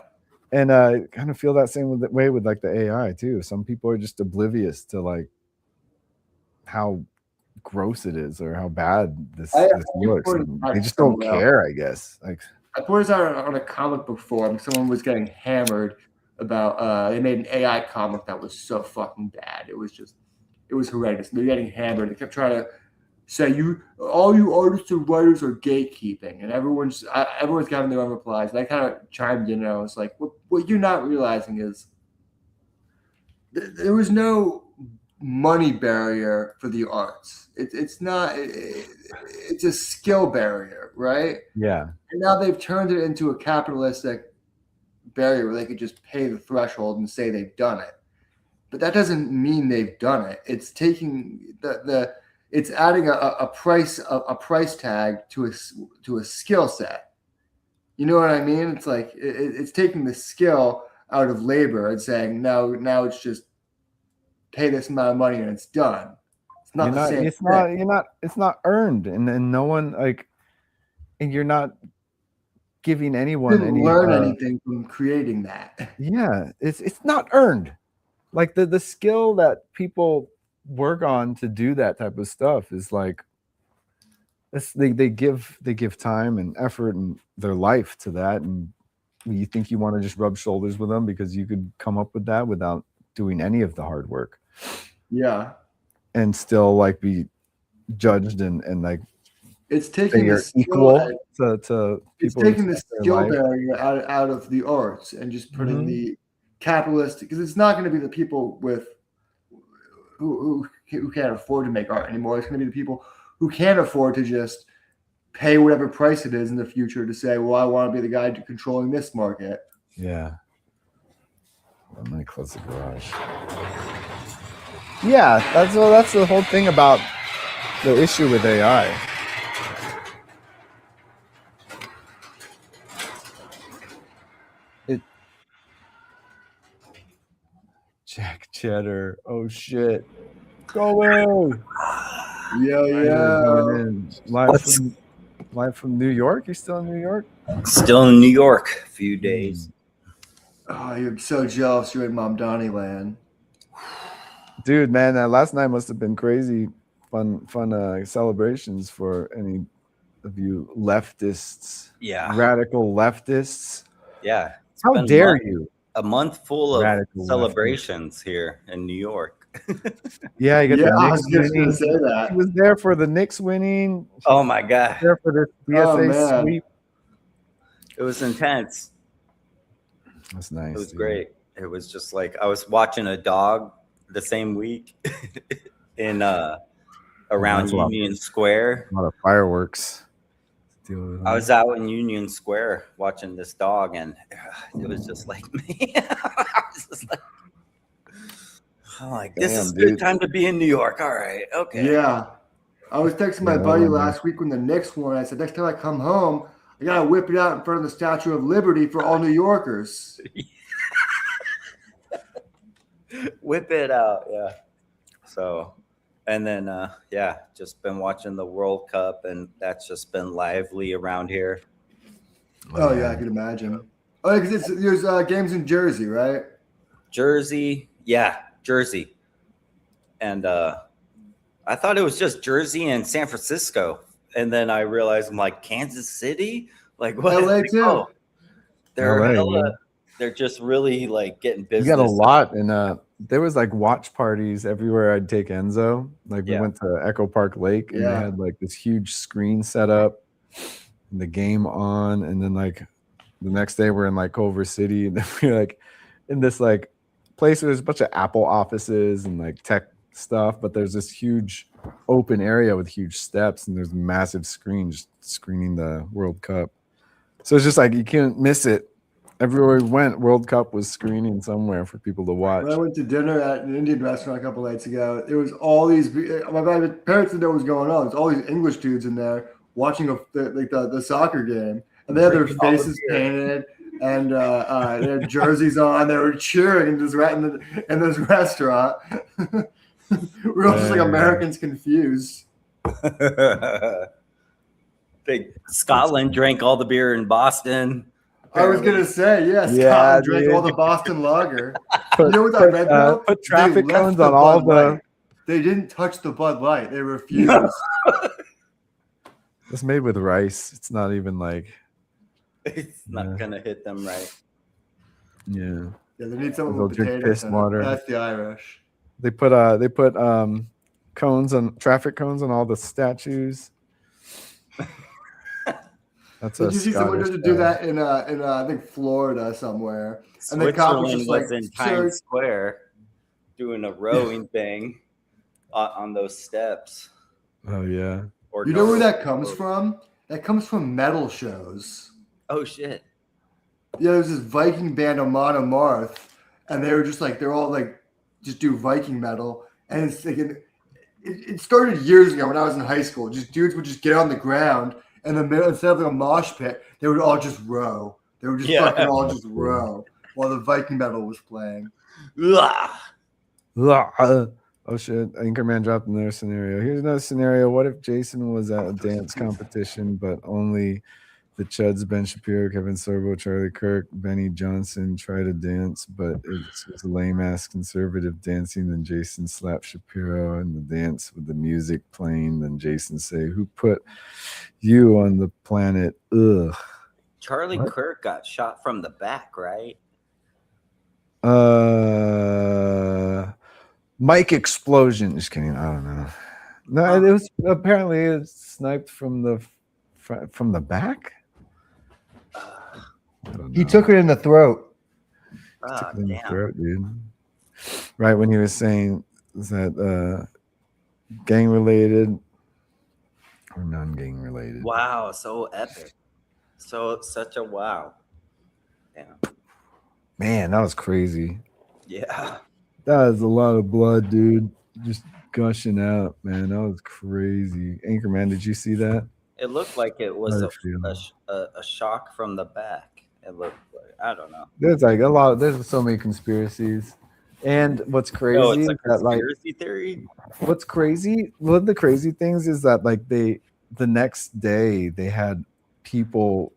And I kind of feel that same way with like the AI too. Some people are just oblivious to like how gross it is or how bad this looks. And they just don't care, I guess. Like I put this out on a comic book forum. Someone was getting hammered about they made an AI comic that was so fucking bad. It was horrendous. They're getting hammered. They kept trying to say all you artists and writers are gatekeeping, and everyone's giving their own replies. And I kind of chimed in and I was like, what you're not realizing is there was no money barrier for the arts. It's not. It's a skill barrier, right? yeah. And now they've turned it into a capitalistic barrier where they could just pay the threshold and say they've done it. But that doesn't mean they've done it. It's taking it's adding a price tag to a skill set. You know what I mean? It's like it's taking the skill out of labor and saying now it's just pay this amount of money and it's done. It's not the same. It's not earned, and no one like, and you're not giving anyone didn't learn anything from creating that. Yeah, it's not earned. Like the skill that people work on to do that type of stuff is like they give time and effort and their life to that, and you think you want to just rub shoulders with them because you could come up with that without doing any of the hard work. Yeah. And still like be judged and like it's taking the equal to people. It's taking the skill barrier out of the arts and just putting the capitalist, because it's not going to be the people with who can't afford to make art anymore. It's going to be the people who can't afford to just pay whatever price it is in the future to say, well, I want to be the guy controlling this market. Yeah. I'm gonna close the garage. Yeah, that's the whole thing about the issue with AI. Jack Cheddar. Oh shit. Go away. Yeah. Live from New York. You still in New York? Still in New York. A few days. Oh, you're so jealous. You're in Mom Donnie land. Dude, man, that last night must have been crazy. Fun celebrations for any of you leftists. Yeah. Radical leftists. Yeah. How dare you? A month full of Radical celebrations here in New York. Yeah, you got the Knicks I was just winning. gonna say that. He was there for the Knicks winning. Oh my God. There for the BSA sweep. It was intense. That's nice. It was great. It was just like I was watching a dog the same week in around Union Square. A lot of fireworks. I was out in Union Square watching this dog, and it was just like me. I was just like, I'm like, this is a good time to be in New York. All right, okay. Yeah, I was texting my buddy last week when the Knicks won. I said, next time I come home, I gotta whip it out in front of the Statue of Liberty for all New Yorkers. Whip it out, yeah. So. And then, just been watching the World Cup, and that's just been lively around here. Oh, yeah, I can imagine. Oh, because there's games in Jersey, right? Jersey, yeah, Jersey, and I thought it was just Jersey and San Francisco, and then I realized I'm like Kansas City, like what? LA too. Oh, they're LA, hella, yeah. they're just really like getting You business. got a lot, and there was like watch parties everywhere. I'd take Enzo. Like we Yeah. went to Echo Park Lake, and they Yeah. had like this huge screen set up, and the game on, and then like the next day we're in like Culver City, and then we're like in this like place where there's a bunch of Apple offices and like tech stuff, but there's this huge open area with huge steps, and there's massive screens screening the World Cup. So it's just like you can't miss it. Everywhere we went, World Cup was screening somewhere for people to watch. When I went to dinner at an Indian restaurant a couple nights ago, there was all these. My parents didn't know what was going on. There's all these English dudes in there watching the soccer game, and they had their faces painted and they had jerseys on. They were cheering in this restaurant. We're all just like Americans confused. Scotland drank all the beer in Boston. I was gonna say, yes. Yeah, Scotland drank dude. all the Boston lager. Put, You know what I read though? put traffic They left cones the on all Bud the. Light. They didn't touch the Bud Light. They refused. It's made with rice. It's not even like. It's not gonna hit them right. Yeah. Yeah, they need someone They'll with drink potatoes. piss in it. water. That's the Irish. They put cones on traffic cones on all the statues. That's Did you see someone Scottish just do guy. that in I think Florida somewhere? And the cop was Switzerland just was like, in "Sir." Times Square doing a rowing thing on those steps. Oh yeah. Or You know where no- that comes from? That comes from metal shows. Oh shit! Yeah, there's this Viking band Amon Amarth, and they were just like they're all like just do Viking metal, and it's like it started years ago when I was in high school. Just dudes would just get on the ground, and the middle instead of like a mosh pit, they would all just row. They would just fucking all just row while the Viking metal was playing. Ugh. Oh shit! Anchorman dropped another scenario. Here's another scenario. What if Jason was at a dance competition, but only the Chuds, Ben Shapiro, Kevin Sorbo, Charlie Kirk, Benny Johnson try to dance, but it's a lame ass conservative dancing. Then Jason slapped Shapiro in the dance with the music playing. Then Jason say, "Who put you on the planet?" Ugh. Charlie What? Kirk got shot from the back, right? Mic explosion. Just kidding. I don't know. No, it was apparently it's sniped from the back. I don't know. He took it in the throat. Ah, Took it in the damn. throat, dude. Right when he was saying that gang related or non-gang related. Wow, so epic. So such a wow. Damn. Man, that was crazy. Yeah. That was a lot of blood, dude. Just gushing out, man. That was crazy. Anchorman, did you see that? It looked like it was How'd it feel? a shock from the back. It looked like, I don't know. There's like a lot. There's so many conspiracies, and what's crazy No, it's a is that like conspiracy theory. what's crazy. One of the crazy things is that like the next day they had people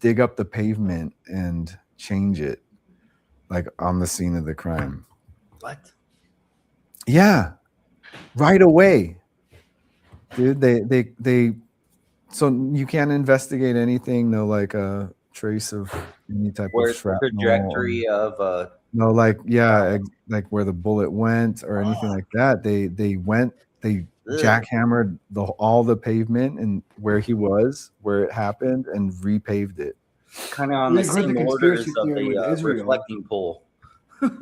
dig up the pavement and change it, like on the scene of the crime. What? Yeah, right away, dude. They so you can't investigate anything. No, like a trace of any type Where's of the shrapnel. trajectory of No, like like where the bullet went or anything like that. They jackhammered all the pavement and where he was, where it happened, and repaved it. kind of on We the heard the same orders conspiracy of theory with the Israel. reflecting pole?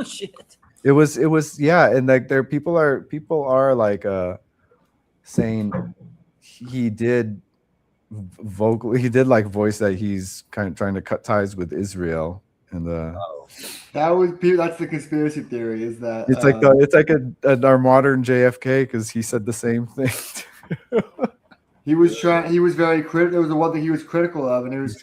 Shit. It was yeah, and like there people are like saying he did vocally he did like voice that he's kind of trying to cut ties with Israel and Oh, That's the conspiracy theory. Is that it's like our modern JFK because he said the same thing. he was very critical. It was the one thing he was critical of, and it was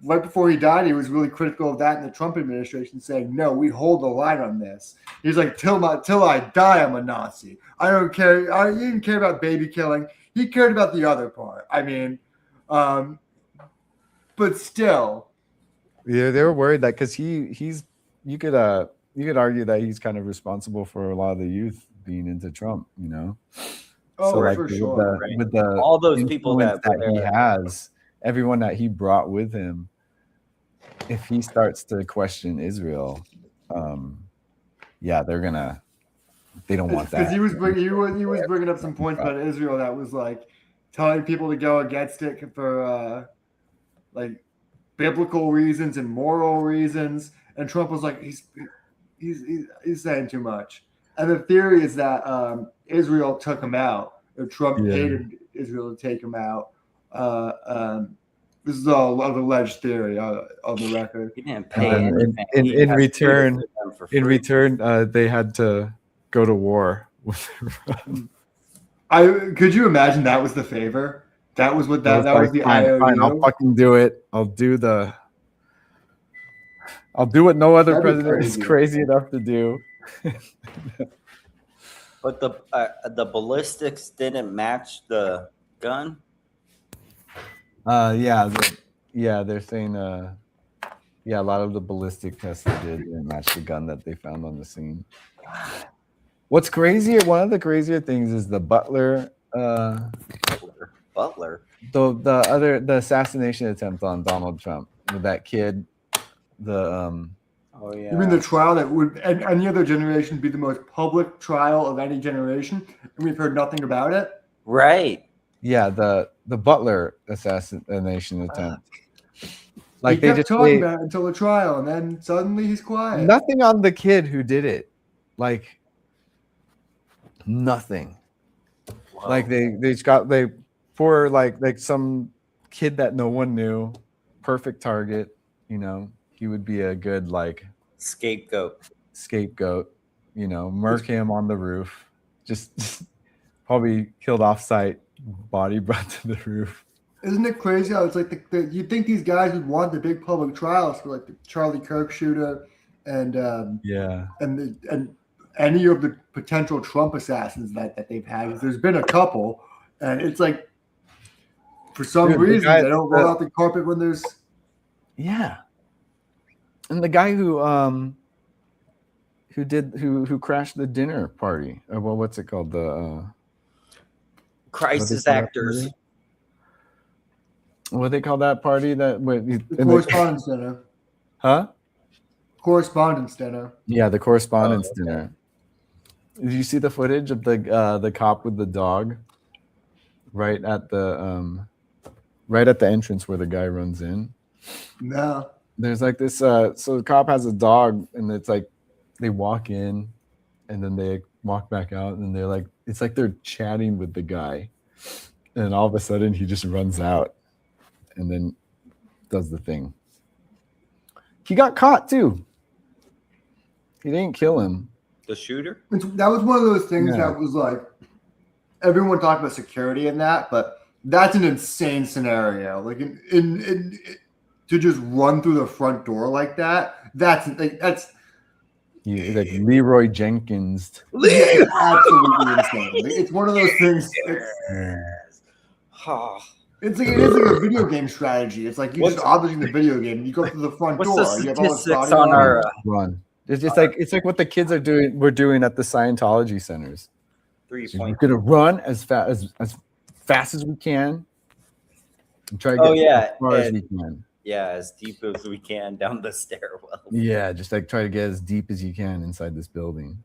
right before he died. He was really critical of that in the Trump administration, saying, "No, we hold the line on this." He's like, "Till I die, I'm a Nazi. I don't care. He didn't care about baby killing. He cared about the other part. I mean, but still, Yeah, they were worried that because he's you could argue that he's kind of responsible for a lot of the youth being into Trump, you know. Oh, So like for with sure. the All those people influence that were that he there. has, everyone that he brought with him, if he starts to question Israel, yeah, they don't want Because that. he was bringing up some points about Israel that was like telling people to go against it for like biblical reasons and moral reasons, and Trump was like he's saying too much. And the theory is that Israel took him out, or Trump hated Israel to take him out. This is all an alleged theory on the record. He didn't pay And anything. in He has to do return, it for them for free. they had to go to war with Could you imagine that was the favor? That was what that was the fine, IOU. fine, I'll fucking do it. I'll do what no other That'd be president is crazy. crazy enough to do. But the ballistics didn't match the gun. They're saying a lot of the ballistic tests they didn't match the gun that they found on the scene. What's crazier? One of the crazier things is the Butler. Butler. The assassination attempt on Donald Trump with that kid. Oh yeah. You mean the trial that would any other generation be the most public trial of any generation, and we've heard nothing about it? Right. Yeah, the Butler assassination attempt. Like he kept talking about it until the trial, and then suddenly he's quiet. Nothing on the kid who did it. Like nothing. Wow. Like they for like some kid that no one knew, perfect target, you know. He would be a good like scapegoat, you know, murk him on the roof, just probably killed off site, body brought to the roof. Isn't it crazy how it's like you'd think these guys would want the big public trials for like the Charlie Kirk shooter and and any of the potential Trump assassins that they've had. There's been a couple, and it's like for some reason they don't roll out the carpet when there's And the guy who crashed the dinner party. Well, what's it called? The crisis actors. What do they call that party? The correspondence dinner. Huh? Correspondence dinner. Yeah, the correspondence dinner. Did you see the footage of the cop with the dog right at the entrance where the guy runs in? No. There's like this so the cop has a dog, and it's like they walk in and then they walk back out, and they're like, it's like they're chatting with the guy, and all of a sudden he just runs out and then does the thing. He got caught too. He didn't kill him. The shooter? That was one of those things that was like everyone talked about security in that, but that's an insane scenario. Like in to just run through the front door like that, that's like Leroy Jenkins. It's absolutely insane. It's one of those things. It is like a video game strategy. It's like you just obviously the video game. You go through the front door. What's the you have all statistics on our run? It's just like what the kids are doing. We're doing at the Scientology centers. 3 So points. we're gonna run as fast as we can. And try to get as far as we can. Yeah, as deep as we can down the stairwell. Yeah, just like try to get as deep as you can inside this building.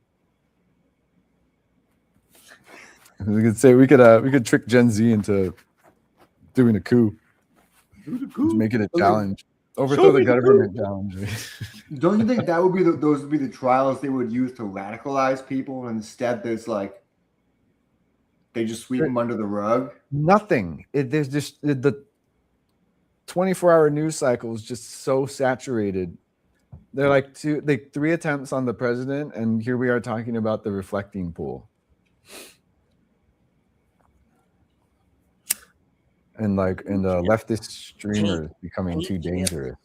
We could trick Gen Z into doing a coup. Just make it a challenge. Overthrow the government challenge. Don't you think that would be those would be the trials they would use to radicalize people? And instead, there's like they just sweep them under the rug. Nothing. There's just the 24-hour news cycle is just so saturated. They're like 3 attempts on the president, and here we are talking about the reflecting pool. And the leftist streamers becoming too dangerous.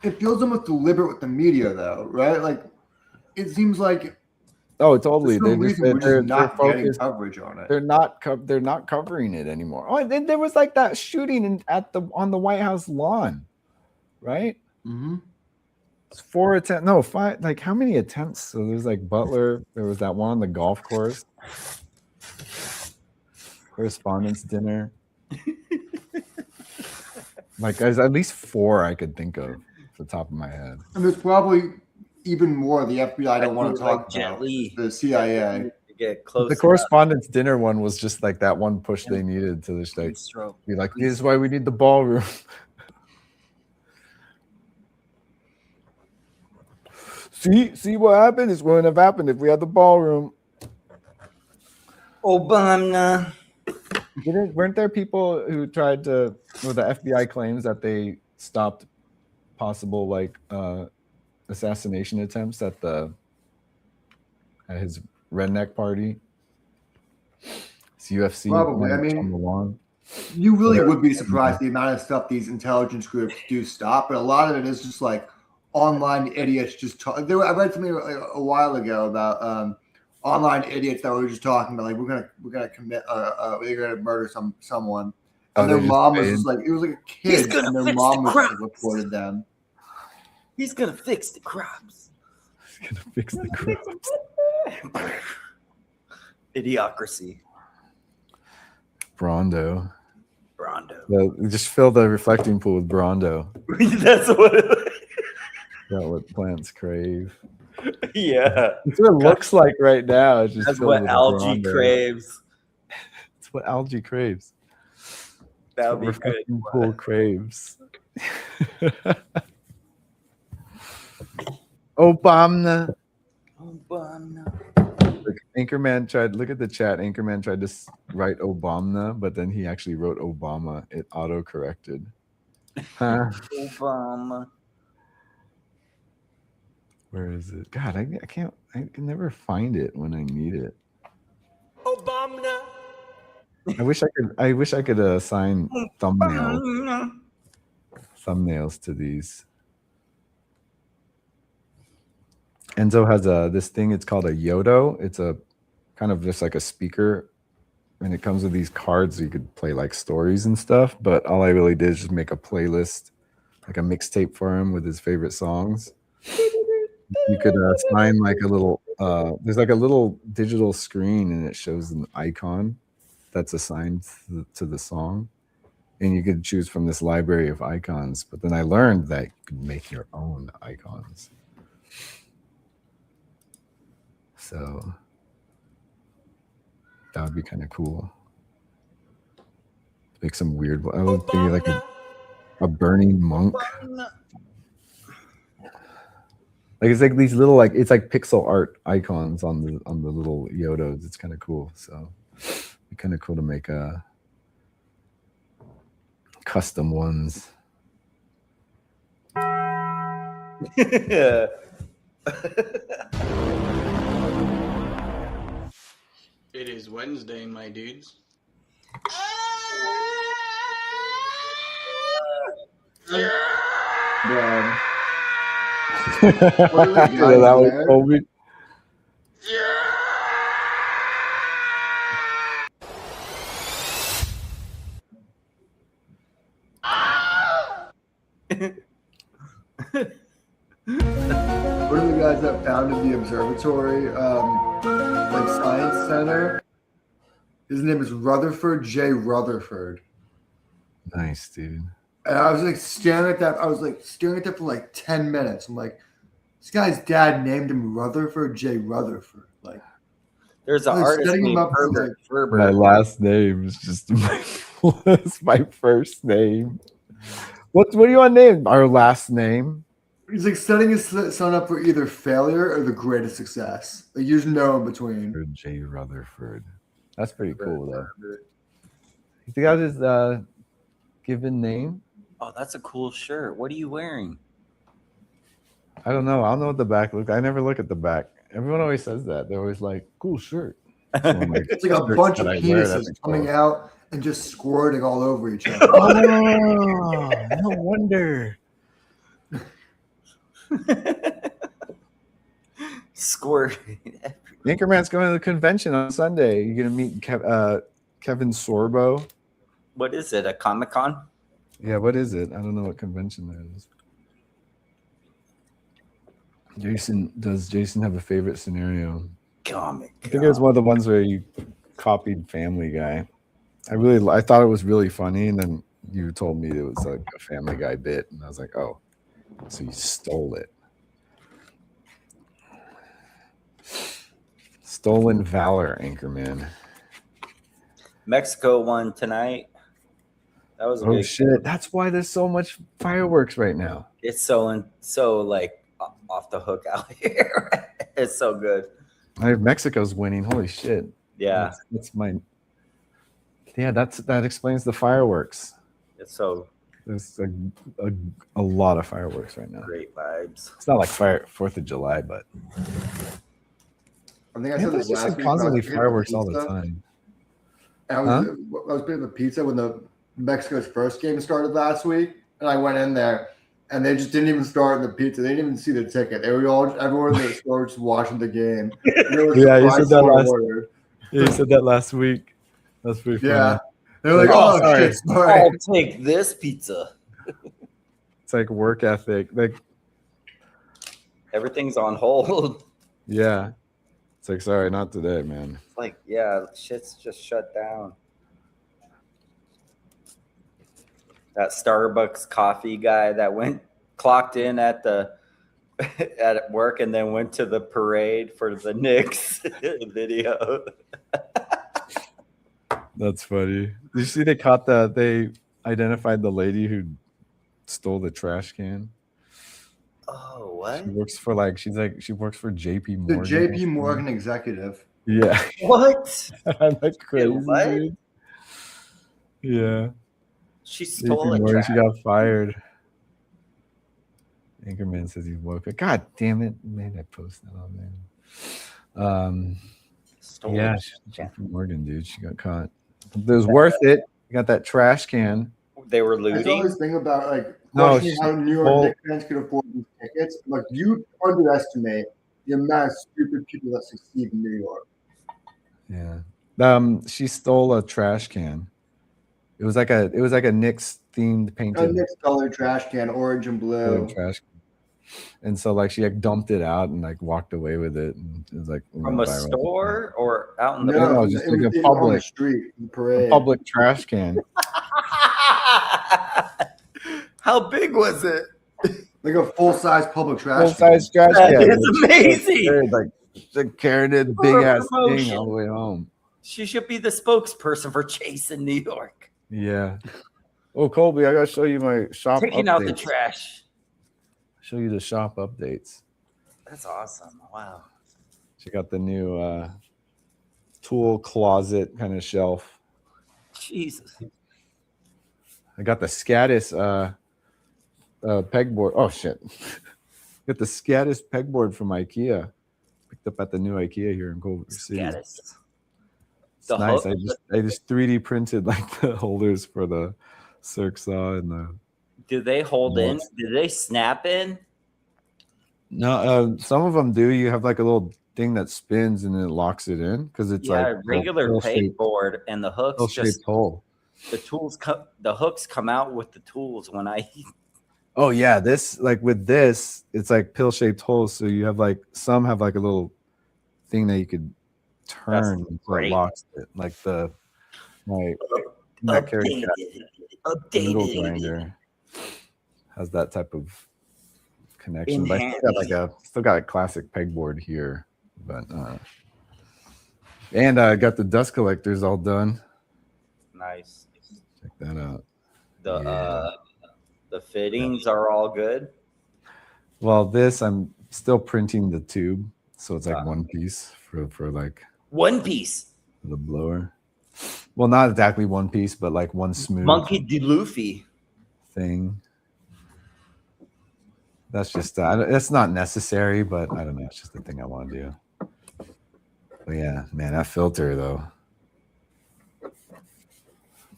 It feels almost deliberate with the media, though, right? Like it seems like Oh, totally. For some reason, we're just not getting focused. coverage on it. They're not covering it anymore. Oh, and then there was like that shooting on the White House lawn, right? Mm-hmm. It's 4 attempts. No, 5. Like how many attempts? So there's like Butler. There was that one on the golf course. Correspondence dinner. Like there's at least 4 I could think of off the top of my head. And there's probably even more the FBI don't want to talk about. Gently. The CIA. Get close. The correspondence dinner one was just like that one push they needed to just like be like, this is why we need the ballroom. see what happened? This wouldn't have happened if we had the ballroom. Obama. Weren't there people who tried to? Well, the FBI claims that they stopped possible like assassination attempts at his redneck party. It's UFC. Probably. I mean, on the lawn. You really would be surprised the amount of stuff these intelligence groups do stop, but a lot of it is just like online idiots just talk. I read something a while ago about online idiots that were just talking about like we're gonna commit we're gonna murder someone, and their mom was just like it was like a kid, and their mom was like, reported them. He's gonna fix the crops. He's gonna fix the crops. Idiocracy. Brondo. Just fill the reflecting pool with Brondo. That's what it is. That's what plants crave. Yeah. That's what it looks like right now. It's just That's what algae craves. It's what algae craves. That would be reflecting pool craves. Obama. Anchorman tried. Look at the chat. Anchorman tried to write Obama, but then he actually wrote Obama. It auto corrected. Obama. Where is it? God, I can't. I can never find it when I need it. Obama. I wish I could assign thumbnails to these. Enzo has this thing. It's called a Yodo. It's a kind of just like a speaker, and it comes with these cards so you could play like stories and stuff. But all I really did is just make a playlist, like a mixtape for him with his favorite songs. You could assign like a little. There's like a little digital screen, and it shows an icon that's assigned to the song, and you could choose from this library of icons. But then I learned that you could make your own icons. So that would be kind of cool. Make some weird. I would think like a burning monk. Like it's like these little like it's like pixel art icons on the little Yodos. It's kind of cool. So it'd be kind of cool to make custom ones. Yeah. It is Wednesday, my dudes. Yeah. That was Kobe. One of the guys that founded the observatory, like science center, his name is Rutherford J. Rutherford. Nice, dude. And I was like staring at that. I was like staring at that for like 10 minutes. I'm like, this guy's dad named him Rutherford J. Rutherford. Like, there's an artist named Herbert Ferber. My last name is just my first name. What do you want to name our last name? He's like setting his son up for either failure or the greatest success. Like, there's no in between. J. Rutherford. That's pretty cool, though. You think I his given name? Oh, that's a cool shirt. What are you wearing? I don't know. I don't know what the back looks. I never look at the back. Everyone always says that. They're always like, "Cool shirt." So like, it's like a bunch of penises coming out and just squirting all over each other. Oh, no wonder. Squirting. Anchorman's going to the convention on Sunday. You're gonna meet Kevin Sorbo. What is it? A Comic-Con? Yeah, what is it? I don't know what convention that is. Does Jason have a favorite scenario? Comic. I think it was one of the ones where you copied Family Guy. I thought it was really funny, and then you told me it was like a Family Guy bit, and I was like, oh, so you stole it. Stolen Valor, Anchorman. Mexico won tonight. That was a Oh big shit! That's why there's so much fireworks right now. It's so like off the hook out here. It's so good. Mexico's winning. Holy shit! Yeah, that's my. Yeah, that explains the fireworks. it's so There's a lot of fireworks right now. great vibes. It's not like 4th of July, but I think I man, said there's this just last like week. constantly when I was fireworks picking all up the pizza. time. I was picking up a pizza when the Mexico's first game started last week, and I went in there, and they just didn't even start the pizza. They didn't even see the ticket. They were everyone in the store just watching the game. Yeah, you said that you said that last week. That's pretty funny. Yeah, they're like, Oh, oh, sorry. shit, sorry. I'll take this pizza. It's like work ethic. Like, Everything's on hold. yeah. It's like, sorry, not today, man. Like, yeah, shit's just shut down. That Starbucks coffee guy that clocked in at at work and then went to the parade for the Knicks video. That's funny. Did you see they identified the lady who stole the trash can? Oh, what? She works for she works for JP The Morgan. JP Morgan executive. Yeah. What? I'm like crazy, what? dude. Yeah. She JP stole a Morgan, trash. she got fired. Anchorman says he's woke up. God damn it. Made I post that on there. Stole Yeah, a trash. JP Morgan, dude. She got caught. It was worth it. You got that trash can. They were I saw looting. this thing about No, questioning how New York Knicks fans could afford these tickets. Like, you underestimate the amount of stupid people that succeed in New York. Yeah. She stole a trash can. It was like a Knicks themed A painted Knicks colored trash can, orange and blue. trash can. And so she dumped it out and walked away with it, and it was From a viral. store or out in the No, just it like was a on the public- street, the A parade. public trash can. How big was it? Like a full-size public trash Full size can. trash That can. is amazing. Like carried it For big a ass thing promotion. all the way home. She should be the spokesperson for Chase in New York. Yeah. Oh, Colby, I gotta show you my shop Taking updates. out the trash. Show you the shop updates. That's awesome. Wow. She got the new tool closet kind of shelf. Jesus. I got the Scatus pegboard. Oh shit. Got the Scatus pegboard from IKEA. Picked up at the new IKEA here in Culver City. Scatus. It's The nice. hook- I just 3D printed the holders for the circ saw and the. Do they hold in? Yes. Do they snap in? No, some of them do. You have a little thing that spins and it locks it in because it's Regular pill-shaped pegboard and the hooks just hole. the hooks come out with the tools when I Oh yeah, this with this, it's pill-shaped holes. So you have some have a little thing that you could turn so it great. locks it. Like my carry noodle grinder has that type of connection. But I still got a classic pegboard here. But and I got the dust collectors all done. Nice. Check that out. The fittings are all good. Well, this I'm still printing the tube, so it's one piece for One piece. the blower. Well, not exactly one piece, but one smooth Monkey D. Luffy. thing. That's just it's not necessary, but I don't know. It's just the thing I want to do. But yeah, man, that filter though.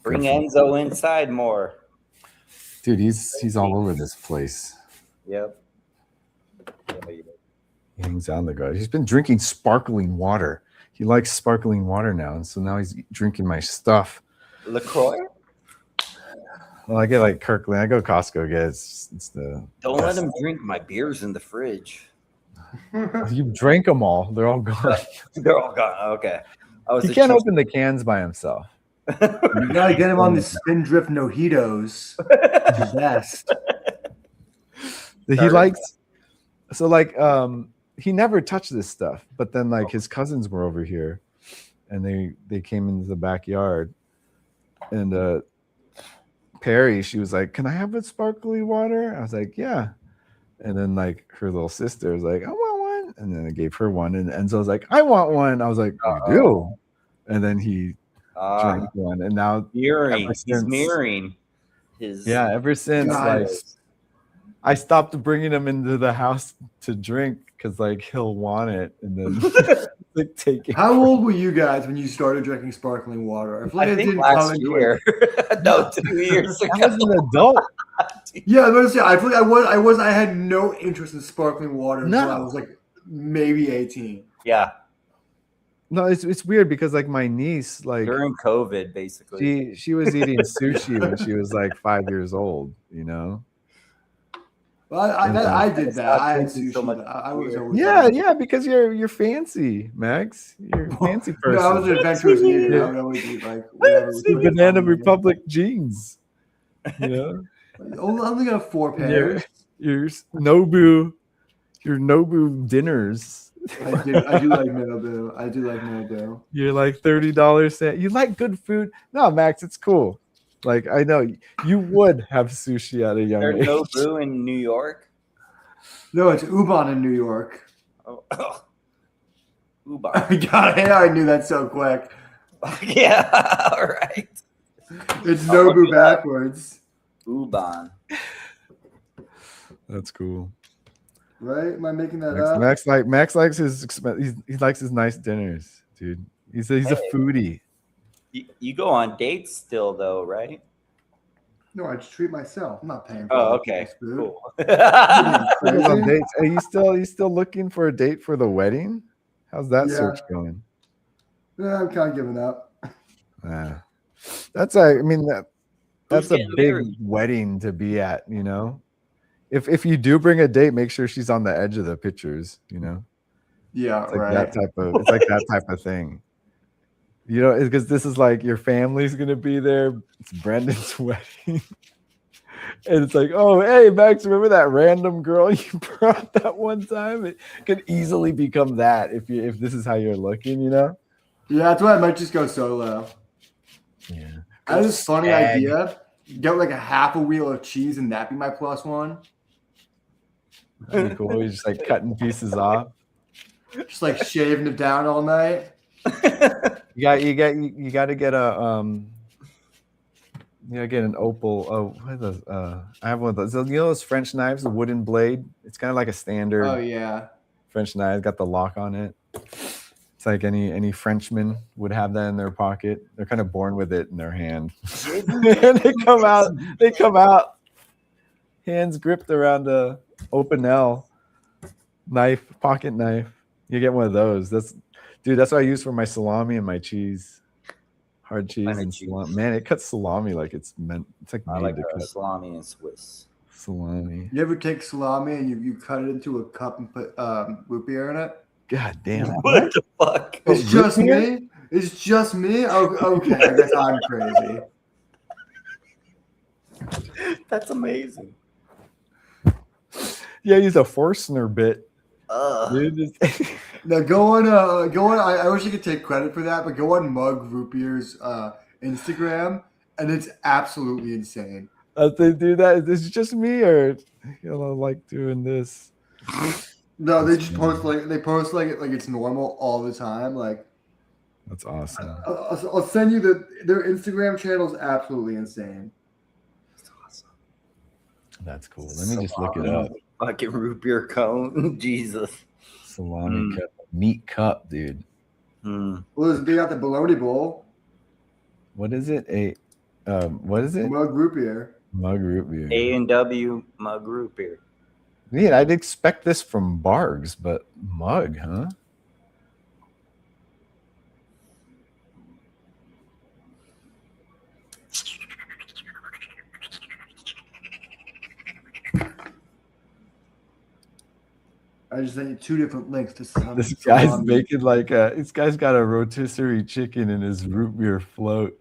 Bring Enzo inside more. Dude, he's all over this place. Yep. He hangs out in the garage. He's been drinking sparkling water. He likes sparkling water now, and so now he's drinking my stuff. LaCroix? Well, I get like Kirkland. I go to Costco. It's the Don't best. let him drink my beers in the fridge. You drank them all. They're all gone. They're all gone. Okay. He can't open the cans by himself. You gotta get him on the Spindrift Mojitos. The best. He likes so like he never touched this stuff, but then like his cousins were over here and they came into the backyard and Perry, she was like, "Can I have a sparkly water?" I was like, "Yeah." And then like her little sister was like, "I want one," and then I gave her one, and Enzo was like, "I want one." I was like, "You do?" And then he drank one, and now He's mirroring his. Yeah, ever since like I stopped bringing him into the house to drink because like he'll want it, and then like take it. How old were you guys when you started drinking sparkling water? I think last year. No, 2 years ago. I was an adult. Yeah, I was gonna say, I feel like I had no interest in sparkling water until I was like maybe 18. Yeah. No, it's weird because like my niece, like during COVID, basically, she was eating sushi when she was like 5 years old, you know. Well, I did that. I had sushi. So I was yeah, because you're fancy, Max. You're a fancy person. No, I was an adventurous eater. I would always eat like whatever. Banana Republic jeans. You know, I only got 4 pairs. Your Nobu dinners. I do like Nobu. I do like Nobu. You're like $30. You like good food? No, Max, it's cool. Like I know you would have sushi at a young age. There's Nobu in New York. No, it's Ubon in New York. Oh. Ubon. God, I knew that so quick. Yeah, all right. It's Nobu backwards. Ubon. That's cool. Right? Am I making that up? Max likes his he likes his nice dinners, dude. He's a foodie. You go on dates still though, right? No, I just treat myself. I'm not paying for okay. food. Cool. On dates. Are you still looking for a date for the wedding? How's that search going? Yeah, I'm kind of giving up. That's that's a big wedding to be at, you know. If you do bring a date, make sure she's on the edge of the pictures, you know. Yeah, it's like right. It's like that type of thing. You know, because this is like your family's gonna be there. It's Brendan's wedding, and it's like, oh, hey, Max, remember that random girl you brought that one time? It could easily become that if this is how you're looking, you know. Yeah, that's why I might just go solo. Yeah, I have this funny idea. Get like a half a wheel of cheese, and that be my +1. That'd be cool. You're just like cutting pieces off, just like shaving it down all night. You got to get a get an opal. Oh, what are those? I have one of those. You know those French knives, the wooden blade. It's kind of like a standard. Oh yeah, French knife. Got the lock on it. It's like any Frenchman would have that in their pocket. They're kind of born with it in their hand. And they come out, hands gripped around a open L knife, pocket knife. You get one of those. That's what I use for my salami and my cheese. Hard cheese and salami. Man, it cuts salami like it's meant. It's like made to cut salami and Swiss. Salami. You ever take salami and you cut it into a cup and put root beer in it? God damn. What the fuck? It's just me? It's just me? Oh, okay, I guess I'm crazy. That's amazing. Yeah, use a Forstner bit. Dude, now go on. I wish I could take credit for that, but go on Mug Root Beer's Instagram, and it's absolutely insane. They do that. Is it just me, or like doing this? No, they just post like it's normal all the time. Like that's awesome. I'll send you their Instagram channel is absolutely insane. That's awesome. That's cool. Let me just look it up. Fucking root beer cone, Jesus. Salami cup, meat cup, dude. Well, they got the bologna bowl. What is it? What is it? Mug root beer. Mug root beer. A&W mug root beer. Yeah, I'd expect this from Bargs, but mug, huh? I just sent you 2 different links to some. This guy's making like this guy's got a rotisserie chicken in his root beer float.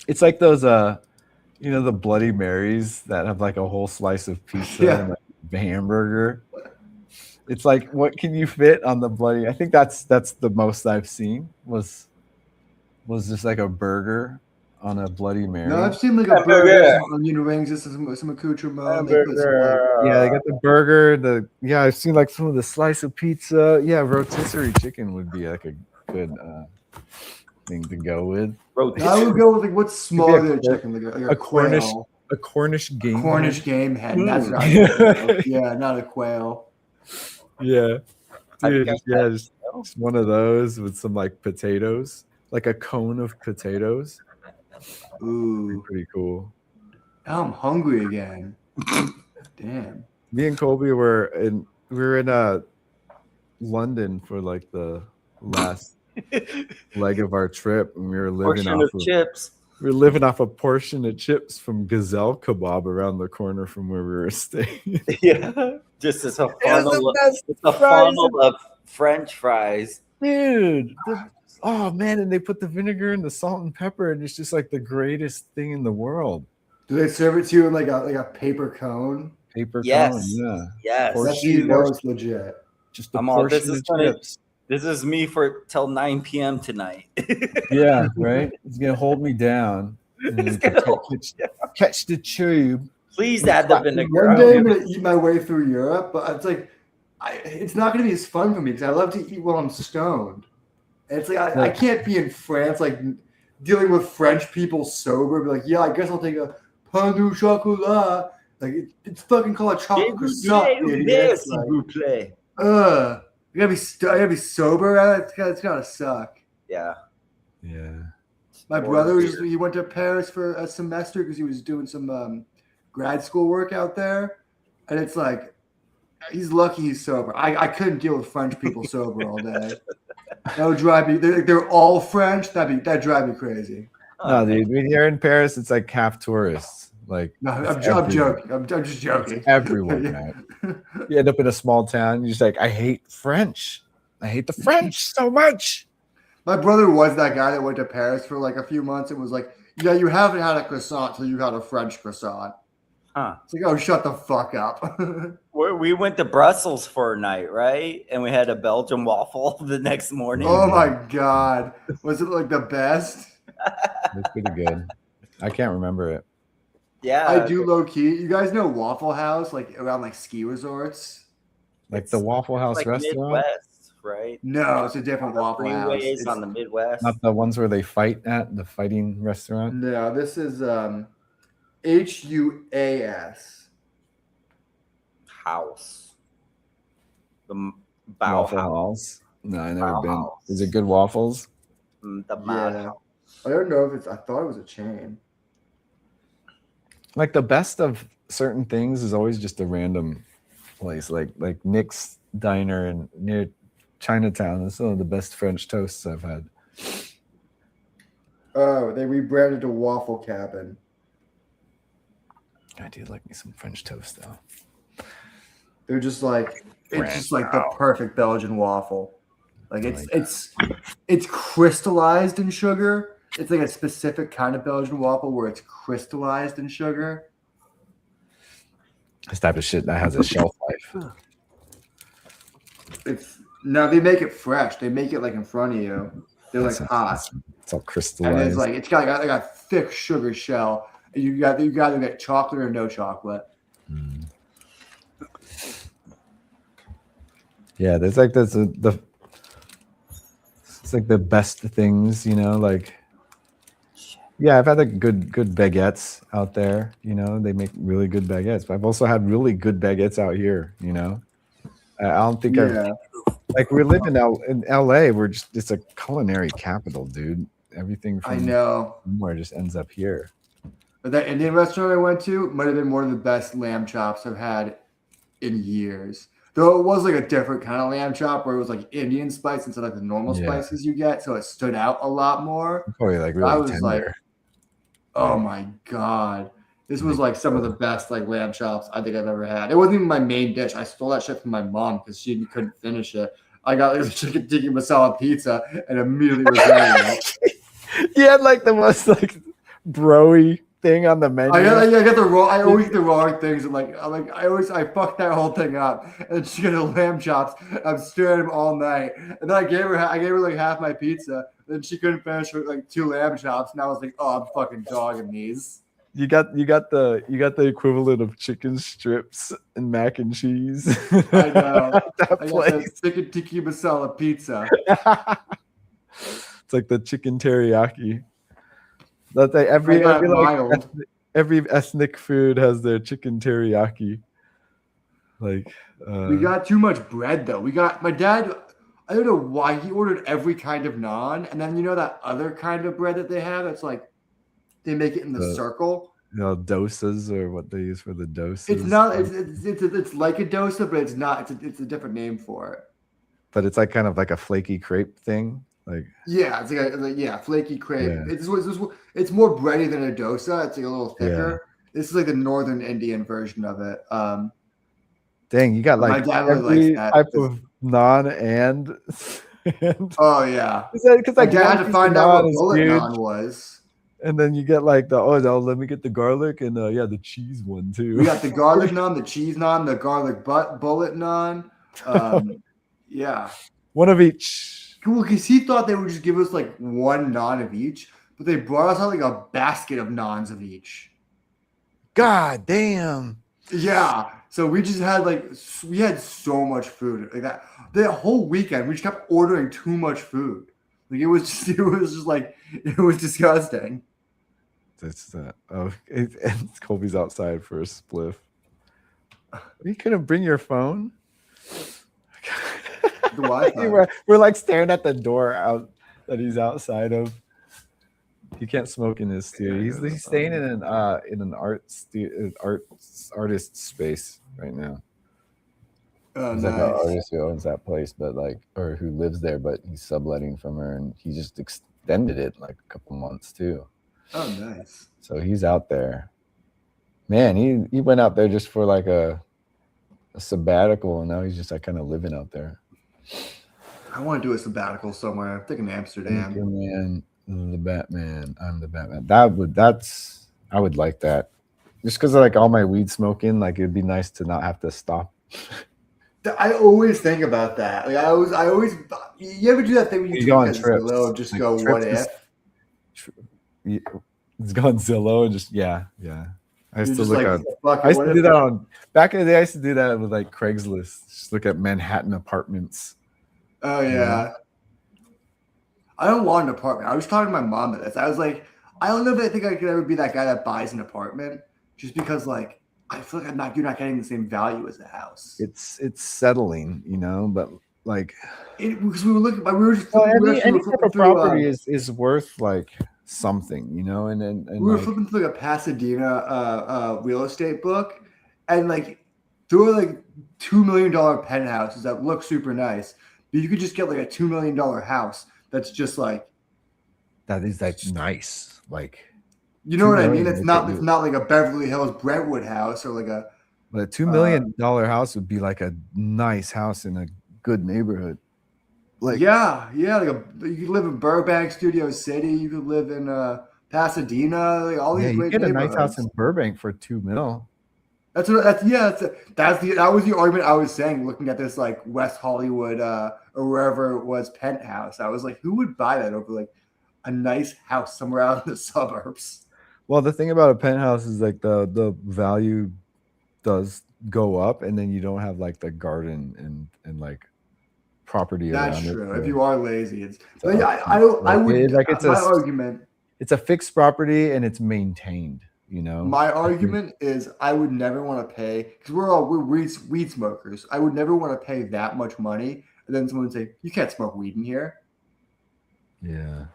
It's like those you know, the Bloody Marys that have like a whole slice of pizza and like a hamburger. It's like, what can you fit on the Bloody? I think that's the most I've seen was just like a burger on a Bloody Mary. No, I've seen like a burger, some onion rings, just some accoutrement. They put some, like, yeah, they got the burger. I've seen like some of the slice of pizza. Yeah, rotisserie chicken would be like a good thing to go with. I would go with like what's smaller than a chicken, like a Cornish, quail. a Cornish game. Cornish game head. That's what I think. Yeah, not a quail. Yeah, dude, yeah, just one of those with some like potatoes, like a cone of potatoes. Ooh, pretty cool. Now I'm hungry again. Damn. Me and Colby were in London for like the last leg of our trip, and we were living off of chips. We were living off a portion of chips from Gazelle Kebab around the corner from where we were staying. Yeah, just as a funnel of French fries, dude. Oh man, and they put the vinegar and the salt and pepper, and it's just like the greatest thing in the world. Do they serve it to you in like a paper cone? Paper cone, yeah. Yes. That's it's legit. Just a portion of chips. This is me for till 9 p.m. tonight. Yeah, right. It's gonna hold me down. Catch the tube. Please add the vinegar. One day I'm gonna eat my way through Europe, but it's like, it's not gonna be as fun for me because I love to eat while I'm stoned. And it's like I can't be in France like dealing with French people sober. Be like, yeah, I guess I'll take a pain au chocolat. Like it's fucking called a chocolate croissant. You gotta be sober. It's gotta suck. Yeah. Yeah. My brother he went to Paris for a semester because he was doing some grad school work out there, and it's like he's lucky he's sober. I couldn't deal with French people sober all day. That would drive me. They're all French. That'd drive me crazy. No, dude. When you're in Paris, it's like half tourists. Like no, I'm joking. I'm just joking. It's everyone, man. You end up in a small town. You're just like, I hate French. I hate the French so much. My brother was that guy that went to Paris for like a few months and was like, yeah, you haven't had a croissant till you had a French croissant. Huh. It's like, oh, shut the fuck up. We went to Brussels for a night, right? And we had a Belgian waffle the next morning. Oh my God. Was it like the best? It's pretty good. I can't remember it. Yeah. I do low key. You guys know Waffle House, like around like ski resorts? Like the Waffle House like restaurant? Midwest, right? No, it's a different Waffle House. It's on the Midwest. Not the ones where they fight at the fighting restaurant. No, this is HUAS. House. The Waffle House. No, I never been. Is it good waffles? The yeah. I don't know if it's. I thought it was a chain. Like the best of certain things is always just a random place, like Nick's Diner near Chinatown. That's one of the best French toasts I've had. Oh, they rebranded to Waffle Cabin. I do like me some French toast though. They're just like it's just like the perfect Belgian waffle. Like it's crystallized in sugar. It's like a specific kind of Belgian waffle where it's crystallized in sugar. This type of shit that has a shelf life. No, they make it fresh. They make it like in front of you. They're like hot. It's all crystallized. And it's like it's got like a thick sugar shell. And you got to get chocolate or no chocolate. Yeah, there's like it's like the best things, you know, like. Yeah, I've had like good baguettes out there. You know, they make really good baguettes. But I've also had really good baguettes out here. You know, I don't think like we live in LA. We're it's a culinary capital, dude. Everything from I know somewhere just ends up here. But that Indian restaurant I went to might have been one of the best lamb chops I've had in years. Though it was like a different kind of lamb chop where it was like Indian spice instead of like the normal spices you get, so it stood out a lot more. Probably like I really was tender. like, oh my god, this was like some of the best like lamb chops I think I've ever had. It wasn't even my main dish. I stole that shit from my mom because she couldn't finish it. I got like a chicken tikka masala pizza and immediately regretted it. You had like the most like broy thing on the menu. I get the wrong. I always get the wrong things, and I fucked that whole thing up. And she got the lamb chops. I'm staring at them all night, and then I gave her like half my pizza. Then she couldn't finish her like 2 lamb chops, and I was like, oh, I'm fucking dogging these. You got the equivalent of chicken strips and mac and cheese. I know. That I got place. the chicken tikka masala pizza. It's like the chicken teriyaki. That's like every ethnic food has their chicken teriyaki. Like We got too much bread though. My dad. I don't know why he ordered every kind of naan, and then you know that other kind of bread that they have. It's like they make it in the circle. Dosas or what they use for the dosas. It's not. It's like a dosa, but it's not. It's a different name for it. But it's like kind of like a flaky crepe thing. Like yeah, it's like flaky crepe. Yeah. It's more bready than a dosa. It's like a little thicker. Yeah. This is like the northern Indian version of it. Dang, you got like my dad every really likes that. type of naan and oh yeah, because like I had to find out what bullet naan was. And then you get like let me get the garlic and the cheese one too. We got the garlic naan, the cheese naan, the garlic bullet naan. Yeah, one of each. Well, because he thought they would just give us like one naan of each, but they brought us out like a basket of naans of each. God damn. Yeah. So we just had we had so much food like that. The whole weekend we just kept ordering too much food. Like it was disgusting. That's that. Oh, and Colby's outside for a spliff. You couldn't bring your phone. The Wi-Fi. We're like staring at the door out that he's outside of. He can't smoke in his studio. He's staying in an artist space right now. Oh, he's nice. like an artist who owns that place, or who lives there, but he's subletting from her, and he just extended it like a couple months too. Oh, nice. So he's out there. Man, he went out there just for like a sabbatical, and now he's just like kind of living out there. I want to do a sabbatical somewhere. I'm thinking Amsterdam. Man, the Batman. I'm the Batman. I would like that. Just because of like all my weed smoking, like it'd be nice to not have to stop. I always think about that. Like I always. You ever do that thing when you go on trips? Zillow, just like go, what if? It's go on Zillow and just yeah. I used to look at. I used to do that on back in the day. I used to do that with like Craigslist. Just look at Manhattan apartments. Oh yeah. I don't want an apartment. I was talking to my mom about this. I was like, I don't know if I think I could ever be that guy that buys an apartment, just because like I feel like you're not getting the same value as a house. It's settling, but like because we were looking, we were just any type of property is worth like something, and we were flipping through like a Pasadena real estate book, and like there were like $2 million penthouses that look super nice, but you could just get like a $2 million house that's just like that is like nice, like you know what I mean. It's not like a Beverly Hills Brentwood house or like a. But a $2 million house would be like a nice house in a good neighborhood. Like yeah, like you could live in Burbank, Studio City. You could live in Pasadena. Like all these great neighborhoods. You get a nice house in Burbank for $2 million. That was the argument I was saying. Looking at this like West Hollywood or wherever it was penthouse, I was like, who would buy that over like a nice house somewhere out in the suburbs? Well, the thing about a penthouse is like the value does go up, and then you don't have like the garden and like property around it. That's true. If you are lazy, it's my argument. It's a fixed property and it's maintained. My argument is I would never want to pay, because we're weed smokers. I would never want to pay that much money, and then someone would say, "You can't smoke weed in here." Yeah,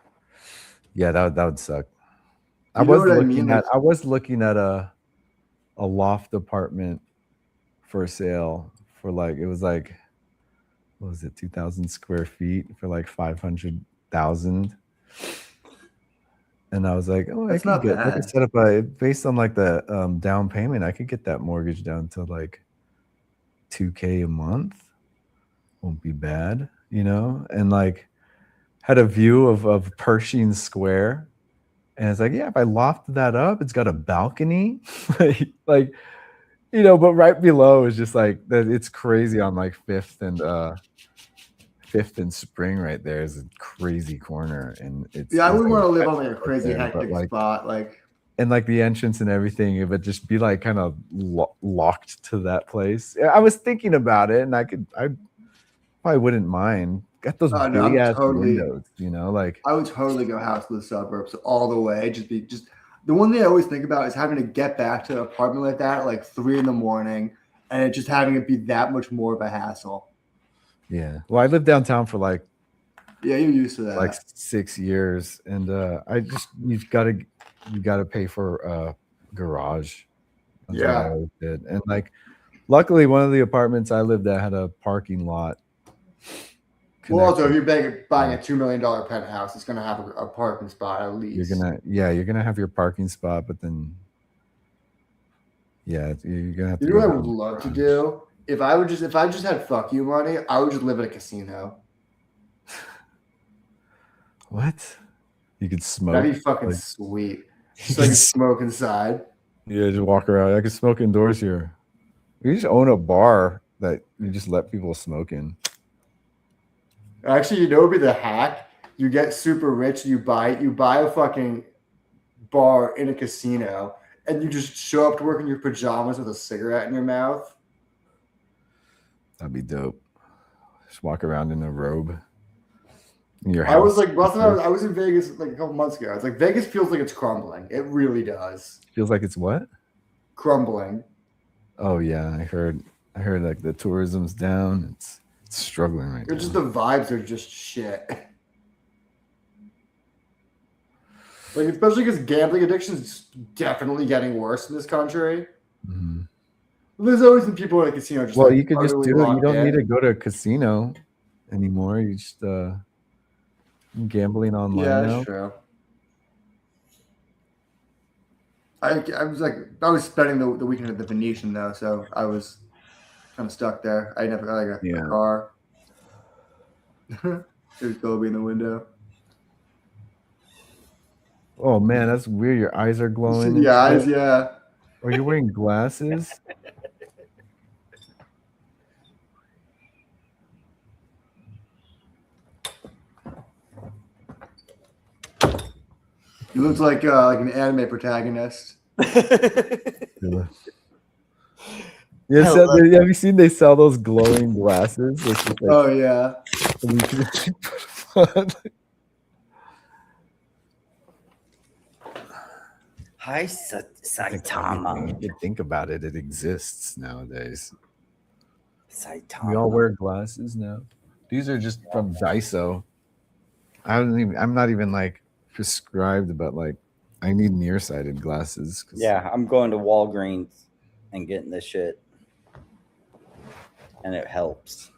that would suck. I was looking at a loft apartment for sale for like, it was like, what was it, 2,000 square feet for like 500,000. And I was like, oh, That's I not could bad. set up based on like the down payment, I could get that mortgage down to like $2,000 a month. Won't be bad, you know? And like had a view of Pershing Square. And it's like, yeah, if I loft that up, it's got a balcony. like, you know, but right below is just like that. It's crazy on like Fifth and Spring right there is a crazy corner. And it's I wouldn't like, want to live on like a crazy there, hectic like, spot. Like, and like the entrance and everything, it would just be like kind of locked to that place. I was thinking about it, and I probably wouldn't mind. Got those big ass windows, you know, like I would totally go house to the suburbs all the way. Just the one thing I always think about is having to get back to an apartment like that at like 3 a.m. and it just having it be that much more of a hassle. Yeah. Well, I lived downtown for like, yeah, you're used to that. Like 6 years, and you got to pay for a garage. That's what I always did. And like, luckily, one of the apartments I lived at had a parking lot. Well, also, if you're buying a $2 million penthouse, it's gonna have a parking spot at least. You're gonna have your parking spot, but then, you're gonna have to. You know what I would love to do? If I just had fuck you money, I would just live at a casino. What? You could smoke. That'd be fucking sweet. Just like smoke inside. Yeah, just walk around. I could smoke indoors here. You just own a bar that you just let people smoke in. Actually, you know, it'd be the hack. You get super rich. You buy a fucking bar in a casino, and you just show up to work in your pajamas with a cigarette in your mouth. That'd be dope. Just walk around in a robe. In your house. I was in Vegas like a couple months ago. It's like Vegas feels like it's crumbling. It really does. Feels like it's what? Crumbling. Oh yeah, I heard like the tourism's down. It's struggling right now. Just the vibes are just shit. Like, especially because gambling addiction is definitely getting worse in this country. Mm-hmm. There's always been people at a casino. Just you could just do it. You don't need to go to a casino anymore. You just gambling online now. Yeah, that's true. I was spending the weekend at the Venetian though, so I was kind of stuck there. I never got a car. There's Kobe in the window. Oh man, that's weird. Your eyes are glowing. Yeah, eyes, yeah. Are you wearing glasses? You look like an anime protagonist. Yeah, have you seen they sell those glowing glasses? Like, oh yeah. Hi, Saitama. If you think about it, it exists nowadays. Saitama. We all wear glasses now. These are just from Daiso. I'm not even like prescribed, but like I need nearsighted glasses. Yeah, I'm going to Walgreens and getting this shit, and it helps.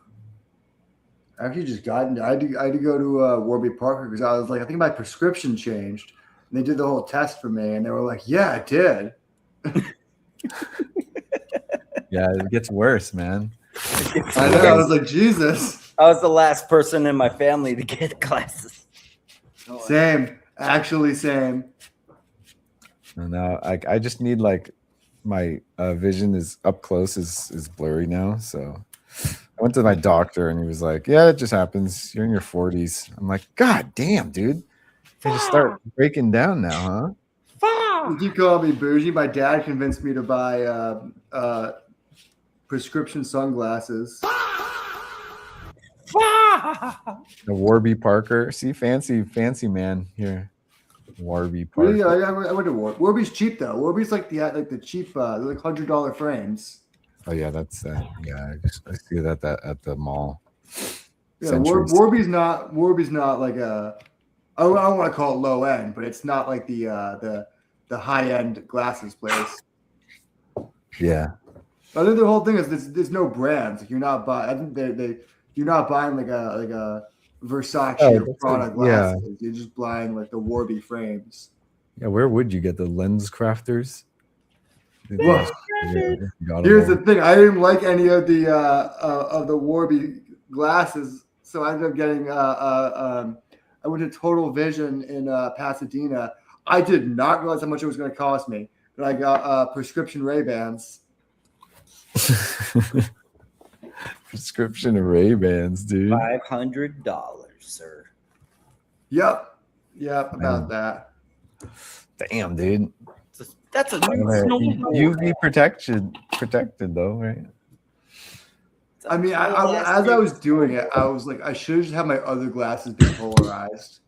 I actually just got into. I had to go to Warby Parker because I was like, I think my prescription changed. And they did the whole test for me, and they were like, "Yeah, it did." Yeah, it gets worse, man. I know. I was like, Jesus. I was the last person in my family to get glasses. Same, actually, same. And now I just need like my vision is up close is blurry now. So I went to my doctor and he was like, "Yeah, it just happens. You're in your 40s." I'm like, "God damn, dude! I just start breaking down now, huh?" You keep calling me bougie. My dad convinced me to buy prescription sunglasses. The Warby Parker. See, fancy man here. Warby Parker. Really? I went to Warby. Warby's cheap though. Warby's like the cheap, they're like $100 frames. Oh yeah, that's yeah. I see that at the mall. Yeah, Warby's not like a. I don't want to call it low end, but it's not like the the high-end glasses place. Yeah. I think the whole thing is there's no brands. Like you're not buying. I think you're not buying like a Versace or Prada glasses. You're just buying like the Warby frames. Yeah, where would you get the lens crafters? Well, here's the thing. I didn't like any of the Warby glasses, so I ended up getting I went to Total Vision in Pasadena. I did not realize how much it was going to cost me, but I got prescription Ray-Bans. Prescription Ray-Bans, dude. $500, sir. Yep, about that. Damn, dude. That's a new snowboard. UV protected though, right? I mean, as I was doing it, I was like, I should just have my other glasses be polarized.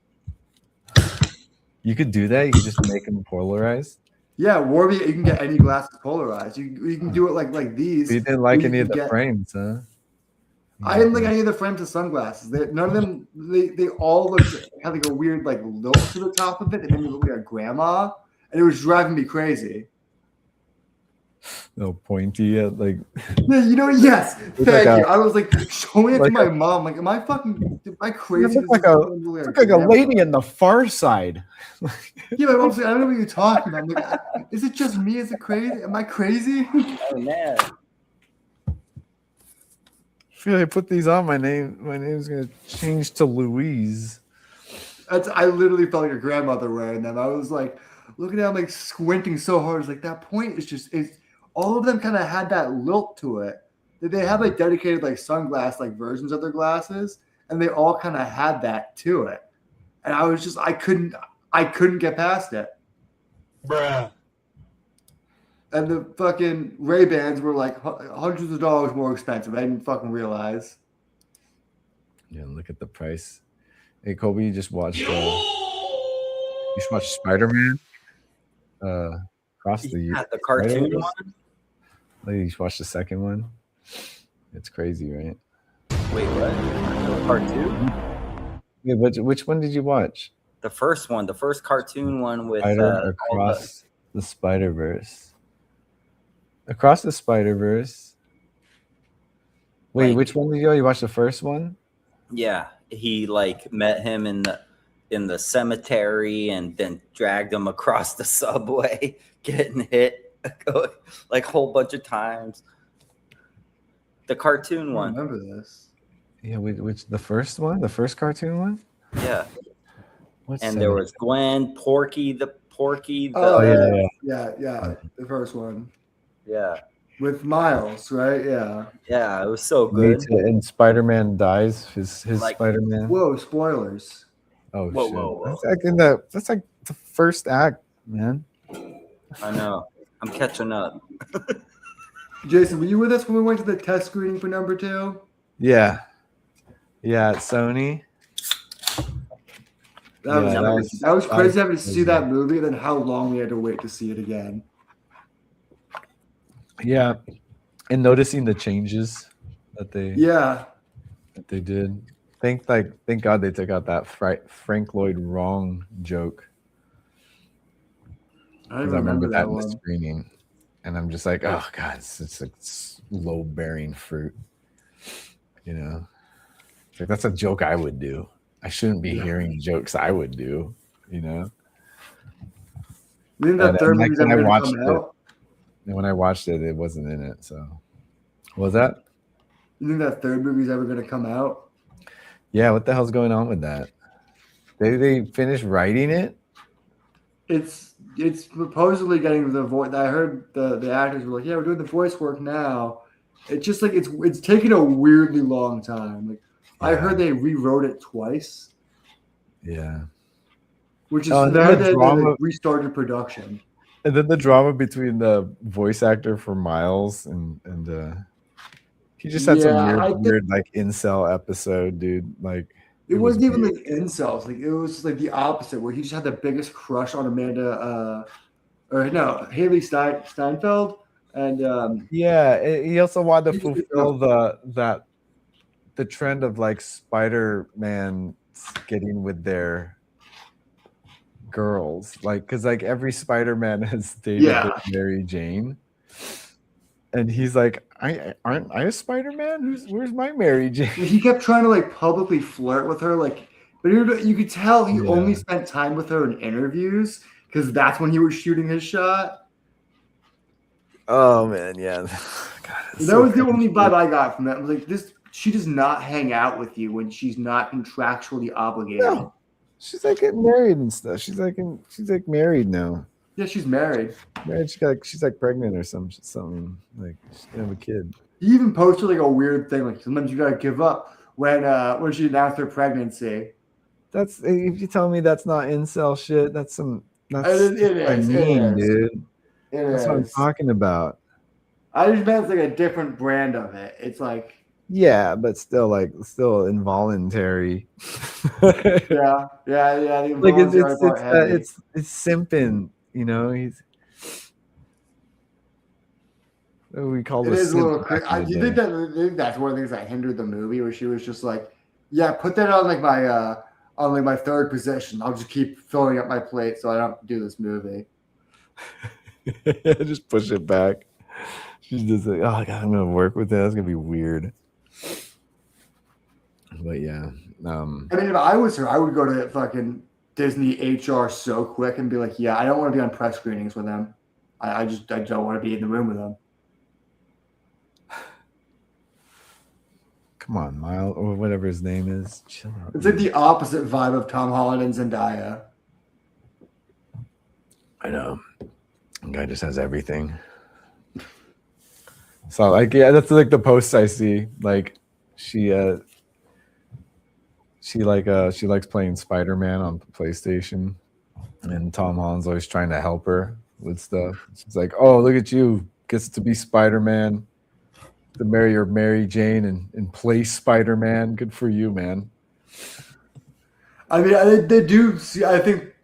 You could do that. You could just make them polarized. Yeah, Warby, you can get any glasses polarized. You can do it like these. You didn't like any of the frames, huh? I didn't like any of the frames of sunglasses. None of them. They all looked had like a weird like look to the top of it. It made me look like a grandma, and it was driving me crazy. No pointy, like. Yeah, you know. Yes, thank you. I was like showing it to my a, mom. Like, am I crazy? Look like a lady in The Far Side. Yeah, my mom's like, I don't know what you're talking about. I'm like, is it just me? Is it crazy? Am I crazy? Oh man. I feel like I put these on. My name's gonna change to Louise. I literally felt like a grandmother wearing them. I was like looking at them, like squinting so hard. It's like that point is just all of them kind of had that lilt to it. They have like dedicated like sunglass like versions of their glasses, and they all kind of had that to it. And I was just I couldn't get past it. Bruh. And the fucking Ray-Bans were like hundreds of dollars more expensive. I didn't fucking realize. Yeah, look at the price. Hey, Kobe, you just watched Spider-Man across the cartoon one? You watched the second one? It's crazy, right? Wait, what? Cartoon? Yeah, but which one did you watch? The first one, the first cartoon one with Across the Spider-Verse. Across the Spider-Verse. Wait, like, which one did you watch? The first one? Yeah, he like met him in the cemetery and then dragged him across the subway, getting hit like a whole bunch of times. The cartoon one. I remember this. Yeah, which the first one? The first cartoon one? Yeah. What's and there was Gwen, Porky. Yeah, the first one. Yeah. With Miles, right? Yeah. Yeah, it was so good. And Spider-Man dies. His like, Spider-Man. Whoa, spoilers. Oh, whoa, shit. Whoa. That's like the first act, man. I know. I'm catching up. Jason, were you with us when we went to the test screening for number 2? Yeah. Yeah, at Sony. That was crazy having to see that movie and then how long we had to wait to see it again. Yeah. And noticing the changes that they did. Thank God they took out that Frank Lloyd Wrong joke. I remember that in the screening. And I'm just like, oh God, it's like low bearing fruit. You know? It's like that's a joke I would do. I shouldn't be hearing jokes I would do, you know. You think that third movie's ever gonna come out? And when I watched it, it wasn't in it. So, what was that? You think that third movie's ever gonna come out? Yeah. What the hell's going on with that? They finished writing it? It's supposedly getting the voice. I heard the actors were like, "Yeah, we're doing the voice work now." It's just like it's taking a weirdly long time. Like. Yeah. I heard they rewrote it twice. Yeah. Which is they restarted production. And then the drama between the voice actor for Miles and he just had some weird like incel episode, dude. Like it wasn't even like incels. Like it was like the opposite, where he just had the biggest crush on Haley Steinfeld, and he also wanted to fulfill the trend of like Spider-Man getting with their girls, like because like every Spider-Man has dated Yeah. this Mary Jane, and he's like, aren't I a Spider-Man? Where's my Mary Jane? He kept trying to like publicly flirt with her, like, but you could tell he Yeah. only spent time with her in interviews because that's when he was shooting his shot. Oh man, yeah. God, That was the only vibe I got from that. I was like, she does not hang out with you when she's not contractually obligated. No. She's like getting married and stuff. She's like married now. Yeah, she's married. Married, she's like pregnant or something. Like she's gonna have a kid. He even posted like a weird thing, like sometimes you gotta give up when she announced her pregnancy. That's if you tell me that's not incel shit, that's It is. dude. That's what I'm talking about. I just meant it's like a different brand of it. It's like but still involuntary. yeah. The Like involuntary part heavy. it's simping, you know. We call It this is a little crazy. You think that's one of the things that hindered the movie, where she was just like, yeah, put that on my third position. I'll just keep filling up my plate so I don't have to do this movie. Just push it back. She's just like, oh god, I'm gonna work with that. That's gonna be weird. But yeah. I mean, if I was her, I would go to fucking Disney HR so quick and be like, yeah, I don't want to be on press screenings with them. I don't want to be in the room with them. Come on, Miles, or whatever his name is. Chill out. It's like the opposite vibe of Tom Holland and Zendaya. I know. The guy just has everything. So like, yeah, that's like the posts I see. Like she likes playing Spider-Man on PlayStation, and Tom Holland's always trying to help her with stuff. She's like, oh, look at you, gets to be Spider-Man, to marry your Mary Jane and play Spider-Man. Good for you, man. I mean, they do see. I think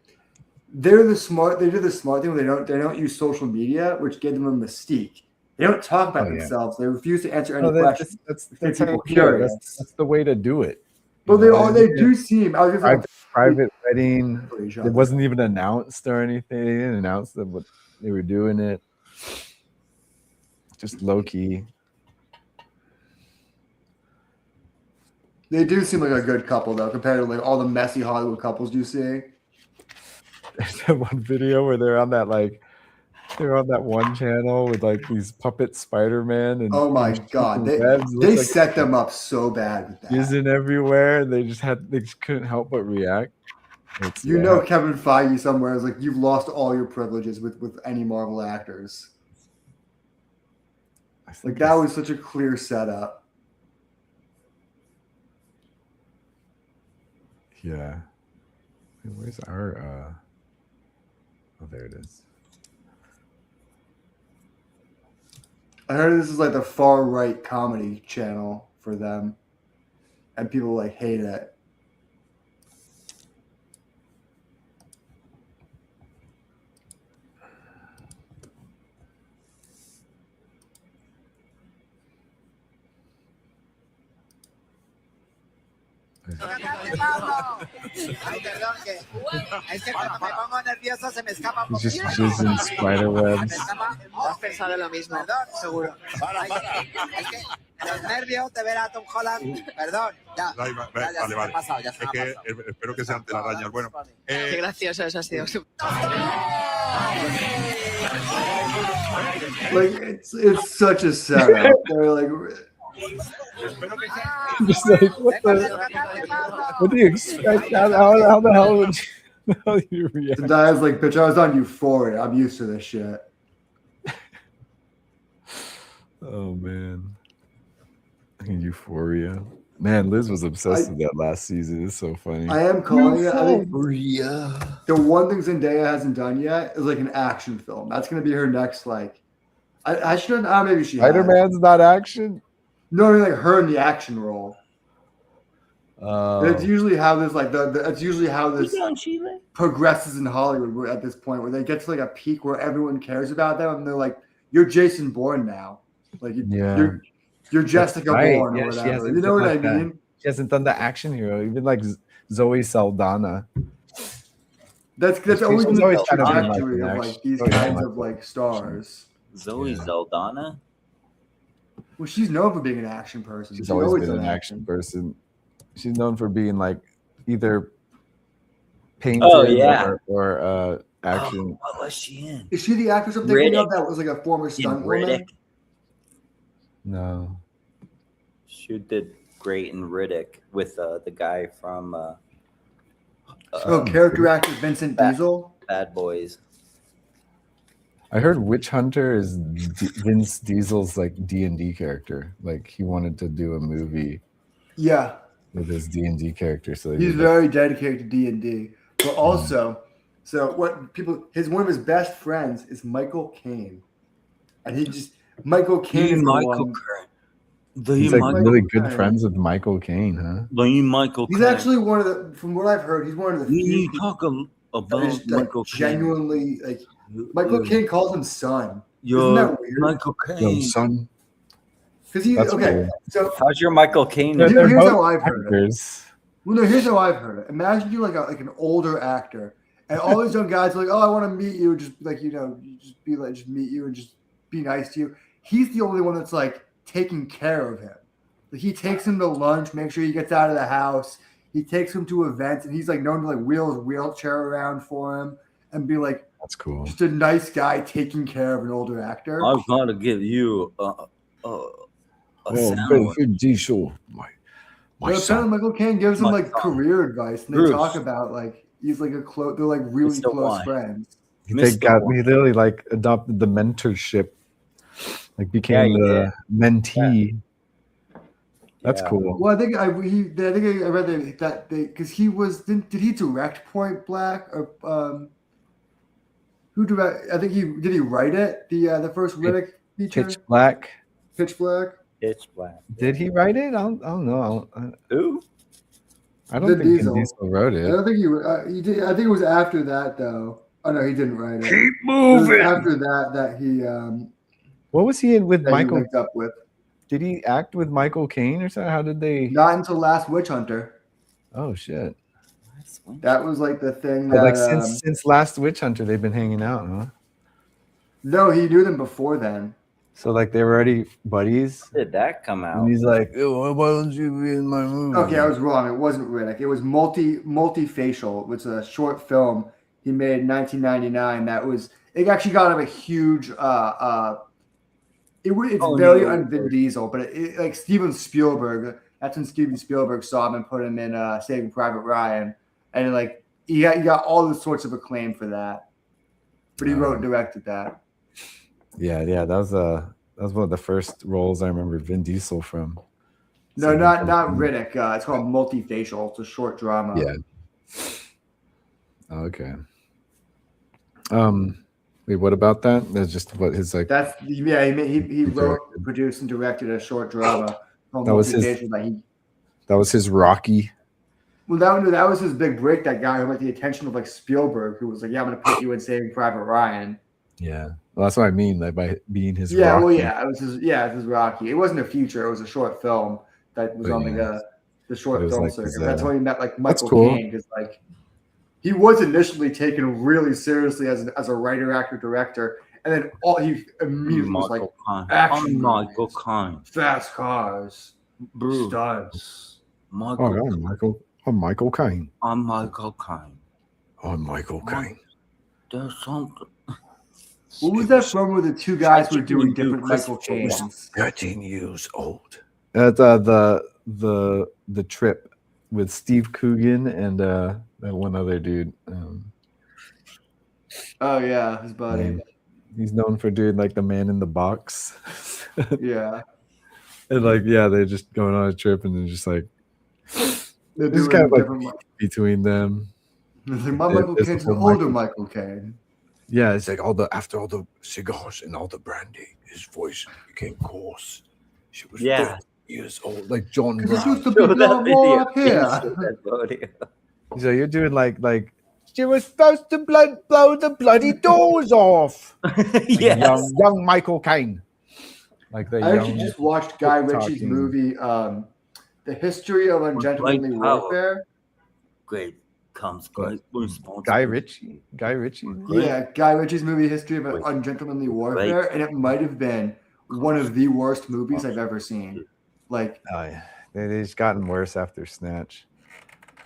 they do the smart thing where they don't use social media, which gave them a mystique. They don't talk about themselves. They refuse to answer any questions. That's how curious. That's the way to do it. But they do seem. I was just private wedding. It wasn't even announced or anything. They didn't announce them, but they were doing it. Just low key. They do seem like a good couple though, compared to like all the messy Hollywood couples you see. There's that one video where they're on that one channel with like these puppet Spider-Man and oh my god, they set them up so bad with that. Isn't everywhere. They just couldn't help but react. Know Kevin Feige somewhere is like, you've lost all your privileges with any Marvel actors. Like that was such a clear setup. Yeah. Where's our oh, there it is. I heard this is like the far right comedy channel for them, and people like hate it. Es que cuando me pongo nervioso se me escapa. He's just in spider webs. Has pensado lo mismo, seguro. Es que los nervios de ver a Tom Holland. Perdón, ya. Vale. Es que espero que sean telarañas. Bueno, qué gracioso eso ha sido. Like it's such a setup. They're like. Just like what do you expect? How the hell would you react? Zendaya's like, bitch, I was on Euphoria. I'm used to this shit. Oh man, Euphoria. Man, Liz was obsessed with that last season. It's so funny. I am calling it. I think the one thing Zendaya hasn't done yet is like an action film. That's gonna be her next. Like, I shouldn't. Maybe she. Spider-Man's not action. No, I mean like her in the action role. It's usually how this it's usually how this progresses in Hollywood. We're at this point where they get to like a peak where everyone cares about them, and they're like, "You're Jason Bourne now, like you're Jessica Bourne or whatever." You know what I mean? She hasn't done the action hero, even like Zoe Saldana. That's She's always been always the kind of been like trajectory an of action- like these always been kinds like of like stars. Zoe Yeah. Saldana. Well, she's known for being an action person. She's always been an action person. She's known for being like either painted or action. What was she in? Is she the actress I'm thinking of Riddick. that was like a former stunt Riddick. woman? No. She did great in Riddick with the guy from Character actor Vincent Diesel. Bad Boys. I heard Witch Hunter is Vince Diesel's like D&D character. Like he wanted to do a movie Yeah, with his D&D character. So he's very dedicated to D&D. But also, so what people one of his best friends is Michael Caine, and Michael Caine is the one. he's like Michael really good Caine. friends with Michael Caine, huh? He's actually one of the, from what I've heard, he's one of the few people about that is, like, genuinely like Michael Caine calls him son. Isn't that weird? Michael Yo, son. Because he's That's okay. cool. So How's your Michael Caine? They're here's both how I've heard it. actors. Well, no, here's how I've heard it. Imagine you like an older actor, and all these young guys are like, "Oh, I want to meet you," just like just meet you and just be nice to you. He's the only one that's like taking care of him. Like, he takes him to lunch, make sure he gets out of the house. He takes him to events, and he's like known to like wheel his wheelchair around for him and be like, That's cool. just a nice guy taking care of an older actor. I've got to give you a Vin Diesel, my But son. apparently Michael Caine gives him My like son. career advice, and they Bruce. talk about like he's like they're like really Mr. close Y. friends. He Mr. literally like adopted the mentorship, like became Yeah, the mentee. That's Yeah. cool. Well, I think I read that because he was did he direct Point Black or who direct? I think he write it the first Riddick feature Pitch Black. Pitch Black. Pitch Black. Did he write it? I don't know. Who? I don't Vin think Vin Diesel. Diesel wrote I it. don't think he did. I think it was after that though. Oh no, he didn't write it. Keep It was moving. after that he What was he in with that he Michael? linked up with. Did he act with Michael Caine or something? How did they? Not until Last Witch Hunter. Oh shit! That was like the thing But, that like since Last Witch Hunter, they've been hanging out, huh? no, he knew them before then. So like they were already buddies. When did that come out? And he's like, "Oh, why don't you be in my movie?" Okay, I was wrong. It wasn't Riddick. It was Multifacial. It was a short film he made in 1999. It actually got him a huge. It's very un Vin Diesel, but it like Steven Spielberg. That's when Steven Spielberg saw him and put him in Saving Private Ryan, and like he got all the sorts of acclaim for that. But he wrote and directed that. Yeah. That was one of the first roles I remember Vin Diesel from. No, not Riddick. It's called Multifacial. It's a short drama. Yeah. Okay. Wait, what about that? That's just what his like. That's he wrote, produced, and directed a short drama called That was his- Multifacial That was his Rocky. Well, that was his big break. That guy who had the attention of like Spielberg, who was like, "Yeah, I'm going to put you in Saving Private Ryan." Yeah, well, that's what I mean. Like by being his. Yeah, Rocky. well, yeah, it was his Rocky. It wasn't a feature; it was a short film that was But on yeah. the short It was film like circuit. his, That's when he met like that's Michael cool. Caine, because like he was initially taken really seriously as a writer, actor, director, and then he immediately was like action I'm Michael movies, Caine. fast cars, Bruce. stunts. Michael. Oh, I'm Michael Caine. I'm Michael Caine. I'm Michael Caine. There's something. What was that from where the two guys were doing different Michael Christopher Caines? 13 years old. That's the trip with Steve Coogan and that one other dude. Oh yeah, his buddy. Man, he's known for doing like the Man in the Box. Yeah, And like, yeah, they're just going on a trip and they're just like they're it's doing kind of like different. between them. It's like, my Michael It's Caine's the an older Michael- Michael Caine. Yeah, it's like after all the cigars and all the brandy, his voice became coarse. She was 30 years old, like John Because it used Brown. to be more up here. So you're doing like she was supposed to blow the bloody doors off. Like Yes. young Michael Caine. Like the I young actually just watched Guy Ritchie's talking. movie, The History of Ungentlemanly White Power. Warfare. Great. comes Guy Ritchie. Yeah, Guy Ritchie's movie History of Ungentlemanly Warfare, and it might have been one of the worst movies I've ever seen. Like, oh yeah, it's gotten worse after Snatch.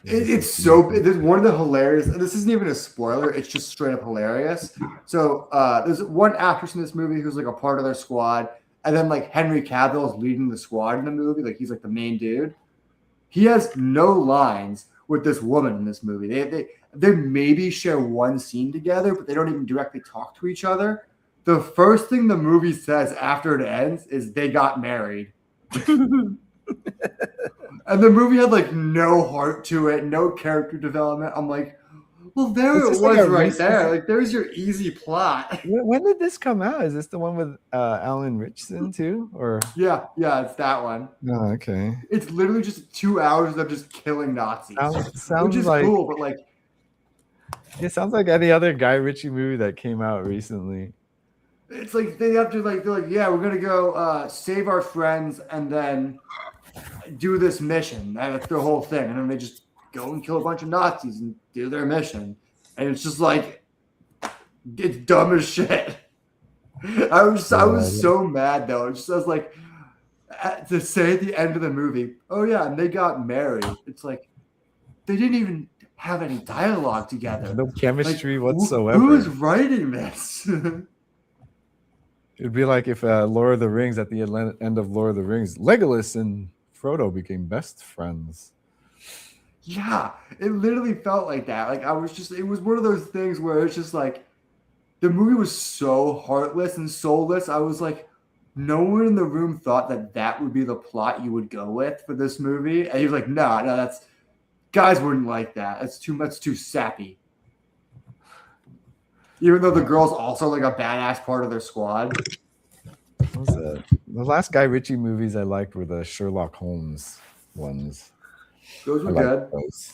it's so. There's one of the hilarious. And this isn't even a spoiler. It's just straight up hilarious. So there's one actress in this movie who's like a part of their squad, and then like Henry Cavill is leading the squad in the movie. Like he's like the main dude. He has no lines with this woman in this movie. They maybe share one scene together, but they don't even directly talk to each other. The first thing the movie says after it ends is they got married. And the movie had like no heart to it, no character development. I'm like, well, there it was right there. Like, there's your easy plot. When did this come out? Is this the one with Alan Richardson too? Or yeah, it's that one. Oh, okay. It's literally just 2 hours of just killing Nazis, sounds which is like, cool, but like, it sounds like any other Guy Ritchie movie that came out recently. It's like they have to like they're like, yeah, we're gonna go save our friends and then do this mission. That's the whole thing, and then they just go and kill a bunch of Nazis and do their mission, and it's just like it's dumb as shit. I was so mad though. I was like to say at the end of the movie, oh yeah, and they got married. It's like they didn't even have any dialogue together. No chemistry whatsoever. Who's writing this? It'd be like if Lord of the Rings, at the end of Lord of the Rings, Legolas and Frodo became best friends. Yeah, it literally felt like that. Like it was one of those things where it's just like the movie was so heartless and soulless. I was like, no one in the room thought that would be the plot you would go with for this movie. And he was like, no, that's guys wouldn't like that. That's too sappy. Even though the girl's also like a badass part of their squad. What was that? The last Guy Ritchie movies I liked were the Sherlock Holmes ones. Those were good.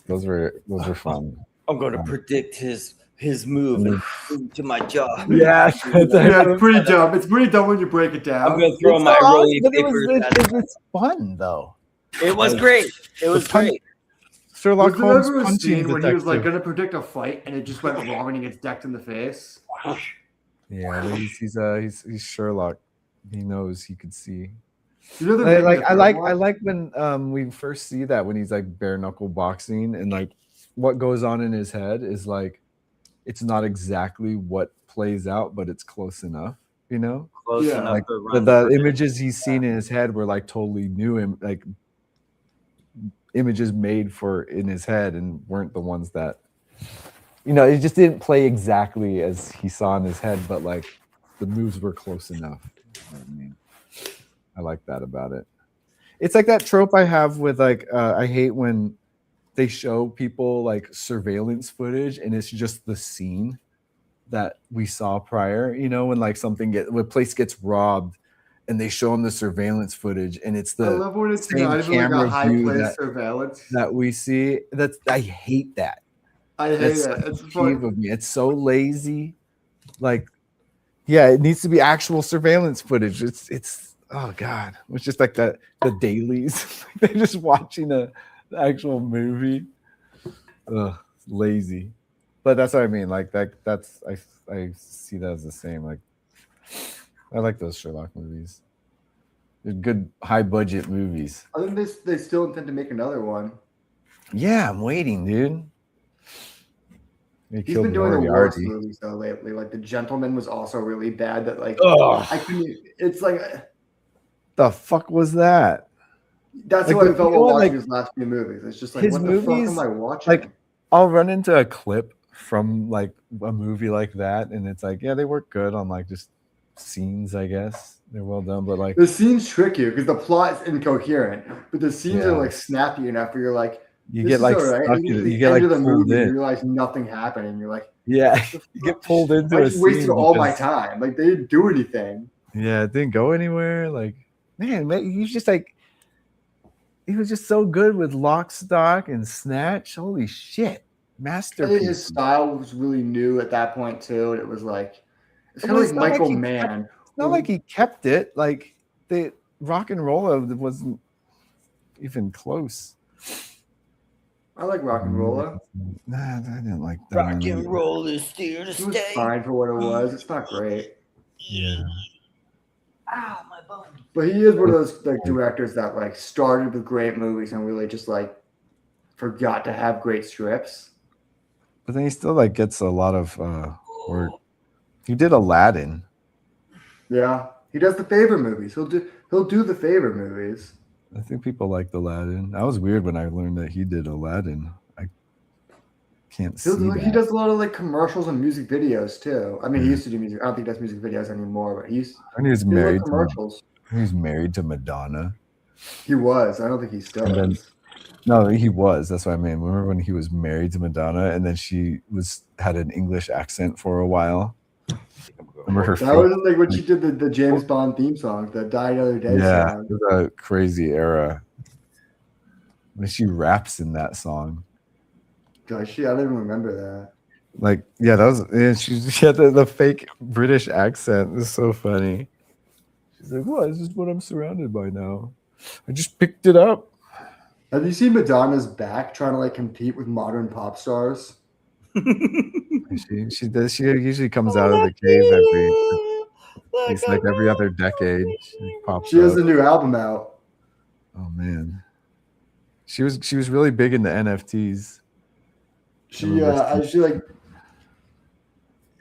Those were fun. I'm going to predict his move to my jaw. Yeah, it's pretty dumb. It's pretty dumb when you break it down. I'm going to throw my rolling papers. It's fun though. It was great. It was great. Sherlock Holmes ever a punching scene when he was like detective. going to predict a fight and it just went wrong and he gets decked in the face? Yeah, he's Sherlock. He knows, he could see. You know I like when we first see that, when he's like bare knuckle boxing, and like what goes on in his head is like it's not exactly what plays out, but it's close enough, you know? Close enough. Like the images he's seen in his head were like totally new, like images made for in his head, and weren't the ones that, you know, it just didn't play exactly as he saw in his head, but like the moves were close enough. You know what I mean? I like that about it. It's like that trope I have with like I hate when they show people like surveillance footage and it's just the scene that we saw prior, you know, when like when a place gets robbed and they show them the surveillance footage and it's the I love when it's same not even camera like a view high-place surveillance that we see. I hate that. I hate That's it. It's such a fun. peeve of me. It's so lazy. Like, yeah, it needs to be actual surveillance footage. It's oh god, it's just like the dailies. They're just watching the actual movie. Ugh, lazy. But that's what I mean. Like that's I see that as the same. Like I like those Sherlock movies. They're good high budget movies. I think they still intend to make another one. Yeah, I'm waiting, dude. He's been doing the worst movies though lately. Like The Gentleman was also really bad. That like I couldn't. It's like the fuck was that? That's like, what I felt while watching like, his last few movies. It's just like his what the movies, fuck am I watching? Like I'll run into a clip from like a movie like that, and it's like, yeah, they work good on like just scenes, I guess. They're well done, but like the scenes trick you because the plot is incoherent, but the scenes are like snappy enough where you're like, you get like right. stuck in it. You get like the pulled movie, in. you realize nothing happened, and you're like, yeah, you get pulled into I a just wasted scene all my time. Like they didn't do anything. Yeah, it didn't go anywhere. Like, man, he's just like, he was just so good with Lock, Stock, and Snatch. Holy shit, masterpiece. I think his style was really new at that point too, and it was like it's kind of like Michael Mann. It's not like he kept it. Like the Rock and Roll wasn't even close. I like Rock and Roller. Nah, I didn't like that Rock one. and roll is here to It was stay. fine for what it was. It's not great. Yeah. Ow, my bum. But he is one of those like directors that like started with great movies and really just like forgot to have great scripts. But then he still like gets a lot of work. He did Aladdin. Yeah, he does the favorite movies. He'll do the favorite movies. I think people liked Aladdin. That was weird when I learned that he did Aladdin. I can't see that. He does a lot of like commercials and music videos too. I mean, he used to do music. I don't think he does music videos anymore, but And he's he does married. commercials. He's married to Madonna. He was. I don't think he still And then- is. No, he was. That's what I mean. Remember when he was married to Madonna, and then she had an English accent for a while. Remember her? That was like when she did the James Bond theme song, the Die Another Day Yeah, song. it was a crazy era. When she raps in that song, Gosh, I don't even remember that. like, yeah, that was. Yeah, she had the fake British accent. It's so funny. She's like, "What? This is what I'm surrounded by now. I just picked it up." Have you seen Madonna's back trying to like compete with modern pop stars? She does. She usually comes out of the cave every other decade. She pops She has up. a new album out. Oh man, she was really big in the NFTs. She like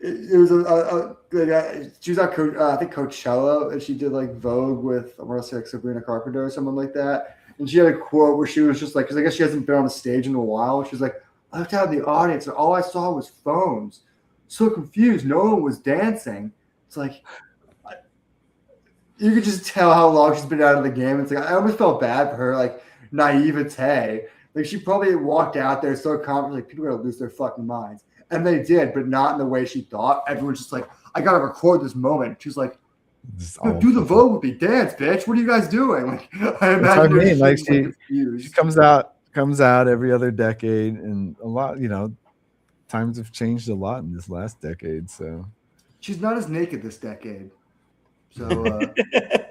it was she was at I think Coachella, and she did like Vogue with I want to say like Sabrina Carpenter or someone like that. And she had a quote where she was just like, because I guess she hasn't been on a stage in a while. She's like, I looked out at the audience and all I saw was phones. So confused, no one was dancing. It's like you could just tell how long she's been out of the game. It's like I almost felt bad for her, like naivete. Like she probably walked out there so confident, like people are gonna lose their fucking minds. And they did, but not in the way she thought. Everyone's just like, I gotta record this moment. She's like, no, do the Vogue with me, dance, bitch. What are you guys doing? Like, I That's what I imagine mean. Like she confused. comes out every other decade, and a lot. Times have changed a lot in this last decade. So She's not as naked this decade. So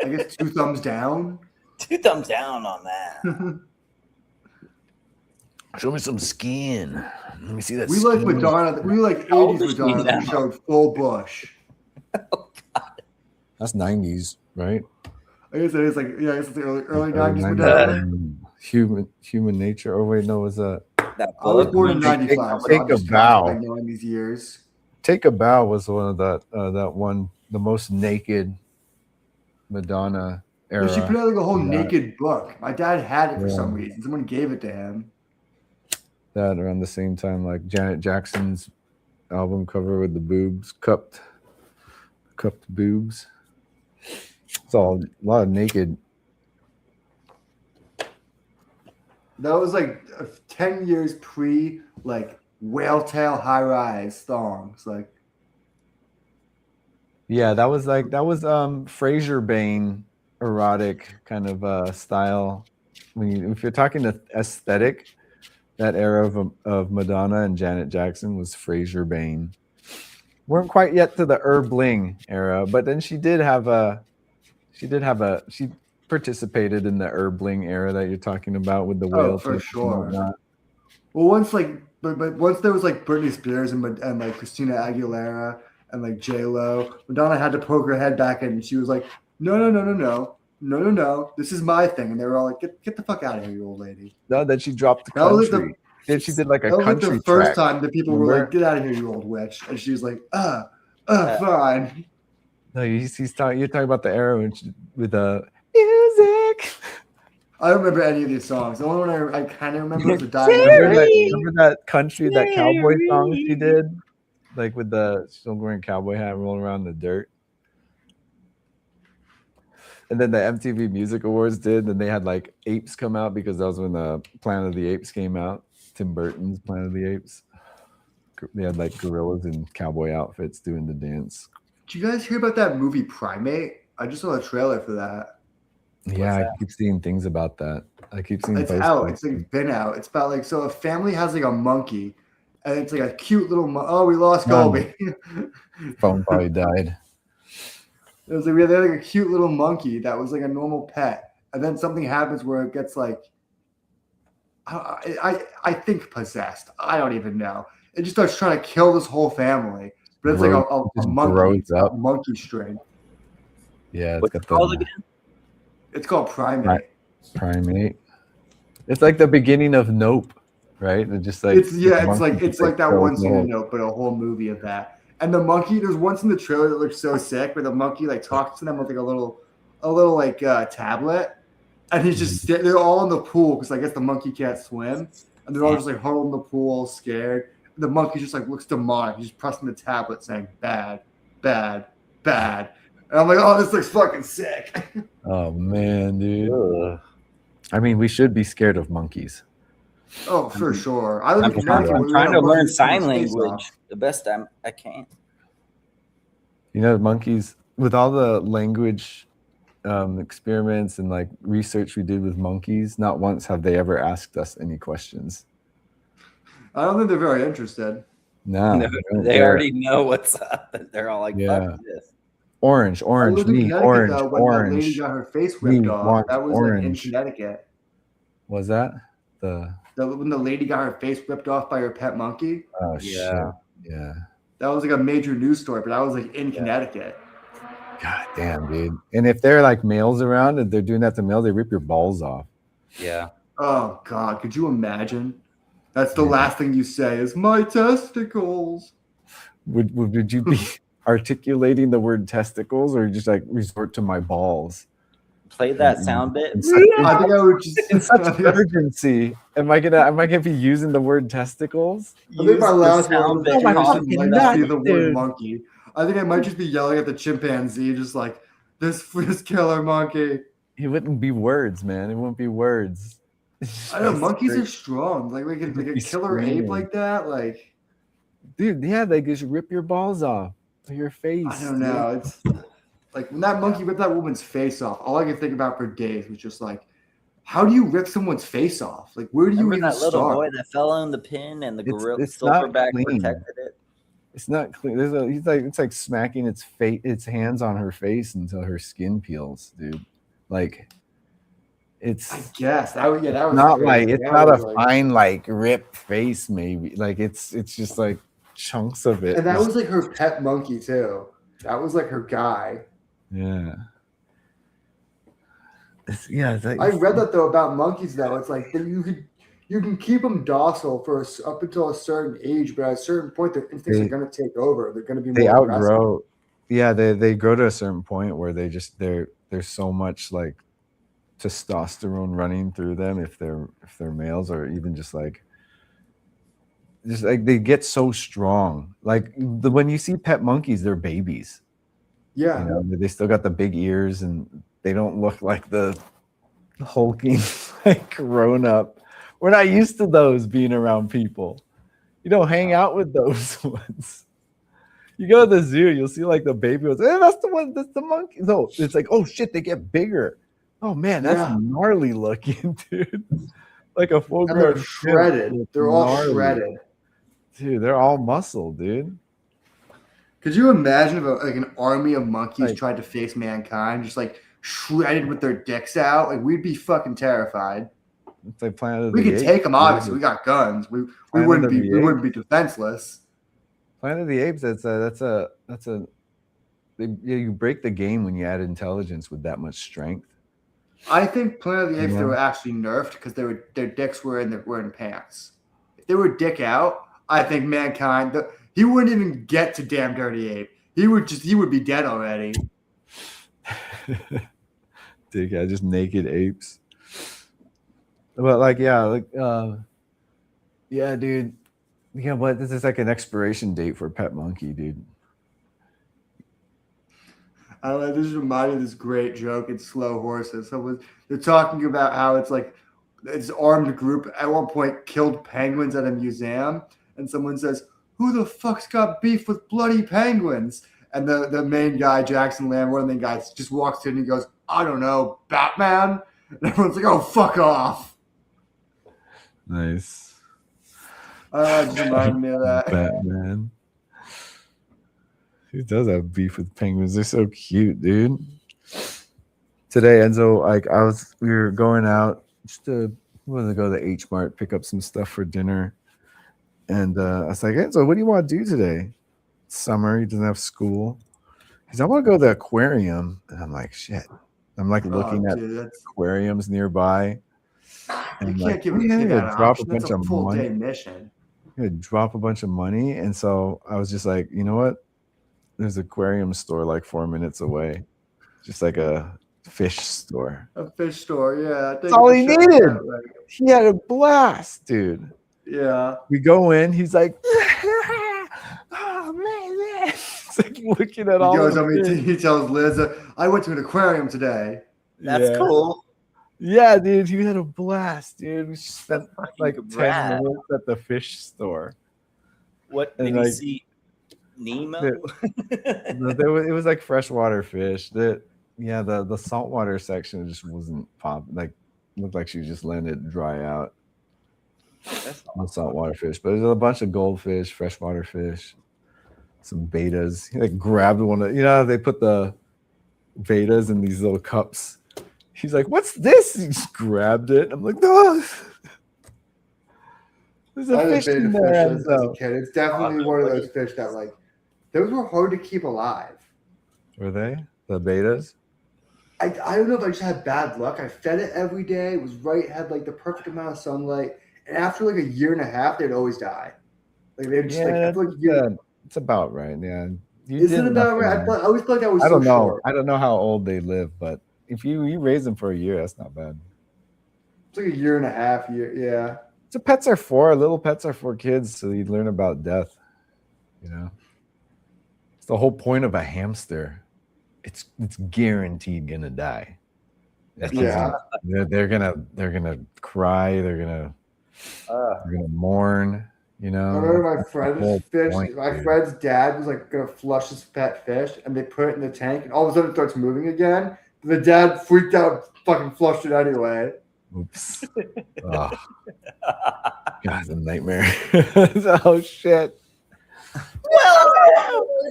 I guess 2 thumbs down. 2 thumbs down on that. show me some skin. Let me see that. We like Madonna. We like How old 80s is she Madonna now? who showed full bush. That's 90s, right? I guess it is like, yeah, I guess it's the early 90s Early Madonna. Human nature. Oh wait, no, it was That I was book. born in Take- 95. take I'm a just bow. kind of knowing these years. Take a Bow was one of the most naked Madonna era. But she put out like a whole Yeah. naked book. My dad had it for Yeah. some reason. Someone gave it to him. That around the same time, like Janet Jackson's album cover with the boobs, cupped boobs. It's all a lot of naked. That was like 10 years pre like Whale Tail High Rise songs. Like Yeah, that was Fraser Bane erotic kind of style. If you're talking the aesthetic, that era of Madonna and Janet Jackson was Fraser Bane. Weren't quite yet to the Bling era, but then she participated in the Bling era that you're talking about with the whale. for tips and sure. whatnot. Well, once like, but once there was like Britney Spears and like Christina Aguilera and like J Lo, Madonna had to poke her head back in, and she was like, no, this is my thing, and they were all like, get the fuck out of here, you old lady. No, then she dropped the That was country. like She did like a that was like country the first track. time that people were Remember? like, get out of here, you old witch, and she was like, fine. No, you're talking about the era with the music. I don't remember any of these songs. The only one I kind of remember was the Remember that country, that cowboy song she did? Like with the still wearing cowboy hat rolling around in the dirt. And then the MTV Music Awards did, and they had like apes come out because that was when the Planet of the Apes came out. Tim Burton's Planet of the Apes. They had like gorillas in cowboy outfits doing the dance. Did you guys hear about that movie Primate? I just saw a trailer for that. Yeah, I keep seeing things about that. I keep seeing It's posts out. like- It's like been out. It's about like, so a family has like a monkey, and it's like a cute little oh, we lost Colby. phone probably died. It was like we had like a cute little monkey that was like a normal pet, and then something happens where it gets like, I think possessed. I don't even know. It just starts trying to kill this whole family. But it's Grows- like a just monkey. grows It's got up. monkey strain. Yeah, it's What's got it called the again? It's called primate. primate. It's like the beginning of Nope, right? It's just like It's the like monkey it's just, like that kills one the scene whole- in Nope, but a whole movie of that. And the monkey, there's once in the trailer that looks so sick where the monkey like talks to them with like a little like tablet, and he's just they're all in the pool because I guess the monkey can't swim, and they're all just like huddled in the pool, scared. And the monkey just like looks demonic. He's just pressing the tablet, saying "bad, bad, bad," and I'm like, "Oh, this looks fucking sick." Oh man, dude. Ugh. I mean, we should be scared of monkeys. Oh, for sure. I live I'm in Connecticut. trying, where we trying had to a monkey learn with sign his face language off. the best I can. You know, monkeys with all the language experiments and like research we did with monkeys, not once have they ever asked us any questions. I don't think they're very interested. No, No, don't they care. already know what's up, and they're all like, Yeah. "Fuck this." Orange, I orange, lived in me, Connecticut orange, though when that lady orange. got her face Me ripped off. want That was like in orange. Connecticut. Was that the? When the lady got her face ripped off by her pet monkey, Oh Yeah. shit! Yeah. that was like a major news story. But I was like in Connecticut. God damn, dude. And if they're like males around and they're doing that to males, they rip your balls off. Yeah. Oh God, could you imagine? That's the last thing you say is my testicles. Would you be articulating the word testicles or just like resort to my balls? Play that sound bit. In I think I would just. in such urgency, am I gonna be using the word testicles? I think my Use the last sound word bit. of my transition fucking might just be nuts, the word dude. monkey. I think I might just be yelling at the chimpanzee, just like this killer monkey. It wouldn't be words, man. It wouldn't be words. I know monkeys are strong. Like a Be killer ape screaming. like that. Like Dude, yeah, they just rip your balls off of your face. I don't know. It's like when that monkey ripped that woman's face off. All I could think about for days was just like, how do you rip someone's face off? Like, where do you Remember even that little start? boy that fell on the pin and the gorilla it's not silverback clean. protected it? It's not clean. It's like smacking its hands on her face until her skin peels, dude. Like it's I guess that was not crazy. like it's That not a was like- fine like ripped face, maybe. Like it's just like chunks of it. And that was like her pet monkey too. That was like her guy. Yeah. It's like, I read that though about monkeys though. It's like that you can keep them docile for up until a certain age, but at a certain point, their instincts are going to take over. They're going to be they more aggressive. outgrow. Yeah, they grow to a certain point where there's so much like testosterone running through them if they're males, or even just like they get so strong. Like when you see pet monkeys, they're babies. Yeah. You know, they still got the big ears and they don't look like the hulking like grown up. We're not used to those being around people. You don't hang out with those ones. You go to the zoo, you'll see like the baby ones. Hey, that's the monkey. No, it's like, oh shit, they get bigger. Oh man, that's gnarly looking, dude. Like a full grown. They're shredded. They're all shredded. Dude, they're all muscle, dude. Could you imagine if like an army of monkeys tried to face mankind, just like shredded with their dicks out? Like we'd be fucking terrified. It's like Planet of we the could Apes, take them. dude. Obviously, we got guns. We Planet wouldn't of be the we wouldn't be Apes. defenseless. Planet of the Apes. You break the game when you add intelligence with that much strength. I think Planet of the Apes they Yeah. were actually nerfed because their dicks were in pants. If they were dick out, I think mankind he wouldn't even get to damn Dirty Ape. He would be dead already. Dick, yeah, just naked apes. But like, yeah, dude. Yeah, but this is like an expiration date for Pet Monkey, dude. I don't know. This reminded me of this great joke in Slow Horses. They're talking about how it's like this armed group at one point killed penguins at a museum, and someone says, "Who the fuck's got beef with bloody penguins?" And the main guy, Jackson Lamb, one of the main guys, just walks in and he goes, "I don't know, Batman." And everyone's like, "Oh, fuck off." Nice. Just reminded me of that. Batman. Who does have beef with penguins? They're so cute, dude. Today, Enzo, like we were going out just to, wanted to go to the H Mart, pick up some stuff for dinner. And I was like, hey, so what do you want to do today? Summer, he doesn't have school. He's like, I want to go to the aquarium. And I'm like, shit. I'm like looking at aquariums nearby. You And can't give a kid that drop a option. That's bunch a of full money. day mission. Drop a bunch of money. And so I was just like, you know what? There's an aquarium store like 4 minutes away. Just like a fish store. A fish store, yeah. That's all he needed. He had a blast, dude. Yeah. We go in. He's like, oh man. He's like looking at all He goes the on me. fish. He tells Liz, I went to an aquarium today. That's cool. Yeah, dude, he had a blast, dude. We spent like 10 rad. minutes at the fish store. What And did like, he see? Nemo? It was like freshwater fish. The saltwater section just wasn't like looked like she was just letting it dry out. That's No saltwater fish, but there's a bunch of goldfish, freshwater fish, some betas. He like grabbed one of they put the betas in these little cups. He's like, "What's this?" He just grabbed it. I'm like, "No, there's a fish in there." As a kid. It's definitely one of those fish that like those were hard to keep alive. Were they the betas? I don't know if I just had bad luck. I fed it every day. It was had like the perfect amount of sunlight, and after like a year and a half, they'd always die. Like they'd just I feel like it's about right. Yeah, is it about right? I always thought that was. I don't know. Short. I don't know how old they live, but if you raise them for a year, that's not bad. It's like a year and a half. Yeah. So pets are for little pets are for kids, so you learn about death. It's the whole point of a hamster. It's guaranteed gonna die. Yeah. They're gonna cry. They're gonna mourn. I remember my friend's fish. Friend's dad was like gonna flush his pet fish, and they put it in the tank, and all of a sudden it starts moving again. The dad freaked out, fucking flushed it anyway. Oops. Oh. God, it's a nightmare. Oh shit. Well,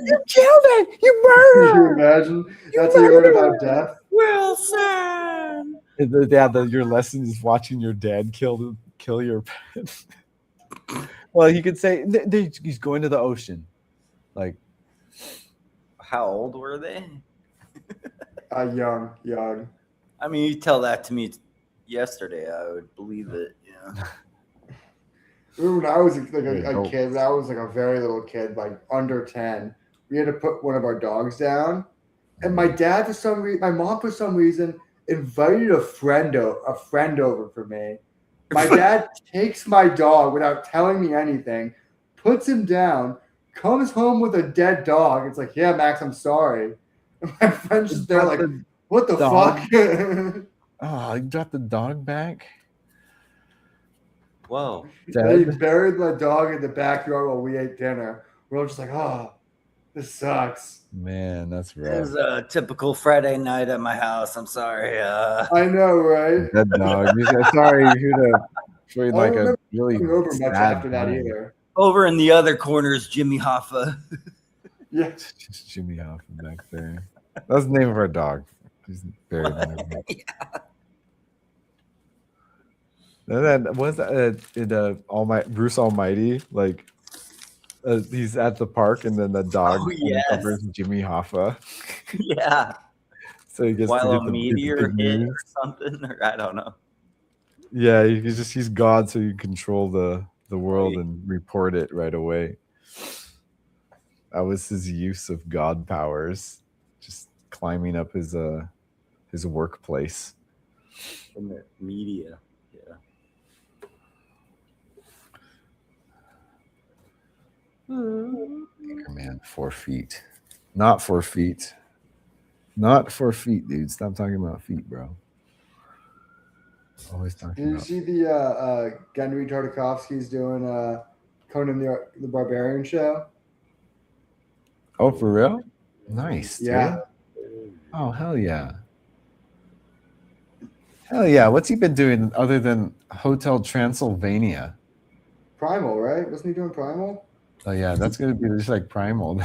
you killed it. You murdered. Can you imagine? That's how you learn about death. Wilson. Your lesson is watching your dad kill your pet. Well, he could say he's going to the ocean. Like, how old were they? Young. I mean, you tell that to me yesterday, I would believe it. Yeah. Remember when I was like a kid, when I was like a very little kid, like under 10, we had to put one of our dogs down, and my mom for some reason invited a friend over for me. My dad takes my dog without telling me anything, puts him down, comes home with a dead dog. It's like, yeah, Max, I'm sorry. And my friend's just there like, what the fuck? Oh, you dropped the dog back? Whoa. They buried the dog in the backyard while we ate dinner. We're all just like, oh, this sucks. Man, that's rough. It was a typical Friday night at my house. I'm sorry. I know, right? Dead dog. Sorry, you should have showed like a really over much after that either. Over in the other corner is Jimmy Hoffa. Yeah, just Jimmy Hoffa back there. That's the name of our dog. He's buried in there. And then was that Bruce Almighty? Like he's at the park, and then the dog covers Jimmy Hoffa. Yeah. So he gets while to a meteor hit or something, or I don't know. Yeah, he's God, so you control the world and report it right away. That was his use of God powers, just climbing up his workplace. In the media, yeah. Anchorman, 4 feet. Not 4 feet. Not 4 feet, dude. Stop talking about feet, bro. Always talking about. Did you see the Gendry Tartakovsky's doing Conan the Barbarian show? Oh, for real? Nice. Yeah. Dude. Oh, hell yeah. Hell yeah. What's he been doing other than Hotel Transylvania? Primal, right? Wasn't he doing Primal? Oh, yeah. That's going to be just like Primal. I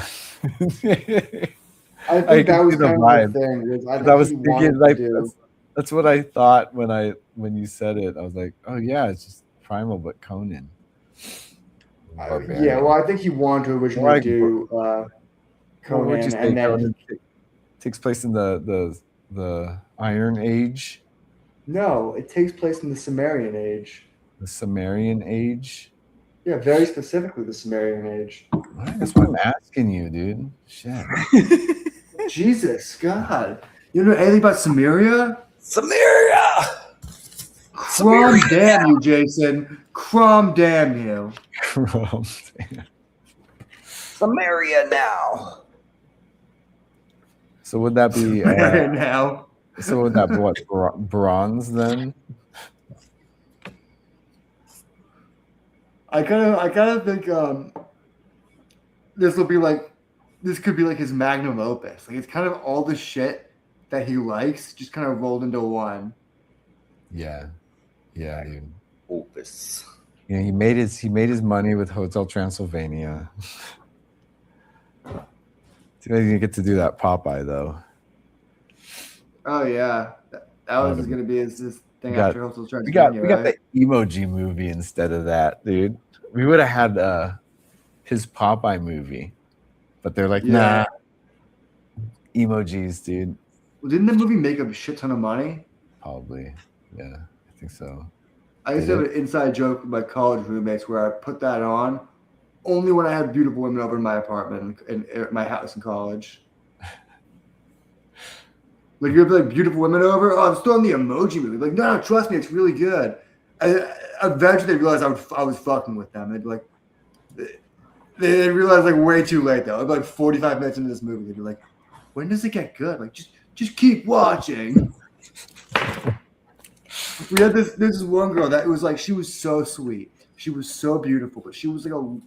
think that was kind of the thing. I was thinking like That's what I thought when you said it. I was like, oh yeah, it's just Primal, but Conan. Yeah, well, I think he wanted to originally Like, do what Conan, would you say? and then Conan takes place in the Iron Age, no, it takes place in the Sumerian Age. the Sumerian Age. Yeah, very specifically the Sumerian Age. That's what I'm asking you, dude. Shit. Jesus, God. You know anything about Samaria? Samaria. Crom damn you, Jason. Crom damn you. Samaria now. So would that be now? So would that be what, bronze then? I kind of think this could be like his magnum opus. Like it's kind of all the shit that he likes just kind of rolled into one. Yeah, dude. Opus. Yeah, he made his money with Hotel Transylvania. Too bad he didn't get to do that Popeye though. Oh yeah, that was going to be his thing after Hotel We Transylvania. got the Emoji movie instead of that, dude. We would have had his Popeye movie, but they're like, nah, emojis, dude. Well, didn't the movie make a shit ton of money? Probably, yeah, I think so. I used to have an inside joke with my college roommates where I put that on only when I had beautiful women over in my apartment in my house in college. Like you'd be like, beautiful women over. Oh, I'm still on the Emoji movie. Like, no, trust me, it's really good. Eventually, they realized I was fucking with them. They'd be like, they realized like way too late though. It'd be like 45 minutes into this movie, they'd be like, when does it get good? Like, just keep watching. We had this one girl that was like, she was so sweet, she was so beautiful, but she was like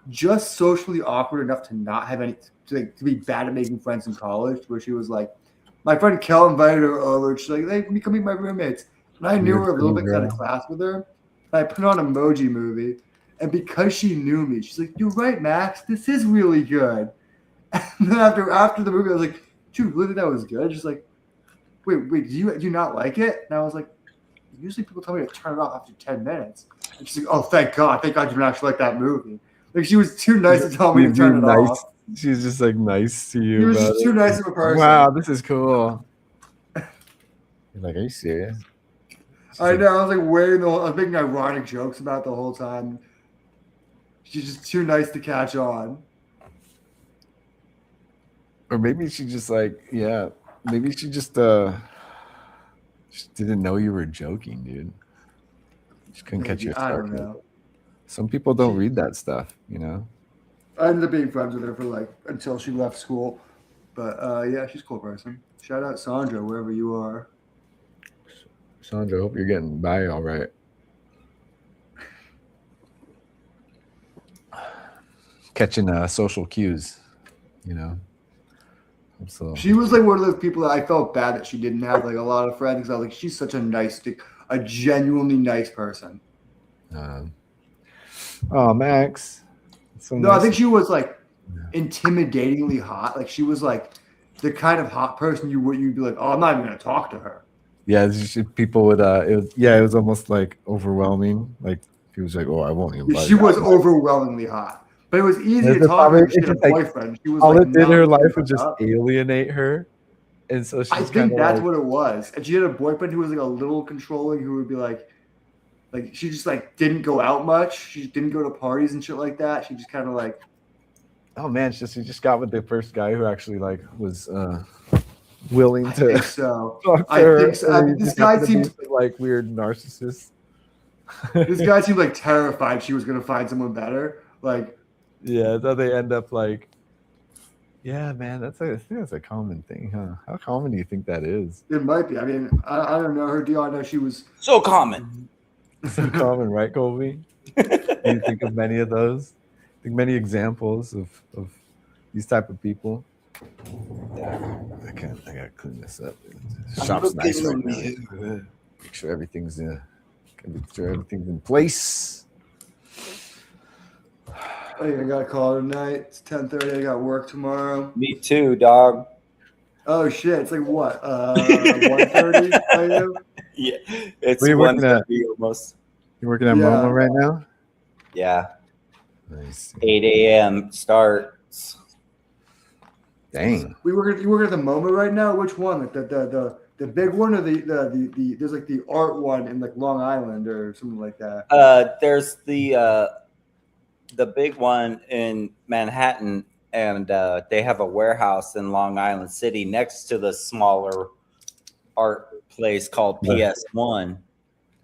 just socially awkward enough to not have any to be bad at making friends in college. Where she was like, my friend Kel invited her over. She's like, hey, come meet my roommates. And I knew her a little bit, kind of class with her. And I put on Emoji movie, and because she knew me, she's like, you're right, Max, this is really good. And then after the movie, I was like, dude, really, that was good. She's like, wait, do you not like it? And I was like, usually people tell me to turn it off after 10 minutes. And she's like, oh, thank God you don't actually like that movie. Like, she was too nice to tell me to turn it off. She was just like nice to you. She was just too nice of a person. Wow, this is cool. You're like, are you serious? I know. I was like I was making ironic jokes about it the whole time. She's just too nice to catch on. Or maybe she just like, maybe she just didn't know you were joking, dude. She couldn't catch your sarcasm. I don't know. Some people don't read that stuff, you know. I ended up being friends with her for until she left school. But yeah, she's a cool person. Shout out Sandra, wherever you are. Sandra, hope you're getting by all right. Catching social cues, you know. So she was like one of those people that I felt bad that she didn't have like a lot of friends. I was like, she's such a genuinely nice person. Oh, Max. So no, nice. I think she was like intimidatingly hot. Like she was like the kind of hot person you'd be like, oh, I'm not even gonna talk to her. Yeah, people would. It was almost like overwhelming. Like he was like, oh, I won't even. She was overwhelmingly hot, but it was easy to talk to her. She had a boyfriend. She was all it did in her life was just alienate her, and so I think that's what it was. And she had a boyfriend who was like a little controlling, who would be like she just like didn't go out much. She didn't go to parties and shit like that. She just kind of like, oh man, she just got with the first guy who actually like was willing to. I think so. This guy seemed like weird narcissist. This guy seemed like terrified she was gonna find someone better. Like, yeah, so they end up like, yeah, man, I think that's a common thing, huh? How common do you think that is? It might be. I mean, I don't know her deal. I know she was so common. So common, right, Colby? Do you think of many of those? Think many examples of these type of people? I gotta clean this up. The shop's nice right now. Make sure everything's in place. I got a call tonight. It's 10:30. I got work tomorrow. Me too, dog. Oh shit! It's like what? 1:30 a.m. Yeah, it's What are you working at? 1:30 almost. You working at Yeah. MoMA right now? Yeah, Nice. 8 a.m. starts. Dang. You work at the MoMA right now? Which one? Like the big one, or the there's like the art one in like Long Island or something like that. There's the big one in Manhattan, and they have a warehouse in Long Island City next to the smaller art place called PS1.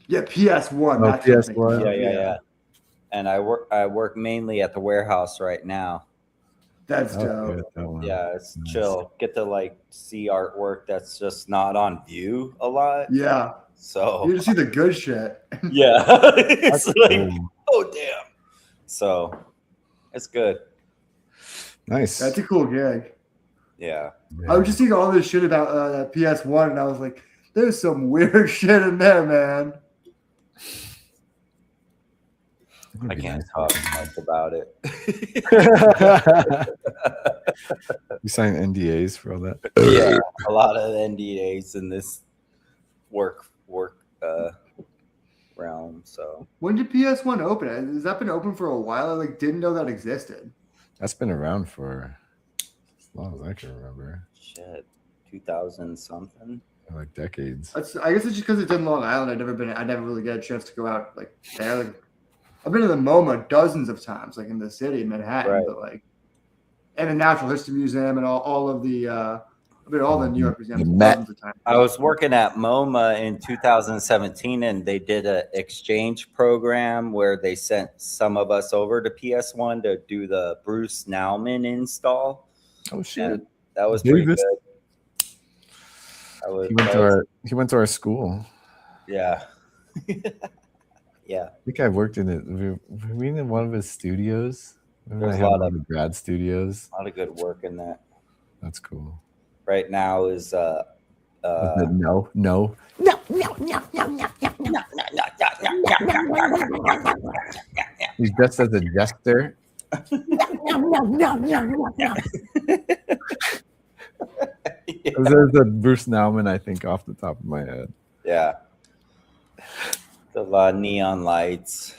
Yeah, PS1. Oh, That's what I'm thinking PS1. of, Yeah. And I work mainly at the warehouse right now. That's Oh, dope. good, that one. Yeah, it's Nice. chill. Get to like see artwork that's just not on view a lot. Yeah, So you just see the good shit. yeah, it's That's like, cool. oh damn. So it's good. Nice. That's a cool gig. Yeah. I was just seeing all this shit about that PS1, and I was like, "There's some weird shit in there, man." I can't talk much about it. You sign NDAs for all that? Yeah, a lot of NDAs in this work realm. So When did PS1 open? Has that been open for a while? I like didn't know that existed. That's been around for as long as I can remember. shit, 2000 something. Like decades. I guess it's just because it's in Long Island. I never really get a chance to go out like there. Like, I've been to the MoMA dozens of times, like in the city in Manhattan, Right. but like, and the Natural History Museum and all of the all the New York museums Met. dozens of times. I was working at MoMA in 2017, and they did an exchange program where they sent some of us over to PS1 to do the Bruce Nauman install. Oh shit. And that was pretty Davis. good. He went to our school. Yeah. Yeah. I think I worked in it. Were we in one of his studios? Remember There's I a had lot one of- of the grad studios. A lot of good work in that. That's cool. Right now is No. He's dressed as a jester. There's a Bruce Nauman, I think, off the top of my head. yeah. A lot of neon lights,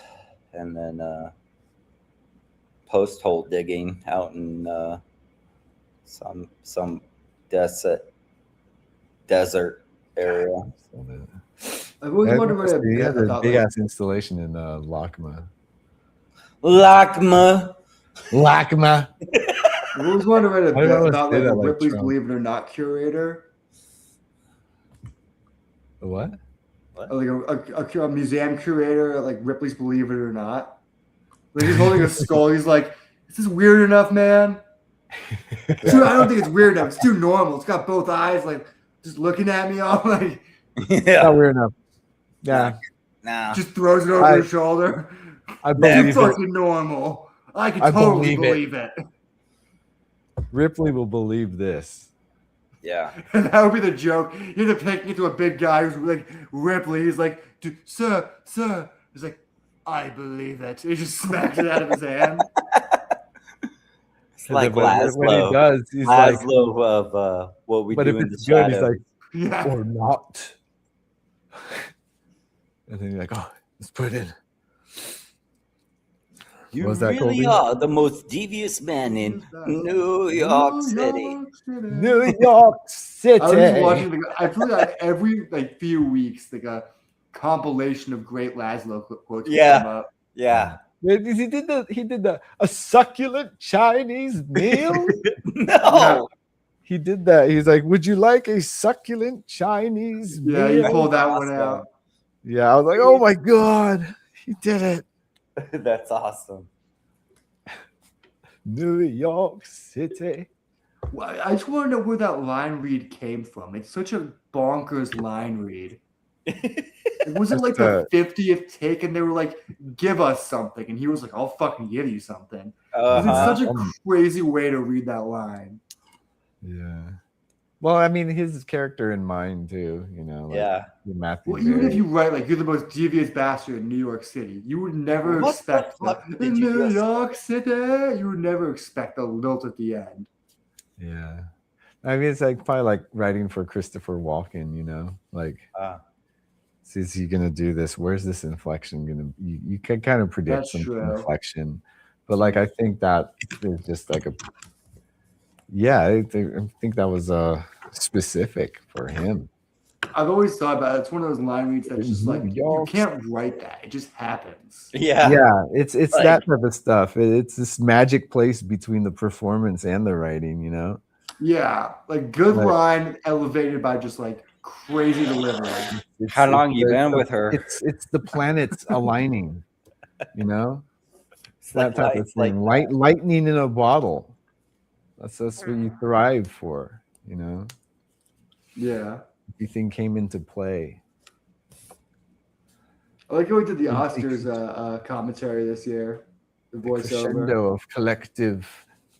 and then post hole digging out in some desert area. I've always wondered He had a about big like, ass installation in LACMA. LACMA. LACMA. I've always wondered I don't know about say like that like Ripley's Trump. Believe It or Not curator. The what? Like a museum curator at like Ripley's Believe It or Not. Like he's holding a skull. He's like, "Is this weird enough, man?" Dude, I don't think it's weird enough. It's too normal. It's got both eyes, like just looking at me all like Yeah. Not weird enough. Yeah. Nah. just throws it over his shoulder. I Too believe it. fucking normal. I can I totally believe believe it. Ripley will believe this. Yeah. And that would be the joke. You have to pick it to a big guy who's like Ripley. He's like, sir. He's like, I believe it. He just smacks it out of his hand. It's like when Laszlo. he does, he's like, Laszlo of what we but do if in the it's good, he's shadows. like, Yeah. or not. And then you're like, oh, let's put it in. You Was that really Colby? are the most devious man in New York City. New York City. I was just watching. I feel like every like few weeks, like a compilation of great Laszlo quotes. would Yeah. come up. Yeah. He did a succulent Chinese meal. No. He did that. He's like, would you like a succulent Chinese Yeah, meal? you pulled that one Awesome. out. Yeah, I was like, oh my God, he did it. That's awesome. New York City. Well, I just want to know where that line read came from. It's such a bonkers line read. Was it like the 50th take and they were like, give us something? And he was like, I'll fucking give you something. Uh-huh. It's such a crazy way to read that line. Yeah. Well, I mean, his character in mind too, you know. Like Yeah. Matthew. Well, even if Perry. you write like you're the most devious bastard in New York City, you would never What the expect fuck that. did In you New just- York City. You would never expect the lilt at the end. Yeah. I mean, it's like probably like writing for Christopher Walken, you know, like is he gonna do this? Where's this inflection gonna? You can kind of predict That's some true. inflection, but like I think that is just like a yeah. I think that was specific for him. I've always thought about it. It's one of those line reads that's just like you Y'all- can't write that. It just happens. Yeah. Yeah, it's Like- that type of stuff. It's this magic place between the performance and the writing, you know. Yeah, like good Like- line elevated by just like crazy delivery. How long you been with her? It's the planets aligning, you know. It's That type of lights like thing. Lightning in a bottle. That's what you thrive for, you know. Yeah. Everything came into play. I like how we did the Oscars commentary this year. The voiceover. Crescendo of collective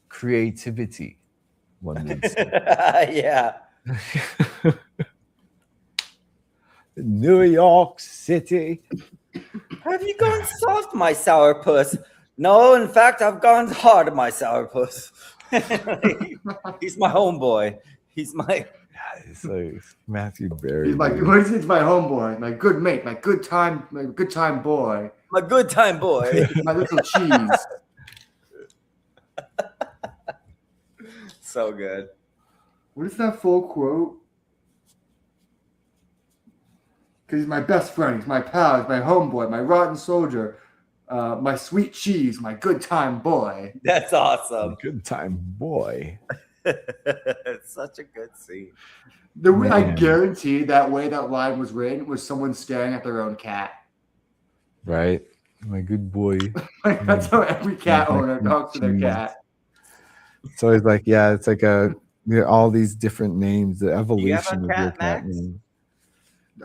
creativity, one would say. yeah. New York City. Have you gone soft, my sourpuss? No, in fact, I've gone hard, my sourpuss. He's my homeboy. He's my. It's like Matthew Berry. He's my dude. it's my homeboy, my good mate, my good time boy, My good time boy. my little cheese. So good. What is that full quote? Because he's my best friend, he's my pal, he's my homeboy, my rotten soldier, my sweet cheese, my good time boy. That's awesome. Good time, boy. It's such a good scene. The way I Man. guarantee that way that line was written was someone staring at their own cat. Right? My good boy. Like, that's how every cat My owner talks to their cheese. cat. So it's like, yeah, it's like all these different names, the evolution of your cat, cat Max? name.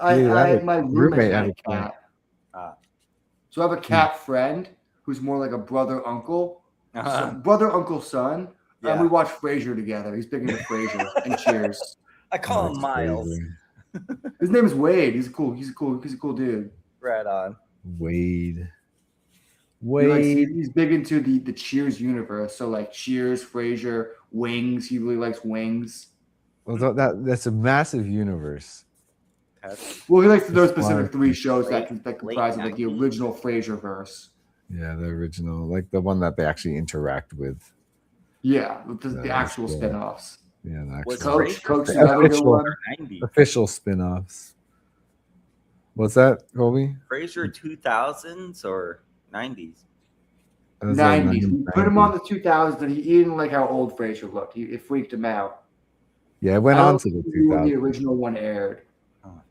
I Yeah, my roommate roommate had had a a cat. Ah. So I have a cat friend who's more like a brother uncle. Uh-huh. So, brother uncle son. Yeah. And we watch Frasier together. He's big into Frasier and Cheers. I call him Miles. His name is Wade. He's a cool dude. Right on. Wade. He likes, Wade. he's big into the Cheers universe. So like Cheers, Frasier, Wings. He really likes Wings. Well, that's a massive universe. Well, he likes those That's specific why- three shows Late- that comprise of like the 90s. original Frasier verse. Yeah, the original, like the one that they actually interact with. Yeah, with the that's actual cool. spin-offs. Yeah, the Was actual Coach, Frasier Coach, the the other good official- one. 90s. official spin-offs. What's that, Colby? Frasier 2000s or 90s? That was like 90s. We put him on the 2000s, and he didn't like how old Frasier looked. It freaked him out. Yeah, it went I on don't to the think he knew when the 2000s. original one aired. Oh.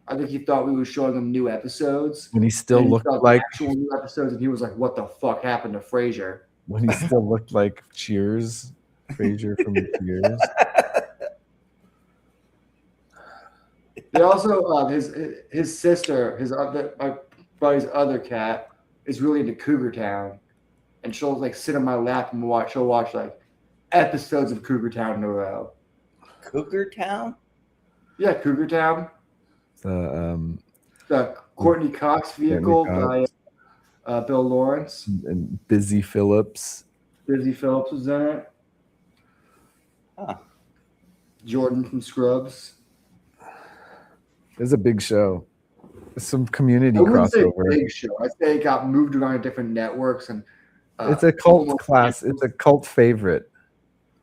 I think he thought we were showing him new episodes. When he still and he looked saw the like actual new episodes, and he was like, "What the fuck happened to Frasier?" when he still looked like Cheers, Frasier from Cheers. They also his sister, my buddy's other cat, is really into Cougar Town, and she'll like sit on my lap and she'll watch like episodes of Cougar Town in a row. Cougar Town? Yeah, Cougar Town, the Courtney Cox vehicle Courtney by Bill Lawrence. And Busy Phillips. Busy Phillips was in it. Huh. Jordan from Scrubs. It's a big show. It's some community I wouldn't say crossover. big show. I'd say it got moved around to different networks, and It's a cult almost- class. It's a cult favorite.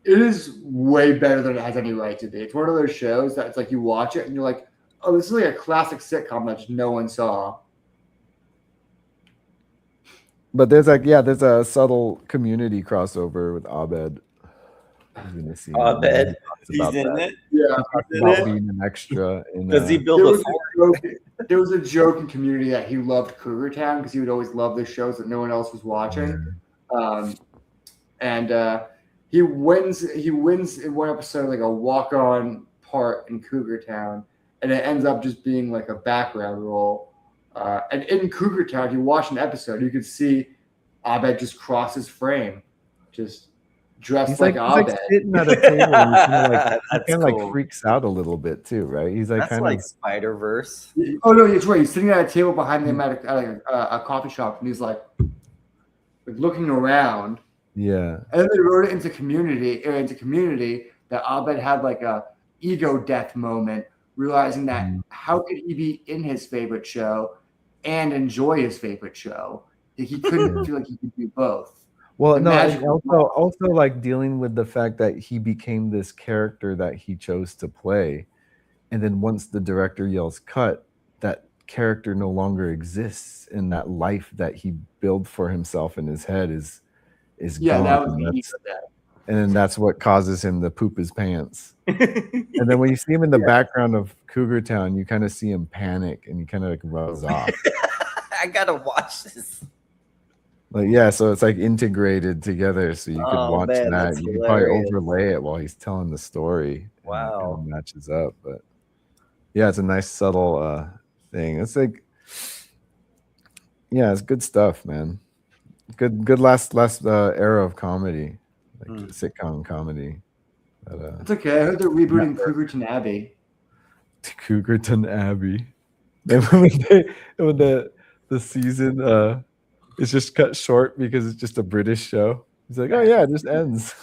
It is way better than it has any right to be. It's one of those shows that it's like you watch it and you're like, oh, this is like a classic sitcom that just no one saw. But there's a subtle community crossover with Abed. He's in the scene. Abed? It's He's about in that. it? Yeah. He's in About it? being an extra. In, Does he There build a was, fort? there was a joke in Community that he loved Cougar Town because he would always love the shows that no one else was watching. He wins in one episode like a walk-on part in Cougar Town, and it ends up just being like a background role. And in Cougar Town, if you watch an episode, you can see Abed just cross his frame, just dressed He's like like Abed. sitting at a table. And he That's kind of cool. like freaks out a little bit too, right? He's like That's kind like of Spider-Verse. Oh no, it's right. He's sitting at a table behind them at a coffee shop, and he's like looking around. yeah. And then they wrote it into Community, that Abed had like a ego death moment, realizing that how could he be in his favorite show and enjoy his favorite show? He couldn't feel like he could do both. Well, The no, magic and was also like dealing with the fact that he became this character that he chose to play, and then once the director yells cut, that character no longer exists, and that life that he built for himself in his head is yeah, gone. that was And the that's, ego death. and then that's what causes him to poop his pants. And then when you see him in the background of Cougar Town, you kind of see him panic, and he kind of like runs off. I gotta watch this. Like, yeah, so it's like integrated together, so you could Oh, watch man, that. that's You could probably hilarious. overlay it while he's telling the story. Wow. And it matches up. But yeah, it's a nice subtle thing. It's like, yeah, it's good stuff, man. Good last era of comedy, like sitcom comedy. But, It's okay. I heard they're rebooting Cougarton Abbey. Cougarton Abbey. And when the season it's just cut short because it's just a British show. He's like, oh yeah, it just ends.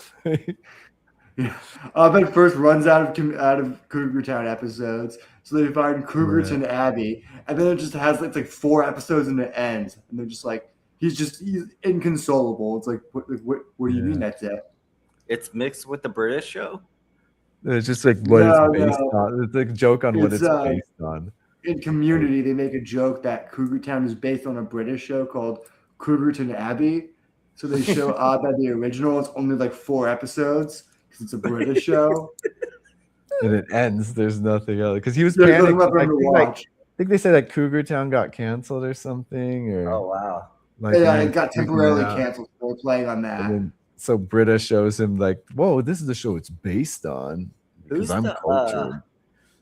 Yeah, Abed first runs out of Cougar Town episodes, so they find Cougarton Abbey, and then it just has it's like 4 episodes and it ends, and they're just like he's inconsolable. It's like what do you mean that's it? It's mixed with the British show. It's just like what it's based on. It's like a joke on what it's based on. In Community, they make a joke that Cougar Town is based on a British show called Cougarton Abbey. So they show Abed the original. It's only like 4 episodes because it's a British show. And it ends. There's nothing else. Because he was There's panicked. nothing left for him to watch. I think they said that Cougar Town got canceled or something. Or Oh wow. like yeah, it got temporarily canceled. So they're playing on that. And then, so Britta shows him like, whoa, this is the show it's based on. Who's I'm cultured.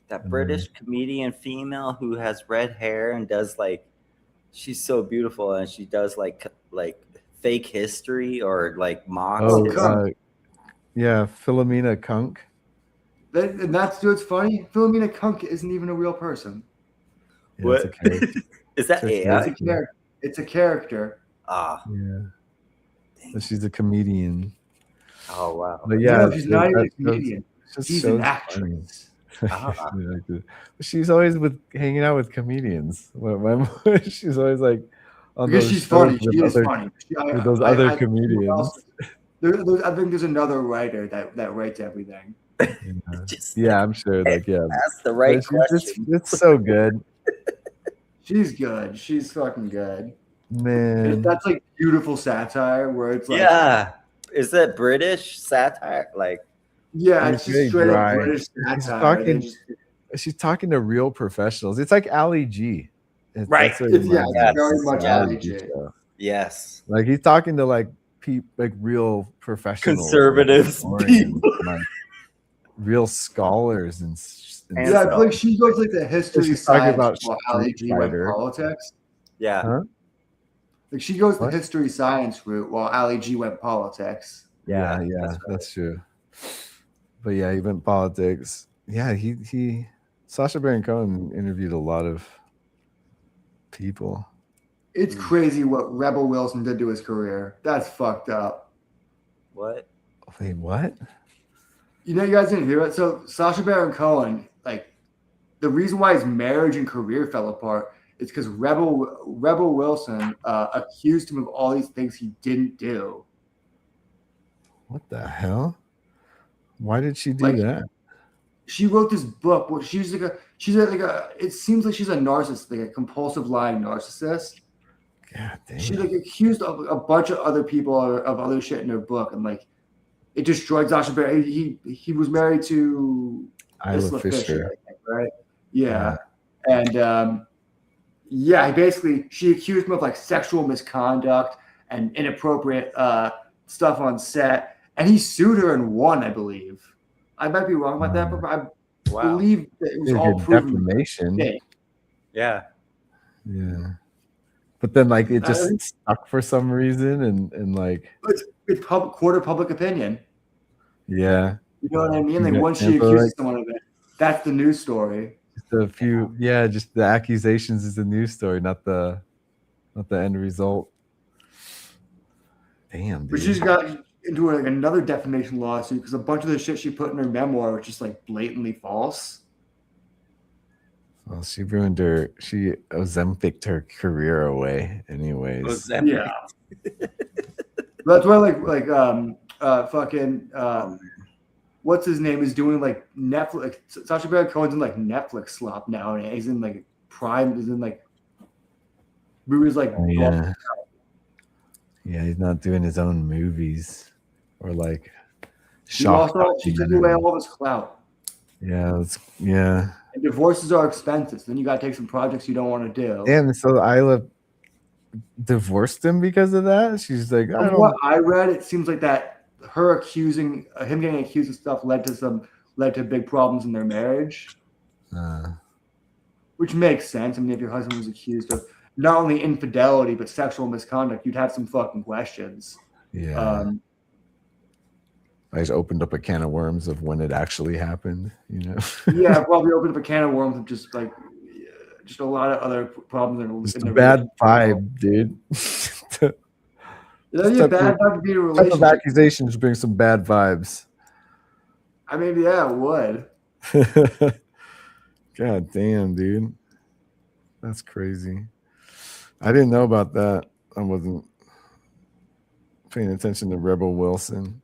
That British comedian female who has red hair and does like, she's so beautiful and she does like fake history or like mocks. Yeah, Philomena Kunk. And that's what's funny. Philomena Kunk isn't even a real person. Yeah, What? it's a character. Is that AI? It's a character. Ah. Yeah. But she's a comedian. Oh wow. But yeah, she's not even a comedian. She's an actress. She's always hanging out with comedians. She's always like on because those she's funny. She is other, funny. With those other comedians. I think there's another writer that writes everything. Yeah, I'm sure. Like, yeah, that's the right question. It's so good. She's good. She's fucking good. Man, that's like beautiful satire where it's like, yeah, is that British satire? Like, yeah, it's just straight up British satire. She's talking to real professionals. It's like Ali G. Right. It's very much Ali G. Yes. Like he's talking to like real professionals, conservatives, like real scholars and yeah, I feel like she goes like the history science about while Ali G went politics. Yeah. Huh? Like she goes the history science route while Ali G went politics. Yeah, that's true. But yeah, he went politics. Yeah, he Sacha Baron Cohen interviewed a lot of people. It's crazy what Rebel Wilson did to his career. That's fucked up. What? Wait, what? You know, you guys didn't hear it. So Sacha Baron Cohen, like, the reason why his marriage and career fell apart is because Rebel Wilson accused him of all these things he didn't do. What the hell? Why did she do that? She wrote this book. Well, she's like a. It seems like she's a narcissist, like a compulsive lying narcissist. God damn. She like accused of a bunch of other people of other shit in her book, and like it destroyed Sacha Baron. He was married to Isla Fisher, I think, right? Yeah, and she accused him of like sexual misconduct and inappropriate stuff on set, and he sued her and won, I believe. I might be wrong about that, but I believe that it was all proven defamation. Yeah. Yeah. But then like it just stuck for some reason and like it's court of public opinion. Yeah. You know what I mean? Like once she accuses someone of it, that's the news story. Just a few, just the accusations is the news story, not the end result. Damn, dude. But into like another defamation lawsuit because a bunch of the shit she put in her memoir was just like blatantly false. Well, she ruined her. She Ozempicked her career away, anyways. Ozempic. Yeah. That's why what's his name is doing like Netflix. Sacha Baron Cohen's in like Netflix slop now, and he's in like Prime. Is in like movies like Yeah, he's not doing his own movies or like. She took away all of his clout. Yeah, And divorces are expensive. So then you got to take some projects you don't want to do. And so Isla divorced him because of that. She's like, From what I read, it seems like that her accusing him getting accused of stuff led to big problems in their marriage, which makes sense. I mean, if your husband was accused of not only infidelity but sexual misconduct, you'd have some fucking questions. Yeah. I just opened up a can of worms of when it actually happened, you know. Yeah, probably opened up a can of worms of just a lot of other problems. It's a bad vibe, dude. Yeah, bad vibe to be in a relationship. Type of accusations bring some bad vibes. I mean, yeah, it would. God damn, dude. That's crazy. I didn't know about that. I wasn't paying attention to Rebel Wilson.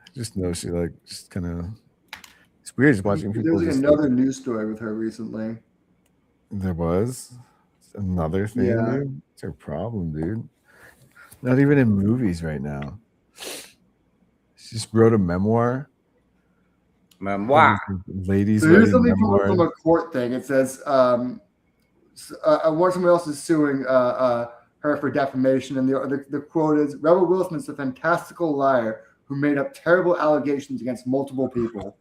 I just know she just kind of. It's weird just watching people. There was another news story with her recently. There was another thing, yeah. Dude. It's her problem, dude. Not even in movies right now. She just wrote a memoir. Ladies. So here's something from a court thing. It says, someone else is suing her for defamation, and the quote is, "Rebel Wilson is a fantastical liar who made up terrible allegations against multiple people."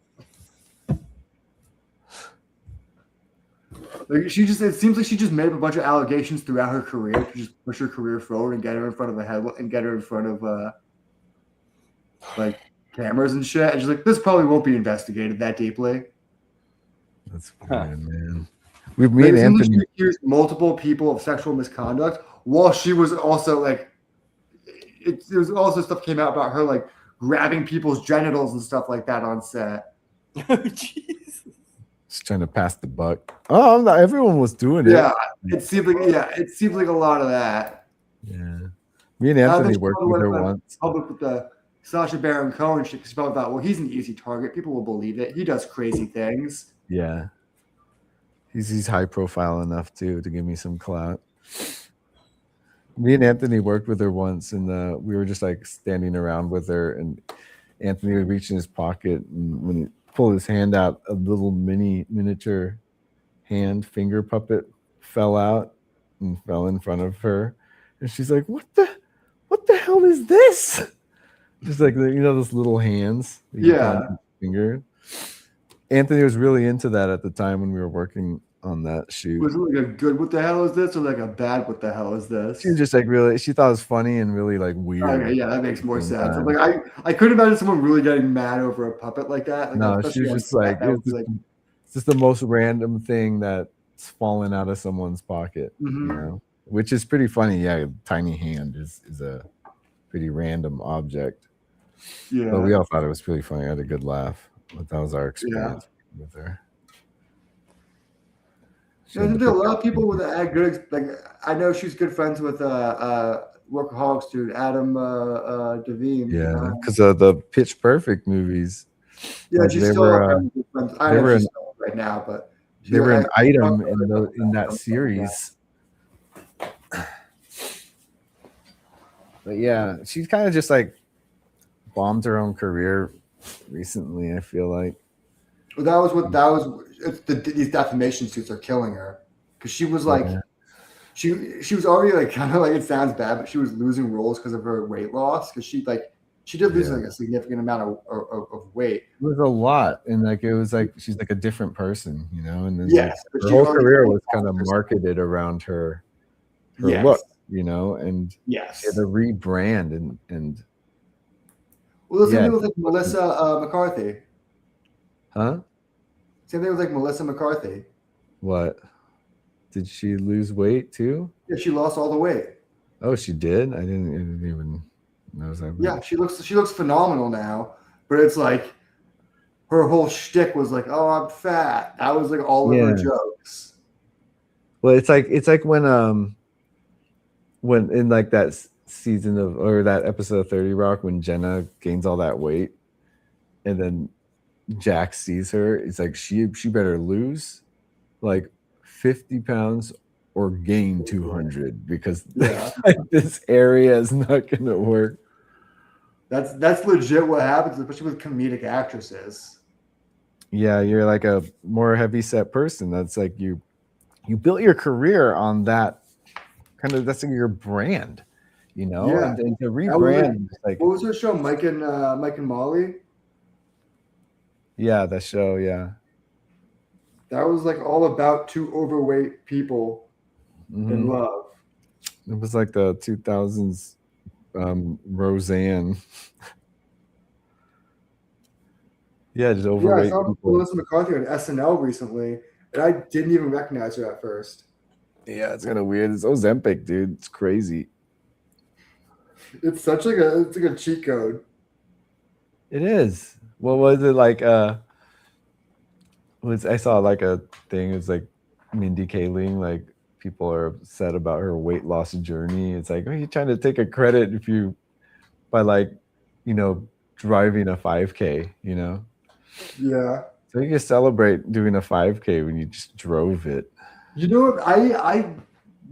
Like it seems like she just made up a bunch of allegations throughout her career to just push her career forward and get her in front of like cameras and shit. And she's like, this probably won't be investigated that deeply. That's weird, man. Me and Anthony accused multiple people of sexual misconduct while she was also like, there was also stuff came out about her like grabbing people's genitals and stuff like that on set. Oh, jeez. Just trying to pass the buck. Oh, not everyone was doing it. Yeah, it seemed like a lot of that. Yeah, me and Anthony worked with her once. Public with the Sacha Baron Cohen shit, because she probably thought, well, he's an easy target. People will believe it. He does crazy things. Yeah, he's high profile enough to give me some clout. Me and Anthony worked with her once, and we were just like standing around with her, and Anthony would reach in his pocket, and when he pulled his hand out, a little miniature finger puppet fell out and fell in front of her, and she's like, what the hell is this? Just like, those little hands. Finger. Anthony was really into that at the time when we were working on that shoot. Was it like a good what the hell is this, or like a bad what the hell is this? She was just like she thought it was funny and really like weird. Okay, yeah, that makes more sense. Like I couldn't imagine someone really getting mad over a puppet like that. Like, no, she was just like, it's just the most random thing that's fallen out of someone's pocket, which is pretty funny. Yeah, a tiny hand is a pretty random object. Yeah, but we all thought it was pretty funny. I had a good laugh. But that was our experience with her. There are a lot of people with that good. Like I know she's good friends with Workaholics dude Adam Devine. Yeah, because of the Pitch Perfect movies. Yeah, like she's still friends. I know she's still right now, but they were an item in that series. But yeah, she's kind of just like bombed her own career recently. I feel like. Well, these defamation suits are killing her because she was like, she was already like kind of like, it sounds bad, but she was losing roles because of her weight loss because she did lose like a significant amount of weight. It was a lot, and like it was like she's like a different person, and then yes, her whole career was kind of marketed around her look, and she had to rebrand and. Well, same thing with like Melissa McCarthy. Huh? Same thing with like Melissa McCarthy. What? Did she lose weight too? Yeah, she lost all the weight. Oh, she did? I didn't even Yeah, she looks phenomenal now, but it's like her whole shtick was like, "Oh, I'm fat." That was like all of her jokes. Well, it's like when in like that season of or that episode of 30 Rock when Jenna gains all that weight, and then Jack sees her. It's like she better lose like 50 pounds or gain 200 because like, this area is not gonna work. That's legit what happens, especially with comedic actresses. Yeah, you're like a more heavy set person. That's like you built your career on that kind of, that's like your brand, you know. Yeah. And to rebrand, like what was her show, Mike and Molly? Yeah, that show, yeah. That was like all about two overweight people in love. It was like the 2000s Roseanne. Yeah, just overweight I saw people. Melissa McCarthy on SNL recently, and I didn't even recognize her at first. Yeah, it's kind of weird. It's Ozempic, dude. It's crazy. It's such like a cheat code. It is. What was it like? I saw like a thing. It's like Mindy Kaling. Like people are upset about her weight loss journey. It's like, are you trying to take a credit by like, driving a 5K? Yeah. So you can celebrate doing a 5K when you just drove it. You know what?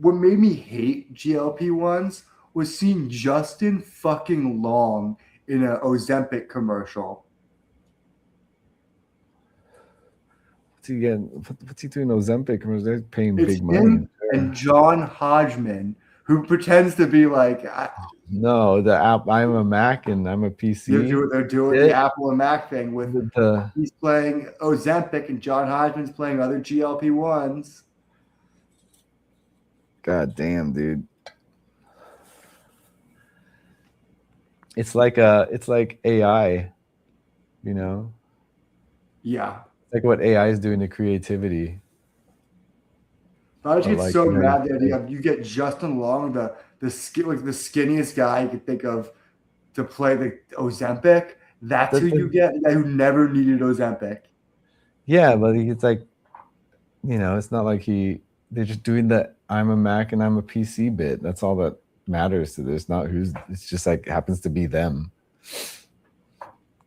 What made me hate GLP-1s was seeing Justin fucking Long in an Ozempic commercial. What's he doing Ozempic commercials? They're paying It's big money. him and John Hodgman, who pretends to be like no, the app. I'm a Mac and I'm a PC. They're doing the Apple and Mac thing with he's playing Ozempic and John Hodgman's playing other GLP-1s. God damn, dude. It's like AI, Yeah. It's like what AI is doing to creativity. I just get so mad that you get Justin Long, the skinniest guy you could think of to play the Ozempic. That's who you get, the guy who never needed Ozempic. Yeah, but it's like, it's not like they're just doing the I'm a Mac and I'm a PC bit. That's all that matters to this, not it's just like happens to be them.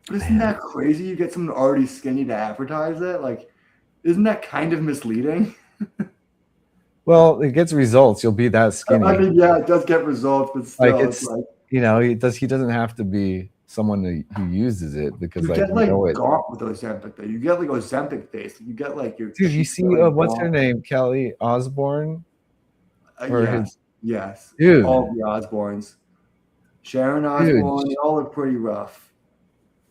But isn't that crazy? You get someone already skinny to advertise it? Like, isn't that kind of misleading? Well, it gets results. You'll be that skinny. I mean, yeah, it does get results, but still, he doesn't have to be someone who uses it because you get like gaunt with Ozempic though. You get like Ozempic face. You get like your dude. You see what's her name? Kelly Osbourne. Yes, dude. All the Osbournes. Sharon Osbourne, they all look pretty rough.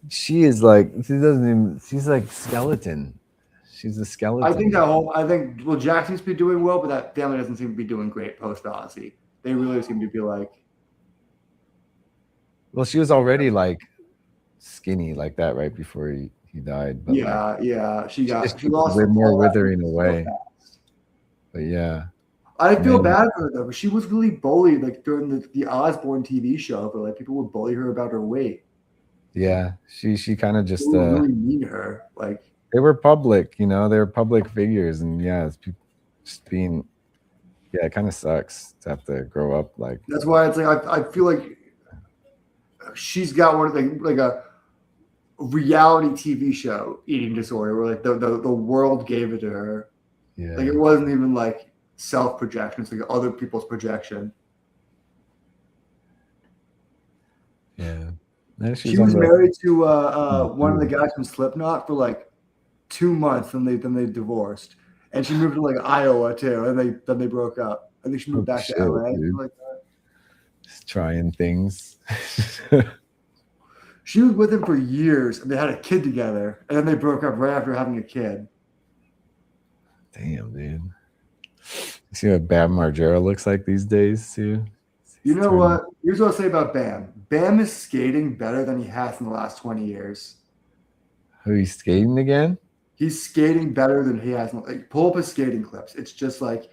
She is like she's like skeleton. She's a skeleton. I think Jack seems to be doing well, but that family doesn't seem to be doing great post Ozzy. They really seem to be like. Well, she was already like skinny like that right before he died. But she lost more withering away. But yeah. I feel bad for her though, because she was really bullied like during the Osbourne TV show, but like people would bully her about her weight. Yeah, she kind of just really mean to her. Like they were public, they were public figures, and it's just being, it kind of sucks to have to grow up like. That's why it's like I feel like she's got one of like a reality TV show eating disorder, where like the world gave it to her. Yeah, like it wasn't even like self-projection; it's like other people's projection. Yeah. She was married to one of the guys from Slipknot for like 2 months, and then they divorced. And she moved to like Iowa too, and then they broke up. I think she moved back to LA. Like that. Just trying things. She was with him for years, and they had a kid together, and then they broke up right after having a kid. Damn, dude. You see what Bam Margera looks like these days too? You know what? Here's what I'll say about Bam. Bam is skating better than he has in the last 20 years. Who, he's skating again? He's skating better than he has. Like, pull up his skating clips. It's just like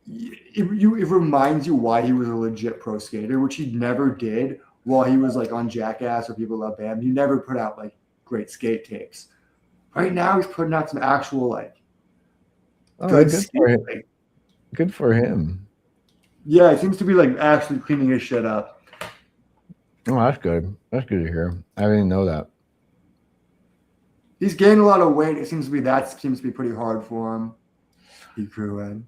it reminds you why he was a legit pro skater, which he never did while he was like on Jackass or People Love Bam. He never put out like great skate tapes. Right now, he's putting out some actual like good skate. Good for him. Yeah, it seems to be like actually cleaning his shit up. Oh, that's good. That's good to hear. I didn't know that. He's gained a lot of weight. It seems to be pretty hard for him. He grew in.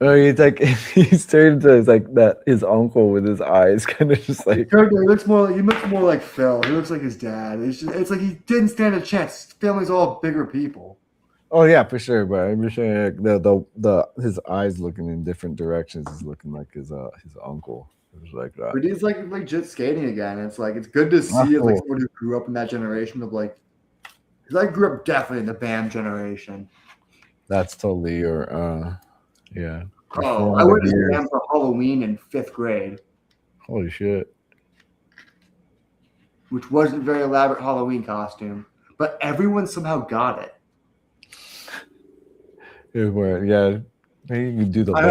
Oh, it's like he's turned into like that his uncle with his eyes kind of just like. He looks more like Phil. He looks like his dad. It's like he didn't stand a chance. His family's all bigger people. Oh yeah, for sure. But I'm just saying the his eyes looking in different directions is looking like his uncle. It was like that. But he's like legit skating again. It's like it's good to see like someone who grew up in that generation of like. Because I grew up definitely in the BAM generation. That's totally your yeah. Oh, I went to BAM for Halloween in 5th grade. Holy shit. Which wasn't a very elaborate Halloween costume, but everyone somehow got it. Yeah, maybe you do the. I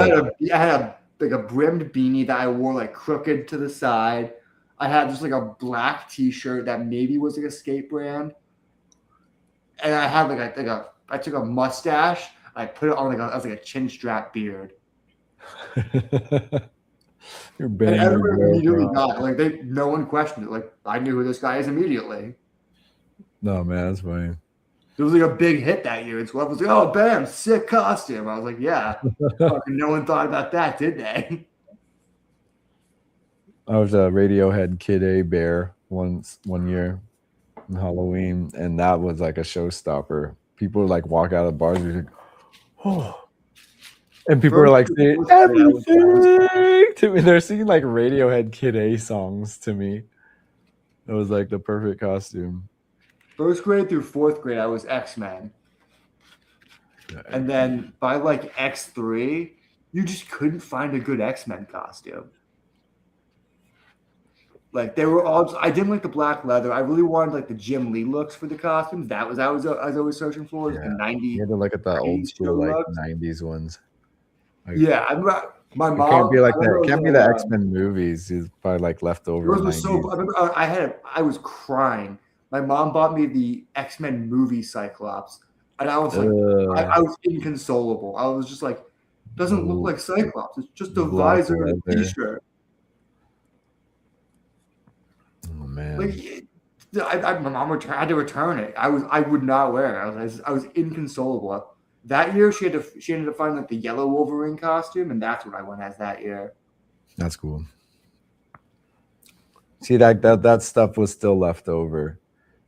had a brimmed beanie that I wore like crooked to the side. I had just like a black T-shirt that maybe was like a skate brand, and I had I took a mustache. I put it on as a chin strap beard. You're and everyone immediately got it. No one questioned it. Like I knew who this guy is immediately. No man, that's funny. It was like a big hit that year. It's what was like, oh, bam, sick costume. I was like, yeah. No one thought about that, did they? I was a Radiohead Kid A Bear one year on Halloween, and that was like a showstopper. People would like walk out of bars and be like, oh. And people were like saying everything to me. They're singing like Radiohead Kid A songs to me. It was like the perfect costume. 1st grade through 4th grade, I was X-Men. And then by like X3, you just couldn't find a good X-Men costume. Like they were all I didn't like the black leather. I really wanted like the Jim Lee looks for the costumes. That was I was always searching for the 90s. You had to look at the old school like 90s ones. Like, yeah, my mom can't be like that. Can't be the X-Men movies. It's probably like leftover. I was crying. My mom bought me the X-Men movie Cyclops, and I was like, I was inconsolable. I was just like, doesn't look like Cyclops. It's just a visor and a T-shirt. Oh man! Like, my mom had to return it. I would not wear it. I was inconsolable. That year, she ended up finding like the yellow Wolverine costume, and that's what I went as that year. That's cool. See that stuff was still left over.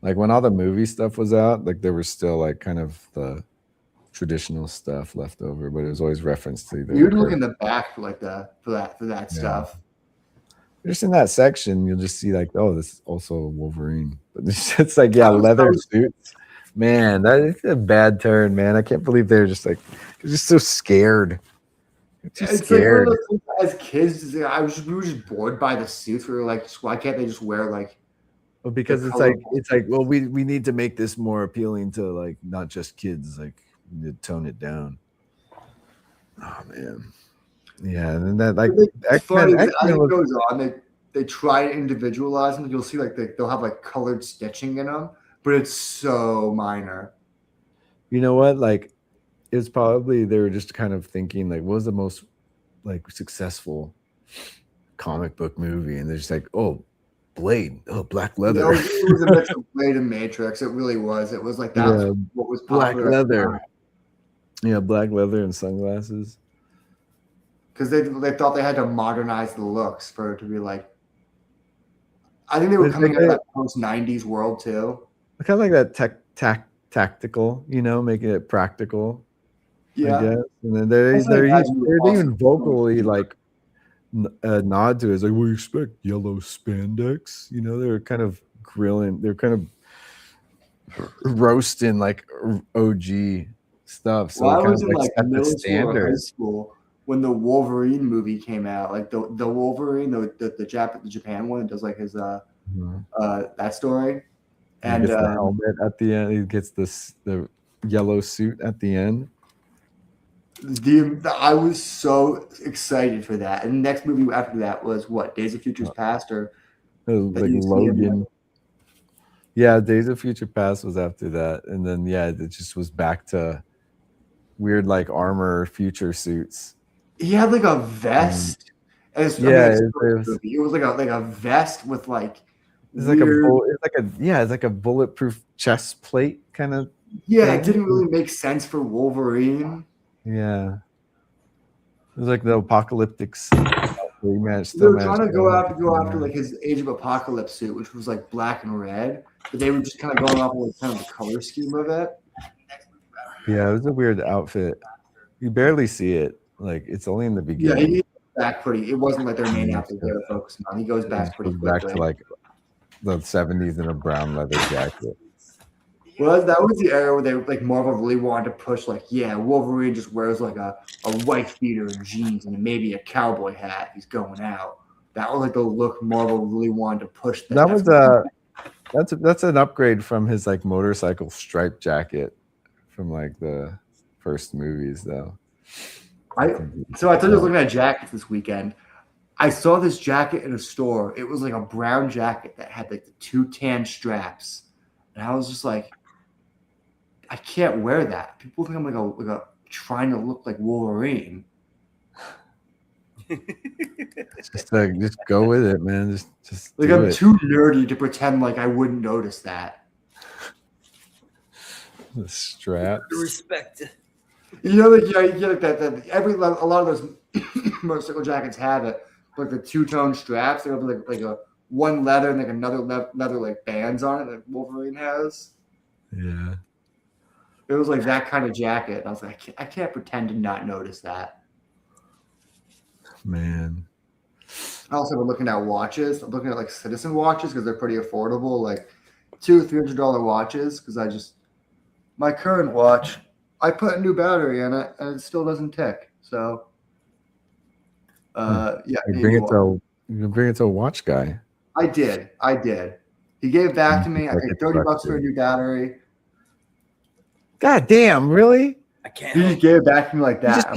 Like when all the movie stuff was out, like there was still like kind of the traditional stuff left over, but it was always referenced to either. You'd look in the back for like for that stuff. Just in that section, you'll just see like, oh, this is also Wolverine. But it's like, yeah, leather suits. Man, that's a bad turn, man. I can't believe they're just so scared. It's scared. Like as kids, we were just bored by the suits. We were like, why can't they just wear like? Well, because it's like, well, we need to make this more appealing to like not just kids. Like, we need to tone it down. Oh man, yeah, and then that like X-Men, as it goes on, they try to individualize them. You'll see like they'll have like colored stitching in them, but it's so minor. You know what? Like, it's probably they were just kind of thinking like, what was the most like successful comic book movie, and they're just like, oh. Blade, black leather. It was a mix of Blade and Matrix. It really was. It was like that's what was black leather. Yeah, black leather and sunglasses. Because they thought they had to modernize the looks for it to be like. I think they were coming out of that post '90s world too. Kind of like that tactical, making it practical. Yeah, I guess. And then they're even vocally like. Nod to it. It's like, we expect yellow spandex. They're kind of grilling. They're kind of roasting like OG stuff. So I was in like middle school or high school when the Wolverine movie came out. Like the Wolverine, the Japan one, does like his that story. And he gets the helmet at the end. He gets the yellow suit at the end. I was so excited for that. And the next movie after that was what? Days of Futures Past or It was like Logan. Yeah, Days of Future Past was after that, and then it just was back to weird like armor future suits. He had like a vest. It was like a vest with like it's like a bulletproof chest plate kind of. Yeah, thing. it didn't really make sense for Wolverine. Yeah, it was like the apocalyptic. They were trying to go after like his Age of Apocalypse suit, which was like black and red, but they were just kind of going off with kind of the color scheme of it. Yeah, it was a weird outfit. You barely see it. Like it's only in the beginning. Yeah, he goes back pretty. It wasn't like their main outfit they were focusing on. He goes back pretty quickly. Back to like the 70s in a brown leather jacket. Well, that was the era where they like Marvel really wanted to push like, Wolverine just wears like a white beater and jeans and maybe a cowboy hat. He's going out. That was like the look Marvel really wanted to push. That's an upgrade from his like motorcycle striped jacket from like the first movies though. I thought I was looking at jackets this weekend. I saw this jacket in a store. It was like a brown jacket that had like the 2 tan straps, and I was just like, I can't wear that. People think I'm like a trying to look like Wolverine. just go with it, man. Just like I'm too nerdy to pretend like I wouldn't notice that. The straps. Respect. You know, like you get like that. A lot of those motorcycle jackets have it. Like the 2-tone straps, they'll be like a one leather and like another leather like bands on it that Wolverine has. Yeah. It was like that kind of jacket. I was like, I can't pretend to not notice that. Man. I also been looking at watches. I'm looking at like Citizen watches because they're pretty affordable, like $200-$300 watches. Because my current watch, I put a new battery in it and it still doesn't tick. So, you bring it to a watch guy. I did. He gave it back to me. I paid $30 for a new battery. God damn, really? I can't. He just gave it back to me like that.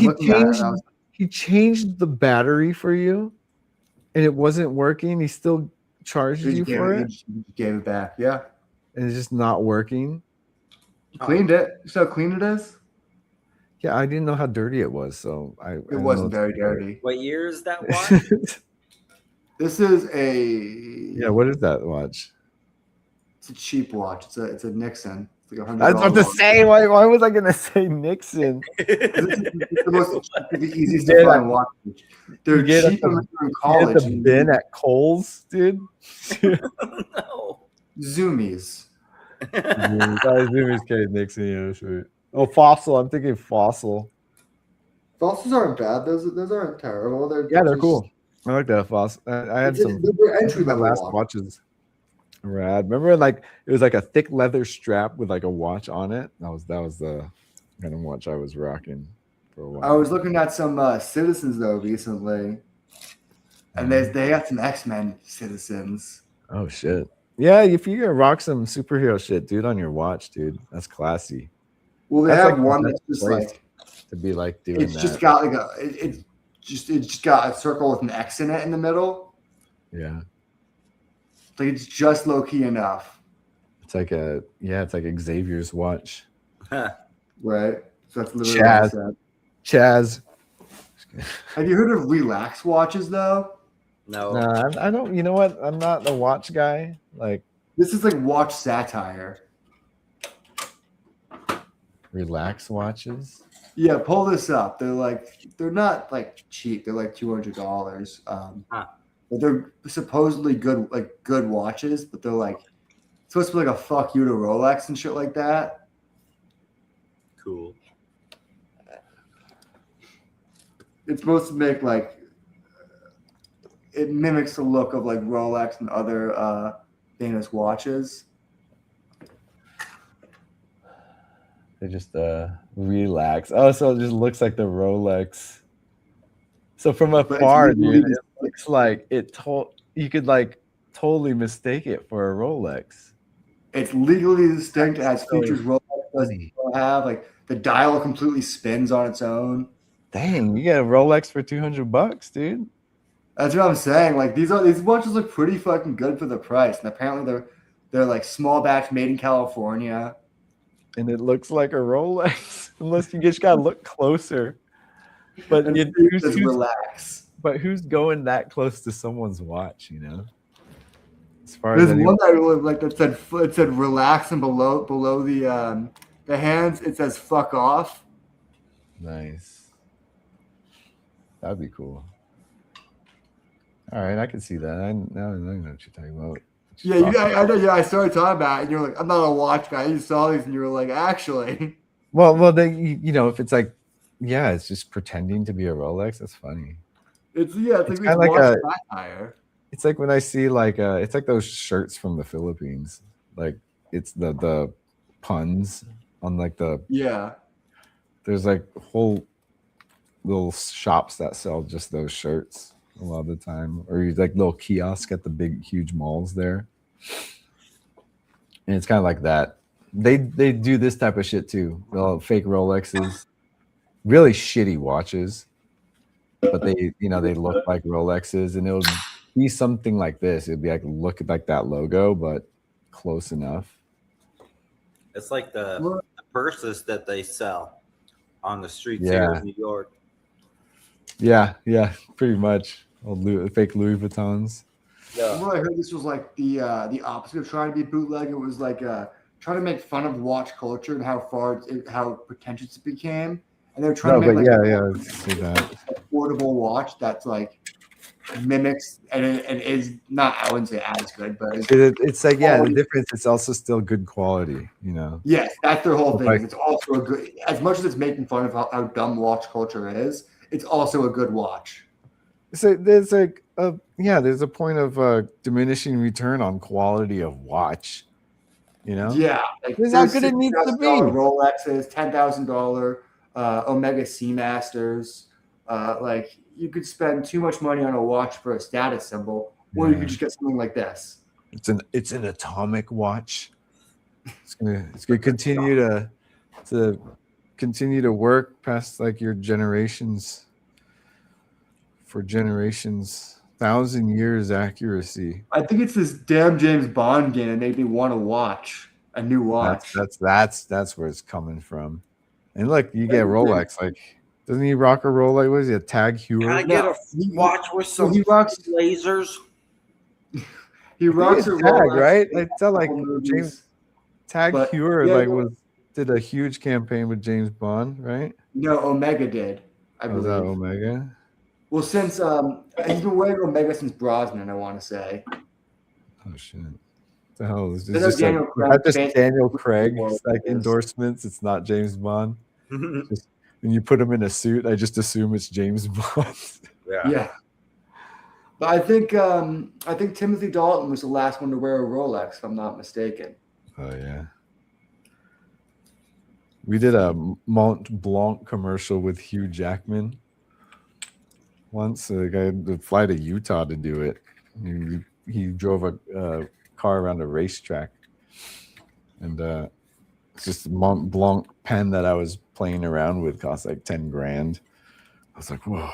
He changed the battery for you, and it wasn't working. He still charged you for it. He gave it back, yeah. And it's just not working. Cleaned it. You see how clean it is? Yeah, I didn't know how dirty it was, so it wasn't very dirty. What year is that watch? This is a what is that watch? It's a cheap watch. It's a Nixon. It's like $100. I was about to say, why was I gonna say Nixon? It's the easiest to find watch. They're cheap in college. The bin at Kohl's, dude. No. Zoomies. Zoomies carried Nixon. Yeah, sure. Oh, Fossil. I'm thinking Fossil. Fossils aren't bad. Those aren't terrible. They're cool. I like that Fossil. I had some entry level last watches. Rad. Remember, like it was like a thick leather strap with like a watch on it. That was the kind of watch I was rocking for a while. I was looking at some Citizens though recently, and they got some X-Men Citizens. Oh shit! Yeah, if you're gonna rock some superhero shit, dude, on your watch, dude, that's classy. Well, they have one that's just like to be like doing. It's just got like it's just got a circle with an X in it in the middle. Yeah. Like it's just low key enough. It's like Xavier's watch. Right. So that's literally Chaz. Have you heard of relax watches though? No. I don't. You know what? I'm not a watch guy. Like this is like watch satire. Relax watches. Yeah, pull this up. They're not like cheap. They're like $200. But they're supposedly good watches, but they're like supposed to be like a fuck you to Rolex and shit like that. Cool. It's supposed to make like it mimics the look of like Rolex and other famous watches. They just relax. Oh, so it just looks like the Rolex. So from afar, dude, it looks like you could like totally mistake it for a Rolex. It's legally distinct. It has features Rolex doesn't have. Like the dial completely spins on its own. Dang, you get a Rolex for $200, dude. That's what I'm saying. Like these watches look pretty fucking good for the price, and apparently they're like small batch, made in California. And it looks like a Rolex, unless you just gotta look closer. But And who's relax. But who's going that close to someone's watch? You know. As far There's as one that I really like that said relax, and below the hands it says fuck off. Nice. That'd be cool. All right, I can see that. I know what you're talking about. I started talking about it, and you're like, I'm not a watch guy. You saw these, and you were like, actually. Well, then if it's like, yeah, it's just pretending to be a Rolex. That's funny. It's like a satire. It's like when I see it's like those shirts from the Philippines. Like it's the puns on like there's like whole little shops that sell just those shirts a lot of the time, or you like little kiosk at the big huge malls there. And it's kind of like that. They do this type of shit too. Well, fake Rolexes, really shitty watches, but they look like Rolexes, and it would be something like this. It'd be like look like that logo, but close enough. It's like the purses that they sell on the streets here in New York. Yeah, pretty much. Fake Louis Vuittons. Yeah. Well, I heard this was like the opposite of trying to be bootleg. It was like trying to make fun of watch culture and how pretentious it became. And they're trying to make see that affordable watch that's like mimics and is not, I wouldn't say as good, but it's like the difference. It's also still good quality, you know. Yes, that's their whole thing. It's also a good, as much as it's making fun of how dumb watch culture is. It's also a good watch. So there's there's a point of diminishing return on quality of watch. You know, like it's how good it needs to be. Rolexes, $10,000 Omega Seamasters. Like you could spend too much money on a watch for a status symbol, or you could just get something like this. It's an atomic watch. It's gonna continue to work past like your generations. For generations, 1,000 years accuracy. I think it's this damn James Bond game that made me want to watch a new watch. That's where it's coming from. And look, you get Rolex. Like, doesn't he rock a Rolex? What is he, a Tag Heuer? Can I get a watch with some lasers? He rocks a Tag, Rolex, right? It's not like James Tag Heuer did a huge campaign with James Bond, right? No, Omega did. I believe. Was that Omega? Well, since he's been wearing Omega since Brosnan, I want to say. Oh shit! What the hell is this? Daniel Craig like endorsements. It's not James Bond. Just, when you put him in a suit, I just assume it's James Bond. Yeah. But I think Timothy Dalton was the last one to wear a Rolex, if I'm not mistaken. Oh yeah. We did a Mont Blanc commercial with Hugh Jackman. Once a guy had to fly to Utah to do it. He drove a car around a racetrack, and it's just a Mont Blanc pen that I was playing around with cost like $10,000. I was like, whoa!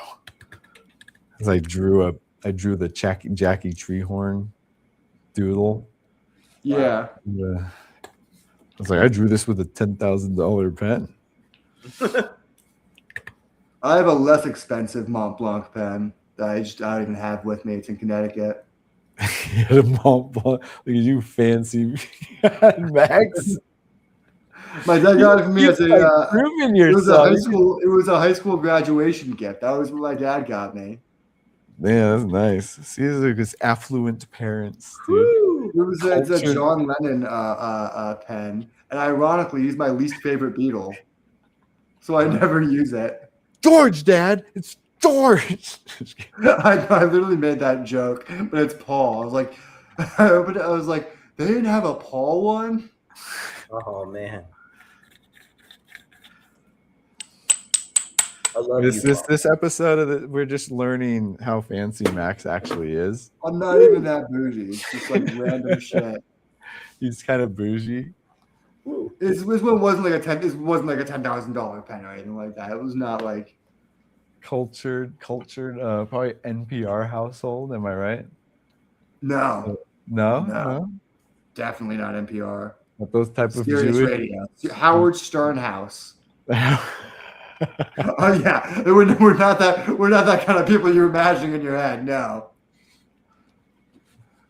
As I drew the Jackie Treehorn doodle. Yeah. And, I was like, I drew this with a $10,000 pen. I have a less expensive Mont Blanc pen that I don't even have with me. It's in Connecticut. You had a Mont Blanc. Look at you, fancy Max. My dad got it for me as a proving yourself. It was a high school graduation gift. That was what my dad got me. Yeah, that's nice. See, these are just affluent parents, dude. It's a John Lennon pen, and ironically, he's my least favorite Beatle, so I never use it. George, Dad, it's George. I literally made that joke, but it's Paul. I was like, they didn't have a Paul one. Oh man, I love this episode of we're just learning how fancy Max actually is. I'm not even that bougie. It's just like random shit. He's kind of bougie. This one wasn't like a $10,000 pen or anything like that. It was not like cultured, probably NPR household. Am I right? No, No. definitely not NPR. Not those type of Serious Jewish. radio. Howard Stern House. Your Oh yeah, we're not that kind of people you're imagining in your head. No.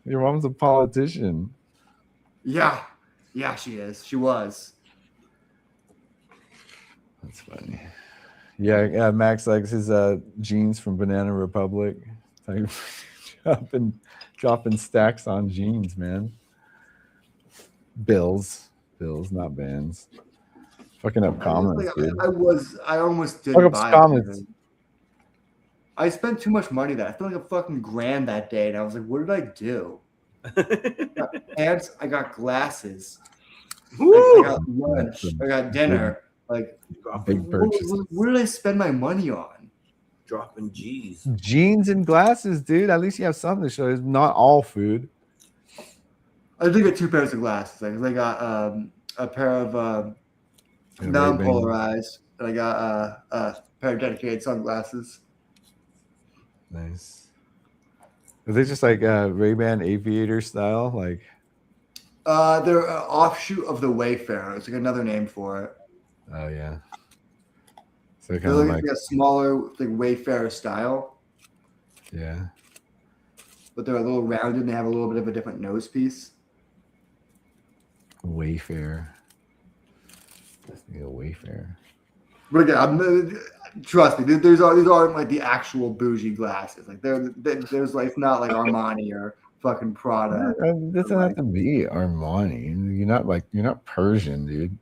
mom's a politician. Yeah, she is. She was. That's funny. Yeah, Max likes his jeans from Banana Republic. Like dropping stacks on jeans, man. Bills, not bands. Fucking up comments, dude. I almost Fuck didn't up buy comments. it. I spent too much money that I felt like a fucking grand that day, and I was like, "What did I do?" I got pants. I got glasses. I got lunch. I got dinner. Like, big purchases. What did I spend my money on? Dropping G's. Jeans and glasses, dude. At least you have something to show. It's not all food. I did get 2 pairs of glasses. I got a pair of non-polarized, and I got a pair of dedicated sunglasses. Nice. Are they just like Ray-Ban aviator style? Like, they're an offshoot of the Wayfarer. It's like another name for it. oh yeah. So kind They're of like a smaller, like Wayfarer style, yeah. but they're a little rounded and they have a little bit of a different nose piece. Wayfair. A Wayfair. But again, trust me, these aren't like the actual bougie glasses. Like there's like, it's not like Armani or fucking Prada. It doesn't have to be Armani. You're not Persian, dude.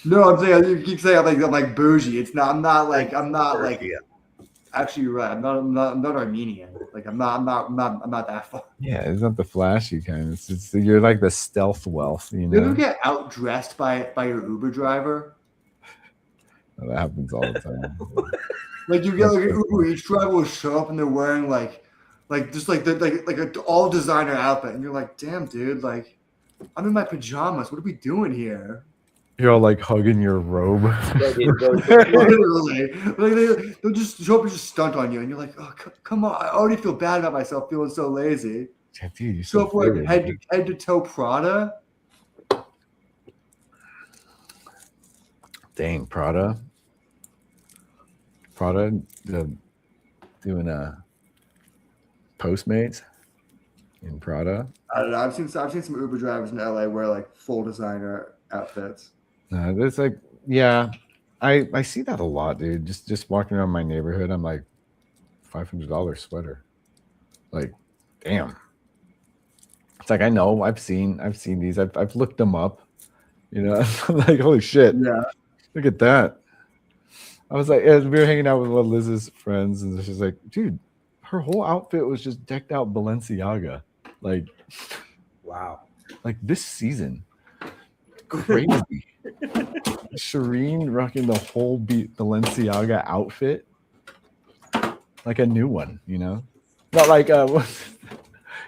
No, I'm saying you keep saying I'm like bougie. It's not. I'm not like. Actually, you're right. I'm not Armenian. Like I'm not that far. Yeah, it's not the flashy kind. It's just you're like the stealth wealth, you You ever know. get outdressed by your Uber driver? Oh, that happens all the time. Like you get like an Uber Eats driver will show up and they're wearing like just like an all designer outfit, and you're like, damn, dude, like I'm in my pajamas. What are we doing here? You're all like hugging your robe. Literally, like they'll just show up and just stunt on you, and you're like, oh, come on! I already feel bad about myself, feeling so lazy. Yeah, dude, you're So so if we're favored, head to toe Prada. Dang, Prada, doing a Postmates in Prada. I don't know. I've seen some Uber drivers in LA wear like full designer outfits. There's like, yeah, I see that a lot, dude. Just walking around my neighborhood, I'm like, $500 sweater. Like, damn. It's like I know I've seen these. I've looked them up. You know, I'm like, holy shit. Yeah. Look at that. I was like, we were hanging out with one of Liz's friends, and she's like, dude, her whole outfit was just decked out Balenciaga. Like, wow. Like this season. Crazy. Shireen rocking the whole Balenciaga outfit. Like a new one, you know? Not like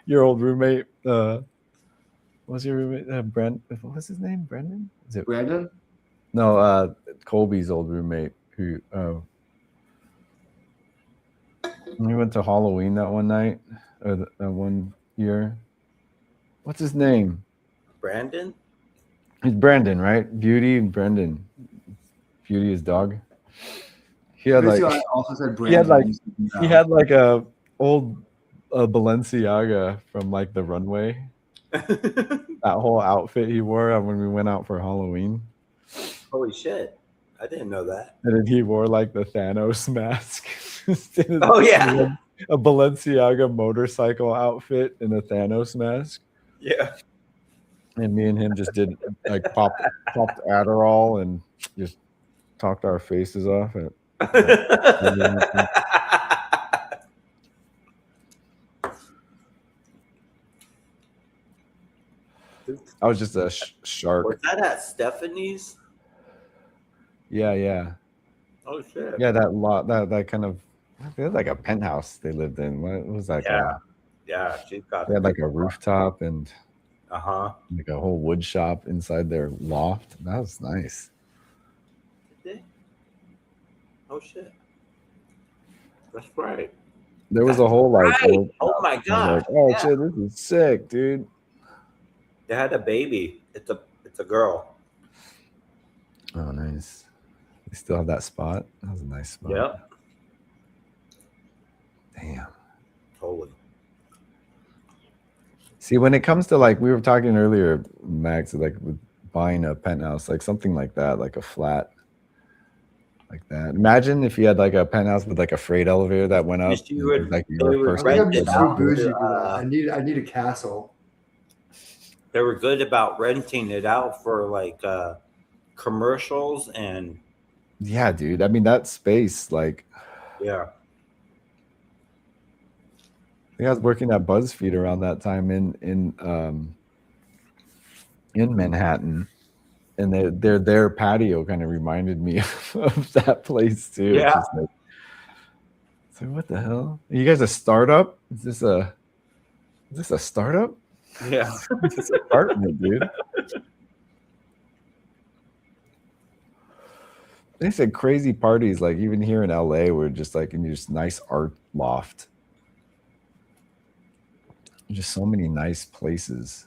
your old roommate, what's your roommate? What's his name? Brendan? Is it Brandon? No, Colby's old roommate who we went to Halloween that one night, or that one year. What's his name? Brandon? He's Brandon, right? Beauty and Brendan. Beauty is dog. He had like I also said Brandon. He had like a old Balenciaga from like the runway. That whole outfit he wore when we went out for Halloween. Holy shit. I didn't know that. And then he wore like the Thanos mask. Oh yeah. A Balenciaga motorcycle outfit and a Thanos mask. Yeah. And me and him just did like popped Adderall and just talked our faces off. I was just a shark. Was that at Stephanie's? Yeah. Oh shit. Yeah, that kind of, it was like a penthouse they lived in. What was that? Yeah, she's got. They had like a rooftop and like a whole wood shop inside their loft. That was nice. Oh shit. That's right. There was a whole like, Right. workshop. Oh my I was god. like, oh Yeah. shit, this is sick, dude. They had a baby. It's a girl. Oh, nice. You still have that spot? That was a nice spot. Yep. Damn. Totally. See, when it comes to like we were talking earlier, Max, like with buying a penthouse, like something like that, like a flat like that. Imagine if you had like a penthouse with like a freight elevator that went up. Wish you would- Like they your would I personal think I'm rent just it too out bougie to, for that. I need a castle. They were good about renting it out for like commercials and Yeah, dude. I mean that space, like yeah. I think I was working at BuzzFeed around that time in Manhattan, and their patio kind of reminded me of that place too. Yeah. It's just like, so what the hell? Are you guys a startup? Is this a startup? Yeah. This apartment, dude. They said crazy parties, like even here in LA, were just like in this nice art loft. Just so many nice places.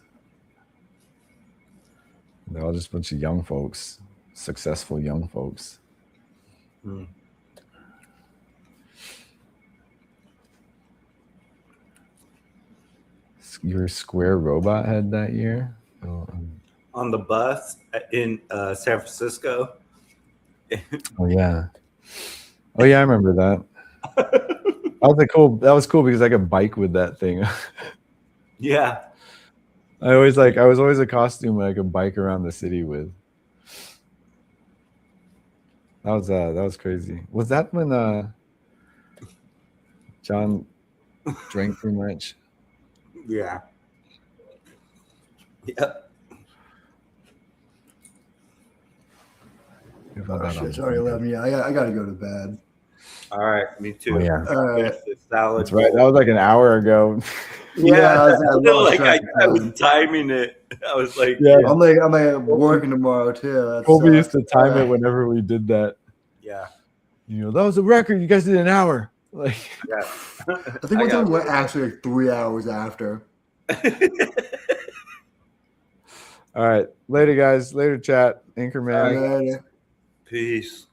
They're all just a bunch of young folks, successful young folks. Hmm. Your Square Robot had that year. On the bus in San Francisco. Oh yeah. Oh yeah, I remember that. That was cool because I could bike with that thing. Yeah. I was always a costume I could bike around the city with. That was crazy. Was that when John drank too much? Yeah. Yep. Oh, shit, it's already 11. Yeah, I gotta go to bed. All right, me too. Oh, yeah. All right. Salad. That's right. That was like an hour ago. Yeah, I lost like track I of was time. timing it. I was like, Yeah. I'm like working tomorrow too. That Colby used to sucks. time All it right. whenever we did that. yeah, You know, that was a record. You guys did an hour. Like, yeah. I think one time we went actually like 3 hours after. all right. Later, guys. Later, chat. Anchorman. Later. Peace.